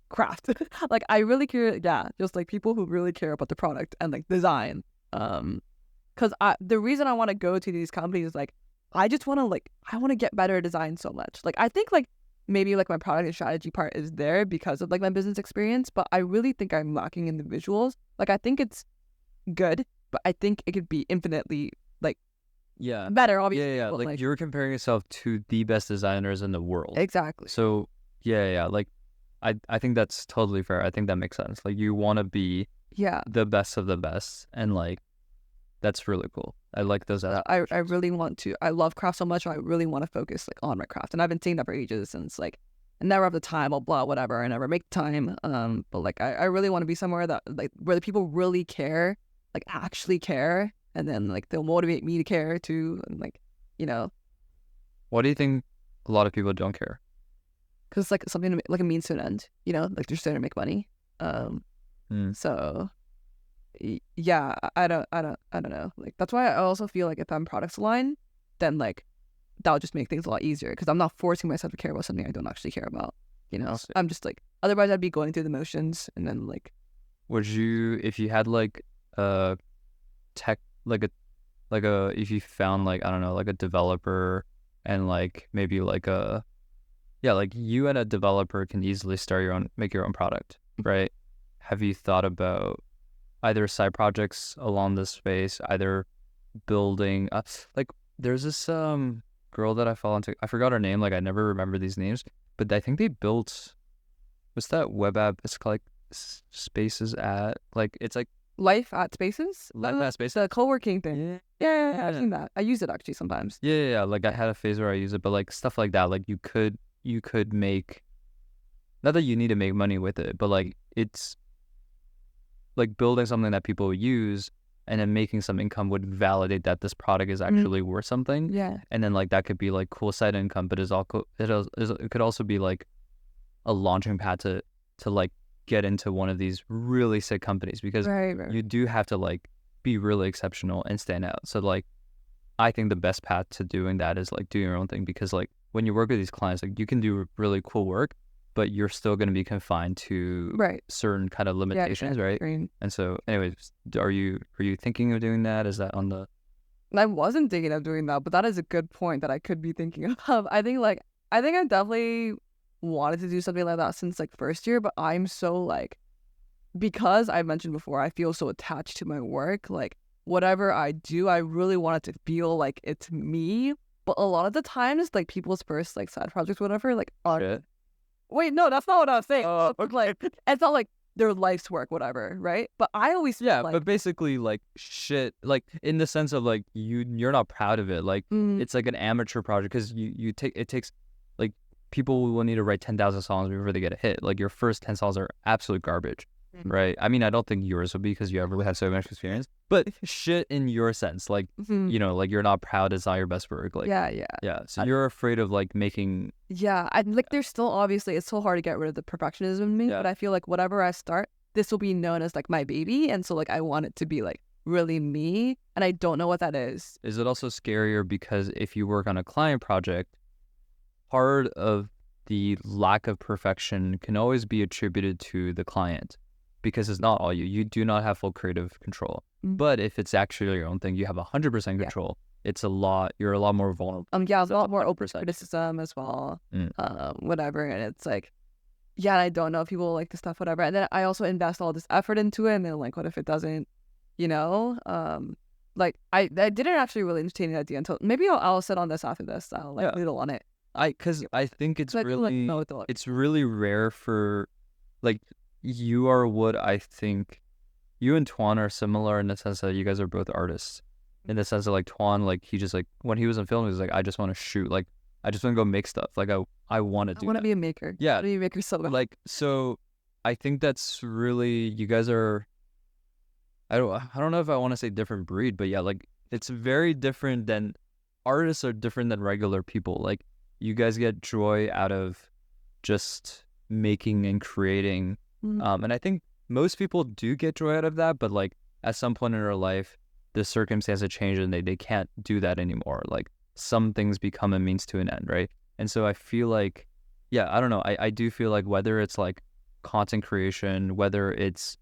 craft. Like I really care, just like people who really care about the product and like design. Because the reason I want to go to these companies is like I just want to get better at design so much. Like I think like maybe like my product and strategy part is there because of like my business experience, but I really think I'm lacking in the visuals. Like I think it's good, but I think it could be infinitely like better, obviously. Yeah. Like you're comparing yourself to the best designers in the world. Exactly. So yeah. Like I think that's totally fair. I think that makes sense. Like you want to be the best of the best, and like that's really cool. I like those. I really want to. I love craft so much. I really want to focus like on my craft, and I've been saying that for ages. And it's like I never have the time. Blah whatever. I never make time. But like I really want to be somewhere that like where the people really care, like actually care, and then like they'll motivate me to care too. And like What do you think a lot of people don't care? Because it's like something like a means to an end. Like they're just there to make money. So. Yeah, I don't know. Like that's why I also feel like if I'm products aligned, then like that would just make things a lot easier because I'm not forcing myself to care about something I don't actually care about. I'm just like otherwise I'd be going through the motions, and then like. Would you, if you had like a tech like a if you found like I don't know like a developer and like maybe like like you and a developer can easily make your own product, right? Have you thought about either side projects along this space, either building like there's this girl that I follow into, I forgot her name, like I never remember these names, but I think they built, what's that web app? It's called like Spaces at, like it's like Life at Spaces? Life at Spaces? The co-working thing. Yeah, I've seen that. I use it actually sometimes. Yeah. Like I had a phase where I use it, but like stuff like that, like you could make, not that you need to make money with it, but like it's like building something that people use and then making some income would validate that this product is actually worth something. Yeah. And then like that could be like cool side income, but it could also be like a launching pad to like get into one of these really sick companies, because you do have to like be really exceptional and stand out. So like I think the best path to doing that is like doing your own thing, because like when you work with these clients, like you can do really cool work, but you're still going to be confined to certain kind of limitations, right? And so anyways, are you thinking of doing that? Is that on the... I wasn't thinking of doing that, but that is a good point that I could be thinking of. I think I definitely wanted to do something like that since like first year, but I'm so like, because I mentioned before, I feel so attached to my work. Like whatever I do, I really want it to feel like it's me. But a lot of the times, like people's first like side projects, whatever, like wait, no, that's not what I was saying. Like, it's not like their life's work, whatever, right? But I always but basically like shit, like in the sense of like you're not proud of it, like it's like an amateur project, because it takes like people will need to write 10,000 songs before they get a hit. Like your first 10 songs are absolute garbage, right? I mean, I don't think yours would be, because you have really had so much experience, but shit in your sense, like like you're not proud, it's not your best work, like so you're afraid of like making I like there's still obviously it's so hard to get rid of the perfectionism in me, but I feel like whatever I start, this will be known as like my baby, and so like I want it to be like really me, and I don't know what that is. Is it also scarier because if you work on a client project, part of the lack of perfection can always be attributed to the client, because it's not all you do not have full creative control. But if it's actually your own thing, you have 100% control. you're a lot more vulnerable. Yeah, I was a lot more open to 100%. criticism as well. Mm. Whatever, and it's like, yeah, I don't know if people like the stuff, whatever. And then I also invest all this effort into it, and then like, what if it doesn't? You know, like I didn't actually really entertain the idea until maybe I'll sit on this after this. I'll like noodle on it. Because I think it's Like, really no, it's it's really rare for like you are what I think you and Tuan are similar in the sense that you guys are both artists. In the sense that like Tuan, like he just like when he was in film, he was like, I just want to shoot, like I just want to go make stuff. Like I want to do. I want to that. be a maker. Yeah, I want to be a maker so bad. like so. I think that's really you guys are. I don't know if I want to say different breed, but yeah, like it's very different than artists are different than regular people. Like you guys get joy out of just making and creating. And I think most people do get joy out of that, but like at some point in their life, the circumstances change and they can't do that anymore. Like some things become a means to an end, right? And so I feel like, yeah, I don't know. I do feel like whether it's like content creation, whether it's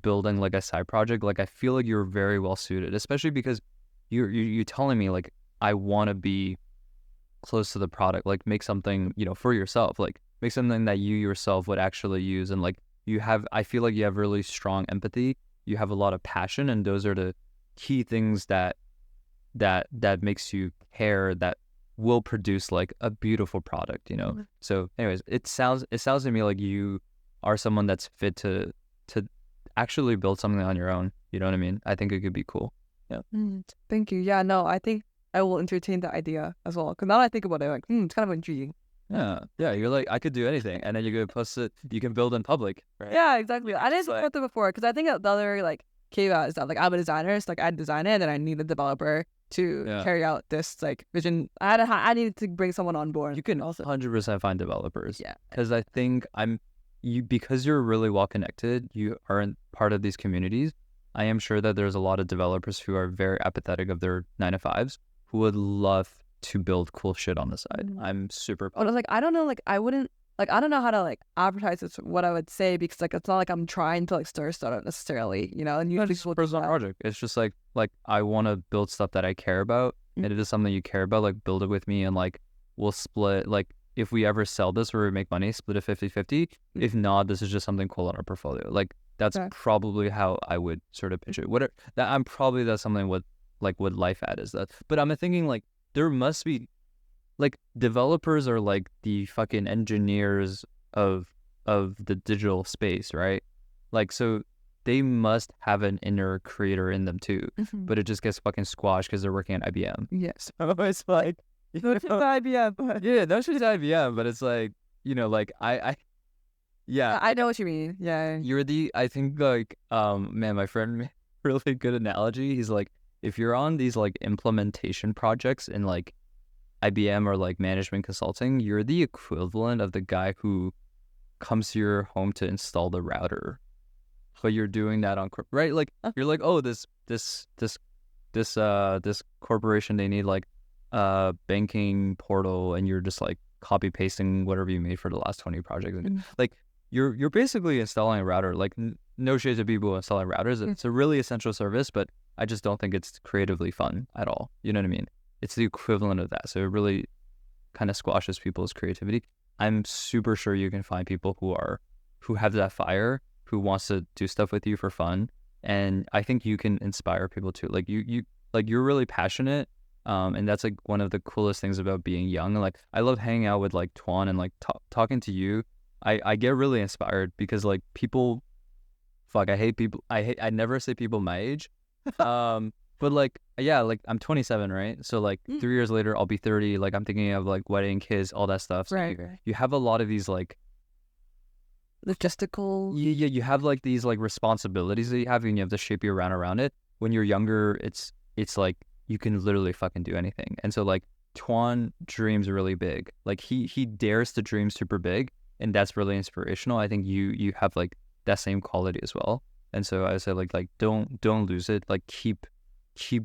building like a side project, like I feel like you're very well suited, especially because you're telling me like I want to be close to the product, like make something, you know, for yourself, like make something that you yourself would actually use. And like I feel like you have really strong empathy, you have a lot of passion, and those are the key things that makes you care, that will produce like a beautiful product, you know. So anyways, it sounds to me like you are someone that's fit to actually build something on your own, you know what I mean? I think it could be cool. Yeah. Thank you. Yeah, no, I think I will entertain the idea as well, because now that I think about it, like it's kind of intriguing. Yeah, you're like, I could do anything, and then you could post it, you can build in public, right? Yeah, exactly. I didn't think about that before, because I think the other like caveat is that like I'm a designer, so like I design it, and then I need a developer to carry out this like vision. I needed to bring someone on board. You can also 100% find developers. Yeah, because I think because you're really well connected, you aren't part of these communities. I am sure that there's a lot of developers who are very apathetic of their 9-to-5s who would love to build cool shit on the side. I'm super. I was like, I don't know, like I wouldn't. Like, I don't know how to, like, advertise this, what I would say, because, like, it's not like I'm trying to, like, stir stuff up necessarily, you know? And usually it's a personal project. It's just, like I want to build stuff that I care about, and it is something you care about, like, build it with me, and, like, we'll split, like, if we ever sell this or we make money, split it 50-50. If not, this is just something cool on our portfolio. Like, that's probably how I would sort of pitch it. That's something what life at is that. But I'm thinking, like, there must be, like, developers are like the fucking engineers of the digital space, right? Like, so they must have an inner creator in them too, but it just gets fucking squashed because they're working at IBM. Yes. So it's like, no shit IBM, but yeah, no shit IBM, but it's like, you know, like yeah, I know what you mean. Yeah, I think like man, my friend made a really good analogy. He's like, if you're on these like implementation projects in like IBM or like management consulting, you're the equivalent of the guy who comes to your home to install the router, but you're doing that on right? Like you're like, oh, this corporation, they need like a banking portal, and you're just like copy pasting whatever you made for the last 20 projects, and like you're basically installing a router. Like no shade to people installing routers. It's a really essential service, but I just don't think it's creatively fun at all. You know what I mean? It's the equivalent of that. So it really kind of squashes people's creativity. I'm super sure you can find people who have that fire, who wants to do stuff with you for fun. And I think you can inspire people too. Like you're really passionate. And that's like one of the coolest things about being young. Like I love hanging out with like Tuan and like talking to you. I get really inspired because like people, I hate people. I never say people my age. But like, yeah, like I'm 27, right? So like 3 years later, I'll be 30. Like I'm thinking of like wedding, kids, all that stuff. So right. You have a lot of these like logistical. Yeah, you have like these like responsibilities that you have, and you have to shape your around it. When you're younger, it's like you can literally fucking do anything. And so like Tuan dreams really big. Like he dares to dream super big, and that's really inspirational. I think you have like that same quality as well. And so I said like don't lose it. Like keep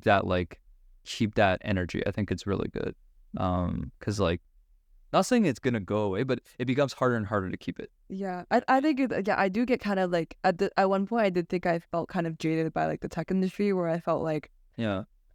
that energy. I think it's really good. Because like, not saying it's gonna go away, but it becomes harder and harder to keep it. Yeah, I think I do get kind of like at one point I did think I felt kind of jaded by like the tech industry, where I felt like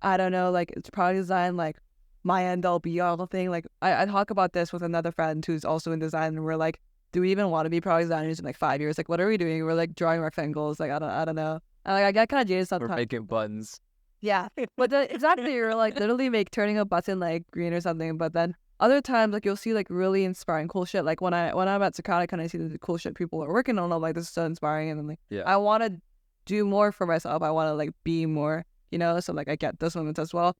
I don't know, like it's product design, like my end all be all thing. Like I talk about this with another friend who's also in design, and we're like, do we even want to be product designers in like 5 years? Like, what are we doing? We're like drawing rectangles. Like, I don't know. And, like, I get kind of jaded sometimes. We're making buttons. Yeah, but exactly, you're like literally turning a button like green or something. But then other times, like you'll see like really inspiring cool shit. Like when I'm at Socratica and I see the cool shit people are working on, I'm like, this is so inspiring. And then like I want to do more for myself. I want to like be more, you know. So like I get those moments as well.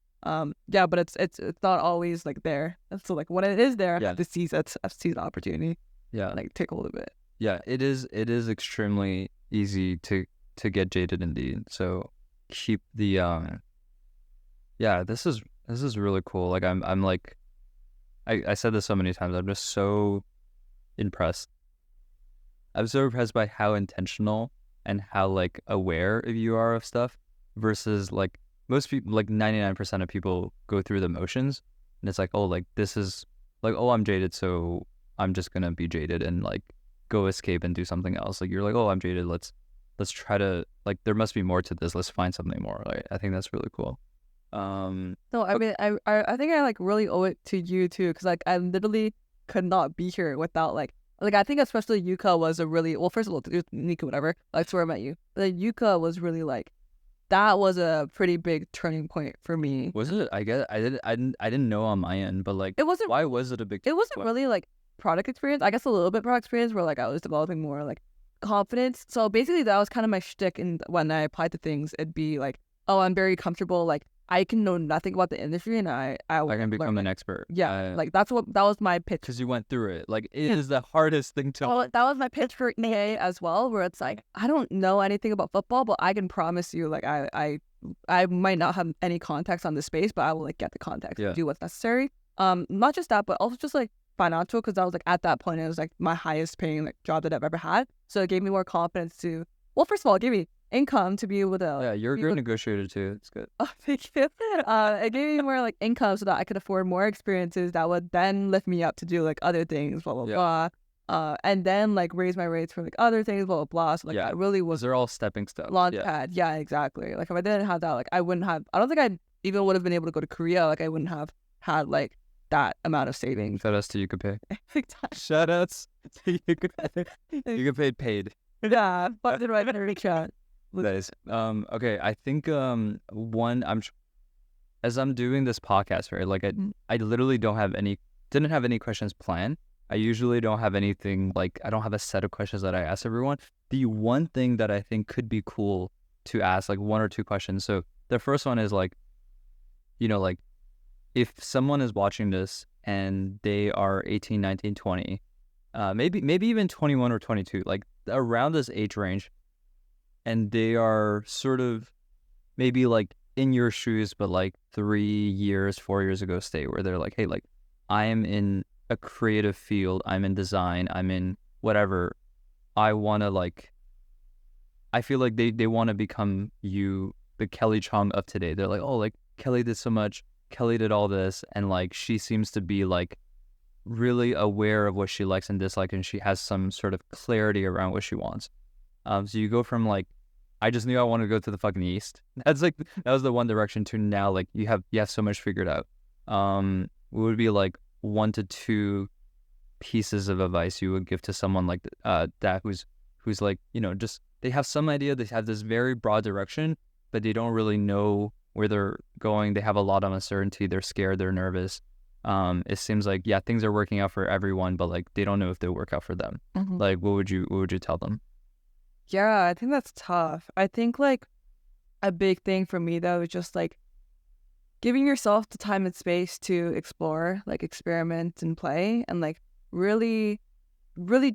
Yeah, but it's not always like there. And so like when it is there, I have to seize it. I seize the opportunity. Yeah, like take a little bit. Yeah, it is extremely easy to get jaded indeed. So keep the this is really cool. Like I'm like I said this so many times. I'm just so impressed. I'm so impressed by how intentional and how like aware you are of stuff versus like most people, like 99% of people go through the motions and it's like, oh, like this is like, oh, I'm jaded, so I'm just gonna be jaded and like go escape and do something else. Like you're like, oh, I'm jaded, let's try to, like, there must be more to this, let's find something more. Like I think that's really cool. No, I mean I think I like really owe it to you too, because like I literally could not be here without like I think especially Yuka was a really, well, first of all, Nika, whatever, that's where I met you, but Yuka was really like, that was a pretty big turning point for me. Was it? I guess I didn't know on my end, but like, it wasn't, why was it a big? It wasn't really like product experience. I guess a little bit product experience where like I was developing more like confidence. So basically that was kind of my shtick. And when I applied to things, it'd be like, oh, I'm very comfortable. Like I can know nothing about the industry, and I can become an expert. Yeah, like that was my pitch. Because you went through it. Like it is the hardest thing to. Well, that was my pitch for EA as well, where it's like, I don't know anything about football, but I can promise you, like I might not have any context on the space, but I will like get the context, do what's necessary. Not just that, but also just like financial, because I was like at that point it was like my highest paying like job that I've ever had, so it gave me more confidence to. Well, first of all, it gave me income to be able to. Yeah, you're a good negotiator too. It's good. Oh, thank you. It gave me more like income so that I could afford more experiences that would then lift me up to do like other things, blah blah blah. And then like raise my rates for like other things, blah blah blah. So like I really was. They're all stepping stones. Launchpad. Yeah, exactly. Like if I didn't have that, like I wouldn't have. I don't think I even would have been able to go to Korea. Like I wouldn't have had like that amount of savings. Shoutouts to Eukapay. Shoutouts to Eukapay. Eukapay paid. Yeah, but the right better chat. Nice. Okay, I think as I'm doing this podcast, right? Like I literally didn't have any questions planned. I usually don't have anything, like I don't have a set of questions that I ask everyone. The one thing that I think could be cool to ask, like one or two questions. So the first one is like, you know, like if someone is watching this and they are 18, 19, 20, maybe even 21 or 22, like around this age range, and they are sort of maybe like in your shoes, but like 4 years ago state, where they're like, hey, like I am in a creative field, I'm in design, I'm in whatever, I want to like, I feel like they want to become you, the Kelly Chong of today. They're like, oh, like Kelly did so much, Kelly did all this, and like she seems to be like really aware of what she likes and dislikes, and she has some sort of clarity around what she wants. So you go from like, I just knew I wanted to go to the fucking East. That's like, that was the one direction, to now like you have so much figured out. What would be like 1 to 2 pieces of advice you would give to someone like that who's like, you know, just they have some idea, they have this very broad direction, but they don't really know where they're going. They have a lot of uncertainty. They're scared. They're nervous. It seems like, yeah, things are working out for everyone, but like they don't know if they'll work out for them. Like, what would you tell them? Yeah, I think that's tough. I think like a big thing for me though is just like giving yourself the time and space to explore, like experiment and play, and like really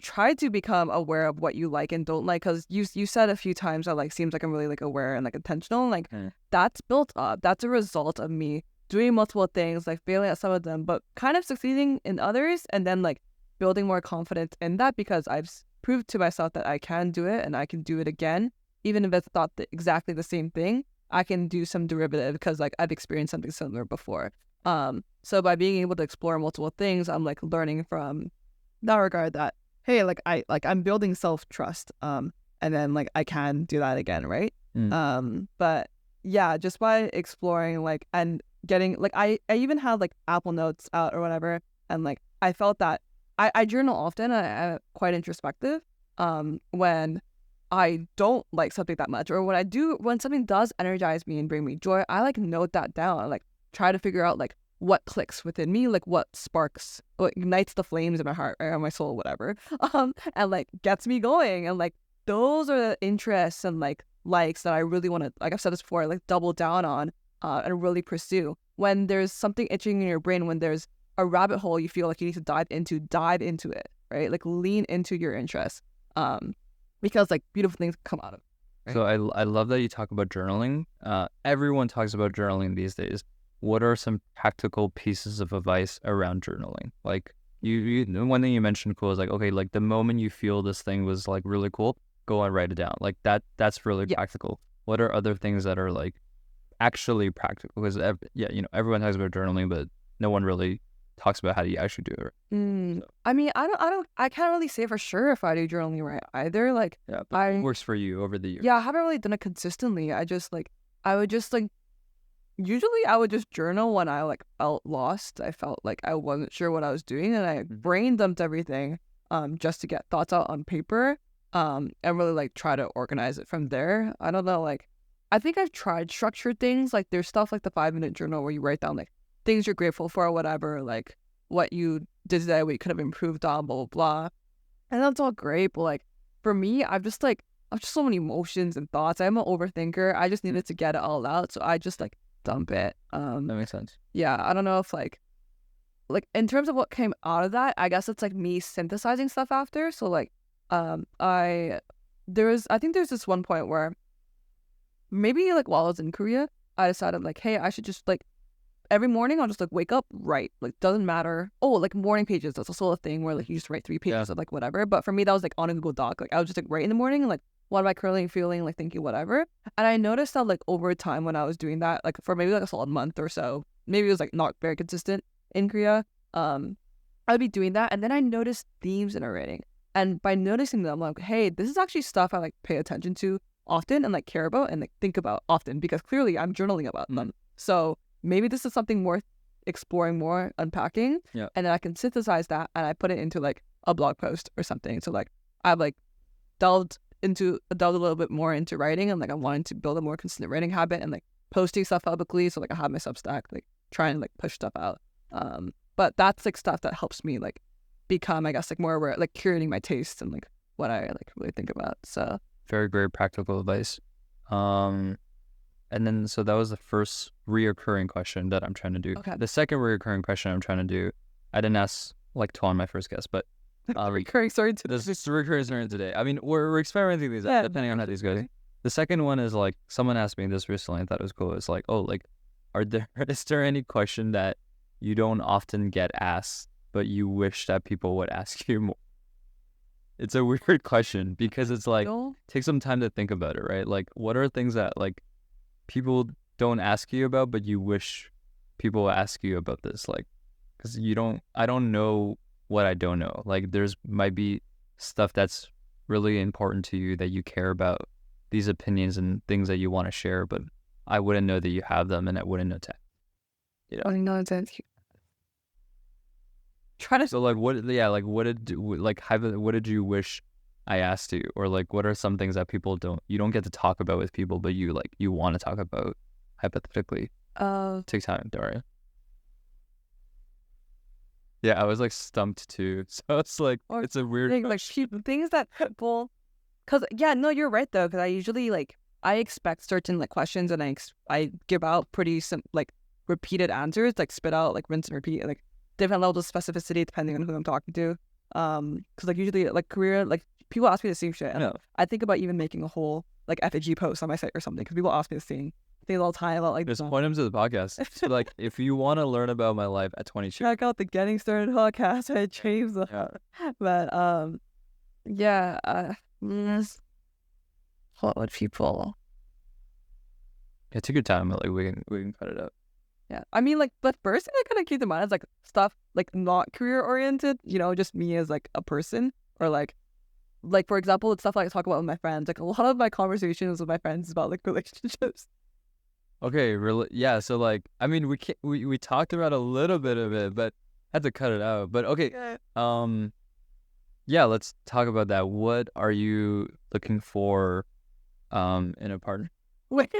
try to become aware of what you like and don't like. Because you said a few times that like seems like I'm really like aware and like intentional. Like that's built up. That's a result of me doing multiple things, like failing at some of them, but kind of succeeding in others, and then like building more confidence in that, because I've proved to myself that I can do it and I can do it again, even if it's not exactly the same thing. I can do some derivative because like I've experienced something similar before. So by being able to explore multiple things, I'm like learning from that regard that, hey, like I'm building self-trust, and then like I can do that again, right? But yeah, just by exploring like and getting like I even had like Apple Notes out or whatever, and like I felt that I journal often. I'm quite introspective. When I don't like something that much, or when something does energize me and bring me joy, I like note that down. I like try to figure out like what clicks within me, like what sparks, what ignites the flames in my heart or my soul, whatever. And like gets me going. And like those are the interests and like likes that I really want to, like I've said this before, like double down on, and really pursue. When there's something itching in your brain, when there's a rabbit hole you feel like you need to dive into it, right? Like lean into your interests. Because like beautiful things come out of it. Right? So I love that you talk about journaling. Everyone talks about journaling these days. What are some practical pieces of advice around journaling? Like you one thing you mentioned cool is like, okay, like the moment you feel this thing was like really cool, go and write it down. Like that's really practical. What are other things that are like actually practical? Because everyone talks about journaling, but no one really talks about how do you actually do it. So. I mean, I can't really say for sure if I do journaling right either. Like, yeah, but it works for you over the years. Yeah, I haven't really done it consistently. I would just like, usually I would just journal when I like felt lost. I felt like I wasn't sure what I was doing, and I brain dumped everything, just to get thoughts out on paper, and really like try to organize it from there. I don't know, like, I think I've tried structured things. Like, there's stuff like the 5-minute journal where you write down like things you're grateful for or whatever, like what you did today, what you could have improved on, blah, blah, blah. And that's all great. But like, for me, I've just so many emotions and thoughts. I'm an overthinker. I just needed to get it all out. So I just like dump it. That makes sense. Yeah. I don't know if like in terms of what came out of that, I guess it's like me synthesizing stuff after. So like, I think there's this one point where maybe like while I was in Korea, I decided like, hey, I should just like, every morning I'll just like wake up, write, like doesn't matter. Oh, like morning pages, that's also a thing where like you just write 3 pages of like whatever. But for me, that was like on a Google Doc. Like I would just like write in the morning and like, what am I currently feeling, like thinking, whatever. And I noticed that like over time when I was doing that, like for maybe like a solid month or so, maybe it was like not very consistent in Korea, I'd be doing that. And then I noticed themes in our writing. And by noticing them, I'm like, hey, this is actually stuff I like pay attention to often and like care about and like think about often, because clearly I'm journaling about them. So maybe this is something worth exploring more, unpacking, and then I can synthesize that and I put it into like a blog post or something. So like I've like delved a little bit more into writing, and like I wanted to build a more consistent writing habit and like posting stuff publicly. So like I have my Substack, like trying to like push stuff out. But that's like stuff that helps me like become, I guess, like more aware, like curating my taste and like what I like really think about. So very, very practical advice. And then, so that was the first reoccurring question that I'm trying to do. Okay. The second reoccurring question I'm trying to do, I didn't ask like Tuan my first guest, but recurring story today. This is recurring story today. I mean, we're experimenting these depending on how these go. The second one is like, someone asked me this recently. I thought it was cool. It's like, oh, like, is there any question that you don't often get asked, but you wish that people would ask you more? It's a weird question because it's like, take some time to think about it, right? Like, what are things that like people don't ask you about, but you wish people will ask you about this? Like, because I don't know what I don't know. Like, might be stuff that's really important to you that you care about, these opinions and things that you want to share, but I wouldn't know that you have them, and I wouldn't know I know that. Try to. So like, what did you wish I asked you, or like, what are some things that you don't get to talk about with people, but you want to talk about hypothetically? Take time, Daria. Yeah, I was like stumped too, so it's like it's a weird thing, like things that people, because you're right though, because I usually like I expect certain like questions, and I give out pretty like repeated answers, like spit out like rinse and repeat, like different levels of specificity depending on who I'm talking to. Because like usually like career, like people ask me the same shit, and I think about even making a whole like effigy post on my site or something, because people ask me the same thing all the time about like. Just point them to the podcast. So like, if you want to learn about my life at 22, check out the Getting Started podcast. I changed them. But what would people? Yeah, take your time. Like we can cut it up. Yeah, I mean, like, the first thing I kind of keep in mind is like stuff like not career oriented. Just me as like a person, or like for example, it's stuff like I talk about with my friends. Like a lot of my conversations with my friends is about like relationships. Okay, really? Yeah. So like, I mean, we talked about a little bit of it, but had to cut it out. But okay, yeah, let's talk about that. What are you looking for, in a partner? Wait,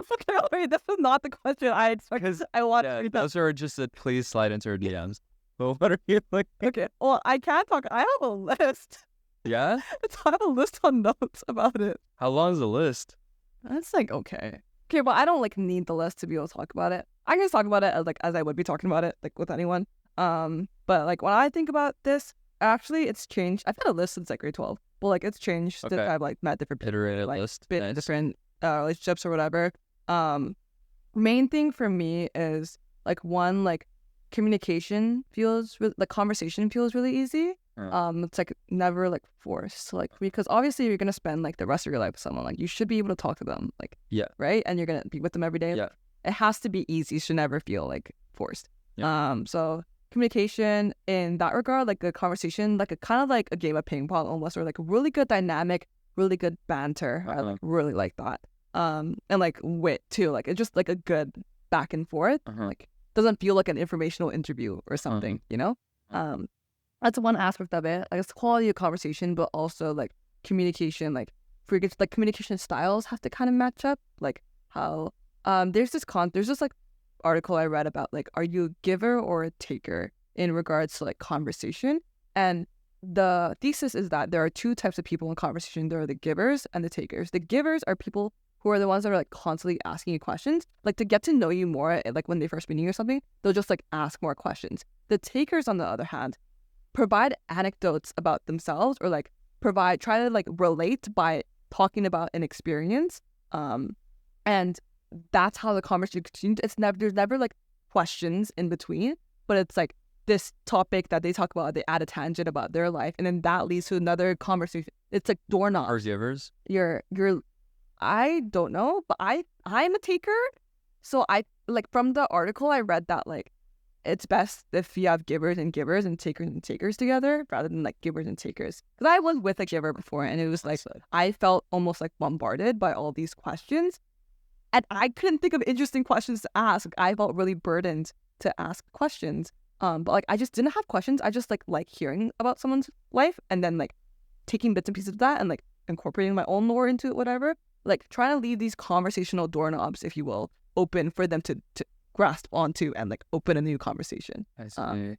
wait, this is not the question I expected. I want to read that. Those are just a please slide into our DMs. Well, what are you looking? Okay, well, I can't talk. I have a list. Yeah? I have a list on notes about it. How long is the list? That's like okay. Okay, but I don't like need the list to be able to talk about it. I can just talk about it as I would be talking about it like with anyone. But like when I think about this, actually it's changed. I've had a list since like grade 12, but like it's changed. Okay. I've like met different people, Iterated like list. been Nice. different relationships or whatever. Main thing for me is like one like communication feels like conversation feels really easy. It's like never like forced, like because obviously you're gonna spend like the rest of your life with someone, like you should be able to talk to them, like right, and you're gonna be with them every day. It has to be easy. You should never feel like forced. So communication in that regard, like a conversation, like a kind of like a game of ping pong almost, or like really good dynamic, really good banter. I like really like that. And like wit too, like it's just like a good back and forth. Like doesn't feel like an informational interview or something, you know. That's one aspect of it. Like it's quality of conversation, but also like communication, like like communication styles have to kind of match up. Like how there's this like article I read about like, are you a giver or a taker in regards to like conversation? And the thesis is that there are two types of people in conversation. There are the givers and the takers. The givers are people who are the ones that are like constantly asking you questions, like to get to know you more. Like when they first meet you or something, they'll just like ask more questions. The takers, on the other hand, provide anecdotes about themselves, or like try to like relate by talking about an experience. And that's how the conversation, there's never like questions in between, but it's like this topic that they talk about, they add a tangent about their life, and then that leads to another conversation. It's like doorknobs. Are givers? You're I don't know, but I'm a taker. So I like from the article I read that like it's best if you have givers and takers together rather than like givers and takers. Because I was with a giver before, and it was like I felt almost like bombarded by all these questions, and I couldn't think of interesting questions to ask. I felt really burdened to ask questions. But like I just didn't have questions. I just like hearing about someone's life and then like taking bits and pieces of that and like incorporating my own lore into it, whatever. Like trying to leave these conversational doorknobs, if you will, open for them to grasp onto and like open a new conversation. I see.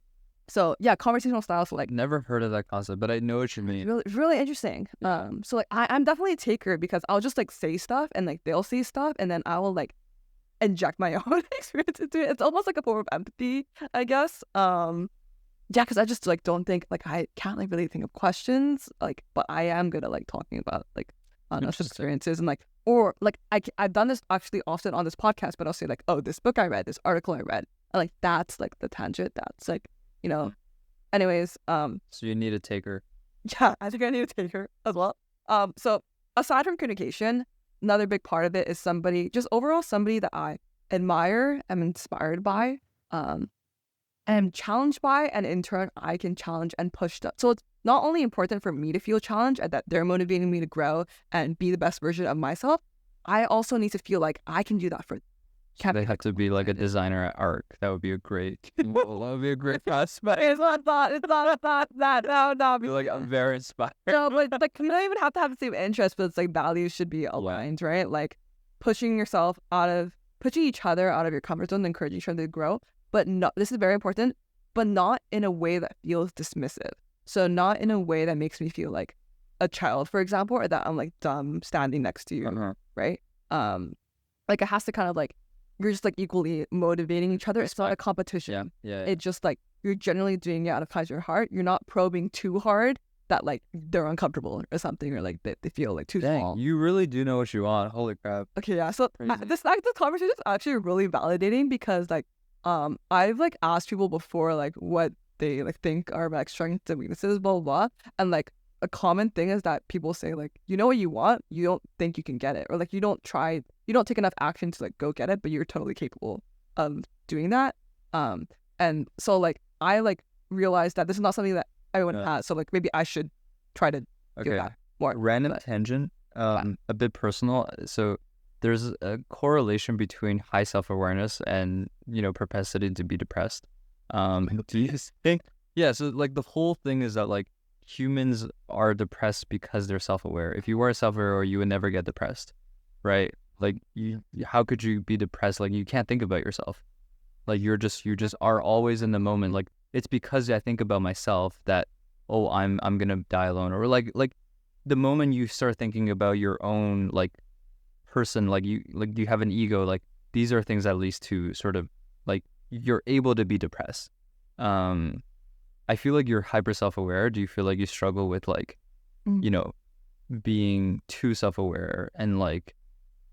So yeah, conversational styles. Like never heard of that concept, but I know what you mean. Really interesting. So like I'm definitely a taker because I'll just like say stuff and like they'll say stuff and then I will like inject my own experience into it. It's almost like a form of empathy, I guess. Yeah, because I just like don't think like I can't like really think of questions, like, but I am good at like talking about like honest experiences and like, or like I've done this actually often on this podcast, but I'll say like, oh, this book I read, this article I read, and like that's like the tangent. That's like, you know. Anyways, so you need a taker. Yeah, I think I need a taker as well. So aside from communication, another big part of it is somebody that I admire, am inspired by, am challenged by, and in turn I can challenge and push them. So it's not only important for me to feel challenged and that they're motivating me to grow and be the best version of myself, I also need to feel like I can do that for them. They have to be like a designer at art. That would be a great prospect. It's not that. No. You're like, I'm very inspired. No, but like we don't even have to have the same interest, but it's like values should be aligned, right? Like pushing each other out of your comfort zone, encouraging each other to grow. But no, this is very important, but not in a way that feels dismissive. So not in a way that makes me feel like a child, for example, or that I'm like dumb standing next to you, right? Like it has to kind of like, you're just like equally motivating each other. It's not a competition. Yeah. It's just like you're generally doing it out of pleasure heart. You're not probing too hard that like they're uncomfortable or something, or like they feel like too small. You really do know what you want. Holy crap. Okay, yeah. So this conversation is actually really validating because like I've like asked people before like what they like think are like strengths and weaknesses, blah blah blah, and like a common thing is that people say like, you know what you want, you don't think you can get it, or like you don't take enough action to like go get it, but you're totally capable of doing that. And so like I like realized that this is not something that everyone has, so like maybe I should try to do that more. Random tangent, a bit personal. So there's a correlation between high self-awareness and, propensity to be depressed. Do you think? Yeah, so like the whole thing is that like humans are depressed because they're self-aware. If you weren't self-aware, you would never get depressed, right? Like how could you be depressed? Like you can't think about yourself. Like you just are always in the moment. Like it's because I think about myself that, oh, I'm gonna die alone, or like the moment you start thinking about your own like person, like you have an ego, like these are things that leads to sort of like you're able to be depressed. I feel like you're hyper self-aware. Do you feel like you struggle with like, being too self-aware and like,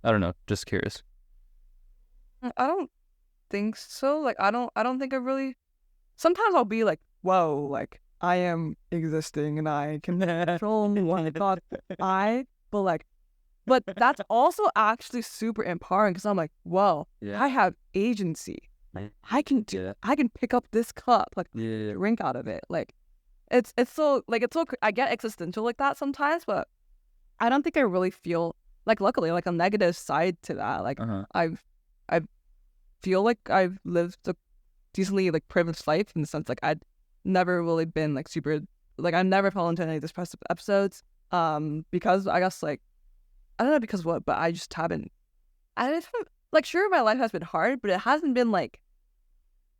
I don't know, just curious. I don't think so. Like I don't think I really. Sometimes I'll be like, whoa, like I am existing and I can control my thoughts. But that's also actually super empowering because I'm like, whoa, I have agency. I can pick up this cup, like drink out of it. Like it's so I get existential like that sometimes, but I don't think I really feel like, luckily, like a negative side to that. Like I feel like I've lived a decently like privileged life in the sense like I'd never really been like super, like I never fell into any depressive episodes because I guess like I don't know because what, but I just haven't. I just like, sure, my life has been hard, but it hasn't been like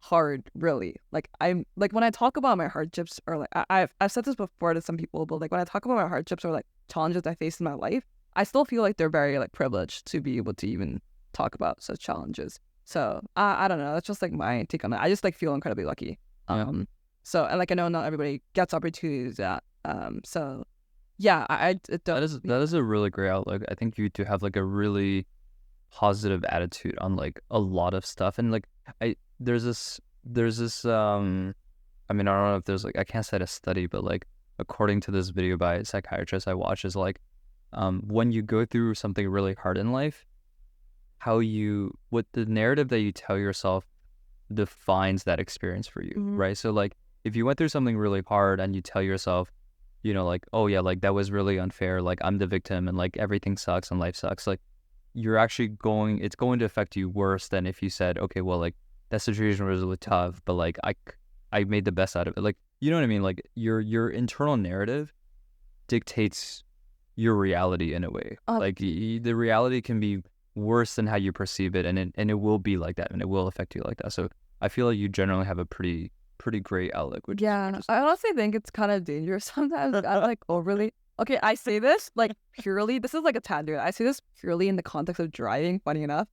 hard really. Like I'm like, when I talk about my hardships, or like I've said this before to some people, but like when I talk about my hardships or like challenges I face in my life, I still feel like they're very like privileged to be able to even talk about such challenges. So I don't know. That's just like my take on it. I just like feel incredibly lucky. So, and like I know not everybody gets opportunities at. So yeah, that is a really great outlook. I think you do have like a really positive attitude on like a lot of stuff, and like there's this I mean, I don't know if there's like, I can't cite a study, but like according to this video by a psychiatrist I watch, is like when you go through something really hard in life, what the narrative that you tell yourself defines that experience for you, right? So like if you went through something really hard and you tell yourself, like, oh yeah, like that was really unfair, like I'm the victim and like everything sucks and life sucks, like you're actually it's going to affect you worse than if you said, okay, well, like that situation was really tough, but like I made the best out of it. Like, you know what I mean? Like your internal narrative dictates your reality in a way. Like the reality can be worse than how you perceive it, and it will be like that, and it will affect you like that. So I feel like you generally have a pretty great outlook. Which I honestly think it's kind of dangerous sometimes. I like overly. Okay, I say this like purely. This is like a tangent. I say this purely in the context of driving. Funny enough,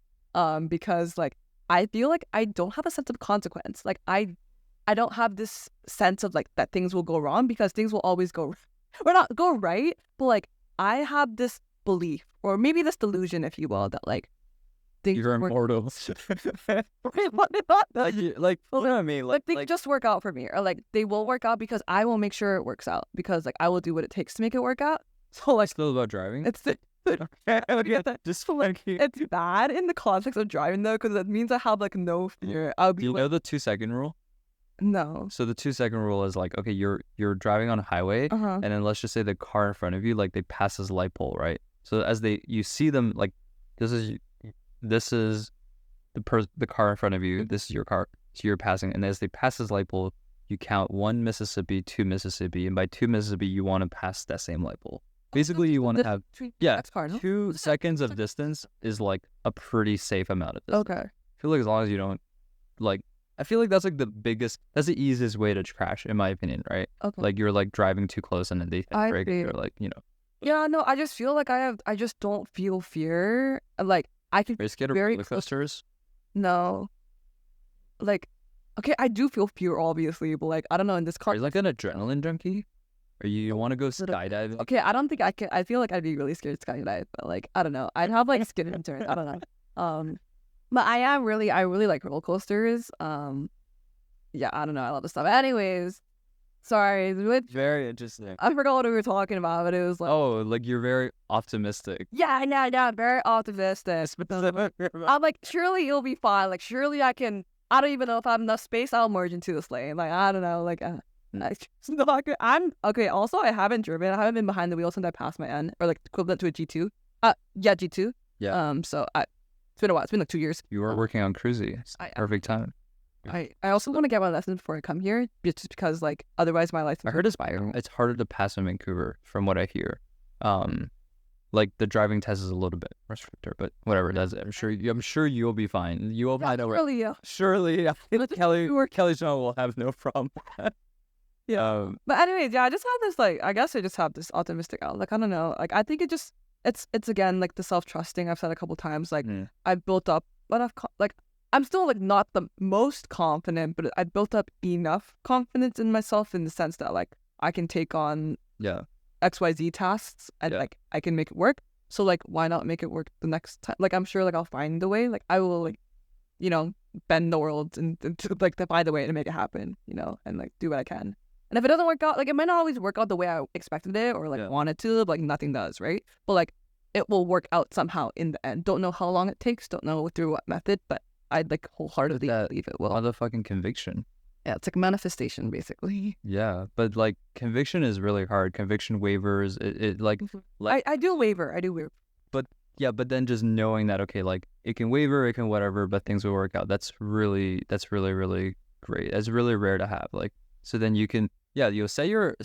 because like I feel like I don't have a sense of consequence. Like I don't have this sense of like that things will go wrong, because things will always go, or not go right, but like I have this belief, or maybe this delusion, if you will, that like things you're immortal. Like, you know what I mean? Like they just work out for me, or like they will work out because I will make sure it works out, because like I will do what it takes to make it work out. So like, still about driving. It's just like it's bad in the context of driving though, because it means I have like no fear. I'll be. Do you know the 2-second rule? No. So the 2-second rule is like, okay, you're driving on a highway, and then let's just say the car in front of you, like they pass this light pole, right? So as you see them, like this is the car in front of you, this is your car, so you're passing, and as they pass this light pole, you count 1 Mississippi, 2 Mississippi, and by 2 Mississippi, you want to pass that same light pole. Basically, you want to have 2 seconds of distance is like a pretty safe amount of distance. Okay. I feel like as long as you don't like. I feel like that's like that's the easiest way to crash, in my opinion, right? Okay. Like you're like driving too close and then they hit brake, and you're like, Yeah, no, I just feel like I just don't feel fear. Like I can. Are you scared of roller coasters? No. Like, okay, I do feel fear, obviously, but like I don't know, in this car. Are you like an adrenaline junkie? Or you want to go skydiving? Okay, I don't think I can. I feel like I'd be really scared to skydive, but like I don't know, I'd have like skin injuries. I don't know. But I really like roller coasters. Yeah, I don't know, I love this stuff. Anyways, sorry. Very interesting. I forgot what we were talking about, but it was like, oh, like you're very optimistic. Yeah, I'm very optimistic. I'm like, surely it'll be fine. Like, surely I can. I don't even know if I have enough space. I'll merge into this lane. Like, I don't know. Like, I'm okay. Also, I haven't driven. I haven't been behind the wheel since I passed my N, or like equivalent to a G2. Yeah, G2. Yeah. So it's been a while. It's been like 2 years. You were working on Cruzy. I am. Perfect time. I also want to get my lessons before I come here, just because like otherwise my license I heard will expire. it's harder to pass in Vancouver, from what I hear. Like the driving test is a little bit more stricter, but whatever it does, I'm sure you'll be fine. You will find a way. Really, yeah. Surely, Kelly Chong will have no problem. Yeah. But anyways, yeah, I just have this like, I guess I just have this optimistic outlook. I don't know. Like, I think it's again like the self-trusting I've said a couple times. Like, I've built up, but I'm still like not the most confident, but I built up enough confidence in myself in the sense that like I can take on XYZ tasks and like I can make it work. So like why not make it work the next time? Like I'm sure like I'll find a way. Like I will like, you know, bend the world and to like to find a way to make it happen, you know, and like do what I can. And if it doesn't work out, like it might not always work out the way I expected it or like wanted to, but like nothing does, right? But like it will work out somehow in the end. Don't know how long it takes, don't know through what method, but I'd like wholeheartedly believe it will. Motherfucking conviction. Yeah, it's like manifestation basically. Yeah, but like conviction is really hard. Conviction waivers, it like, I do waver. But yeah, but then just knowing that okay, like it can waver, it can whatever, but things will work out. That's really great. It's really rare to have. Like so then you can you'll set your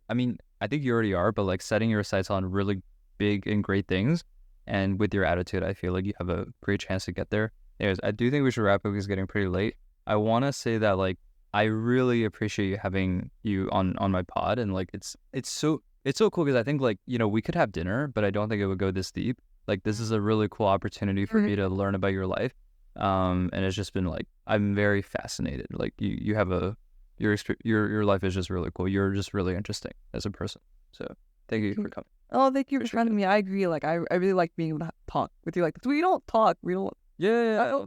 I mean, I think you already are, but like setting your sights on really big and great things, and with your attitude, I feel like you have a great chance to get there. Anyways, I do think we should wrap up because it's getting pretty late. I want to say that like I really appreciate you having you on my pod, and like it's so cool because I think like, you know, we could have dinner, but I don't think it would go this deep. Like this is a really cool opportunity for me to learn about your life. And it's just been like I'm very fascinated. Like you have your life is just really cool. You're just really interesting as a person. So thank you for coming. Oh, thank you for having me. I agree. Like I really like being able to talk with you. Like we don't talk. We don't. Yeah.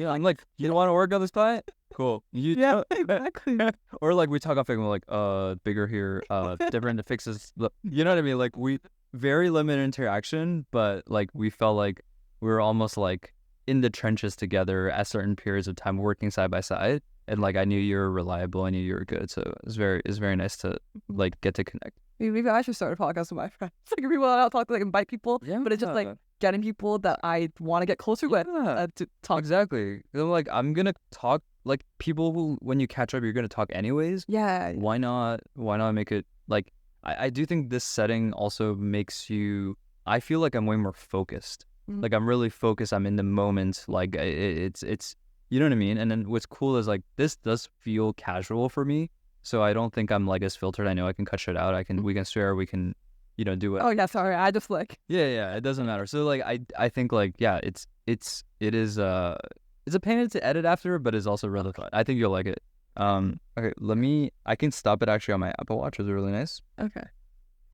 I'm like, you don't want to work on this client? Cool. Exactly. Or like we talk off and we're like, bigger here, different to fixes. You know what I mean? Like we very limited interaction, but like we felt like we were almost like in the trenches together at certain periods of time, working side by side. And like I knew you were reliable, I knew you were good, so it's very nice to like get to connect. Maybe I should start a podcast with my friends. Like people I don't talk to, like invite people, but it's just like getting people that I want to get closer with to talk. Exactly. I'm like I'm gonna talk like people who when you catch up you're gonna talk anyways. Yeah. Why not make it like I do think this setting also makes you. I feel like I'm way more focused. Like I'm really focused. I'm in the moment. Like it's you know what I mean? And then what's cool is like this does feel casual for me. So I don't think I'm like as filtered. I know I can cut shit out. We can swear, we can, you know, do it. Oh yeah, sorry. I just like Yeah, it doesn't matter. So like I think like it is it's a pain to edit after, but it's also really fun. I think you'll like it. Okay, I can stop it actually on my Apple Watch. It's really nice. Okay.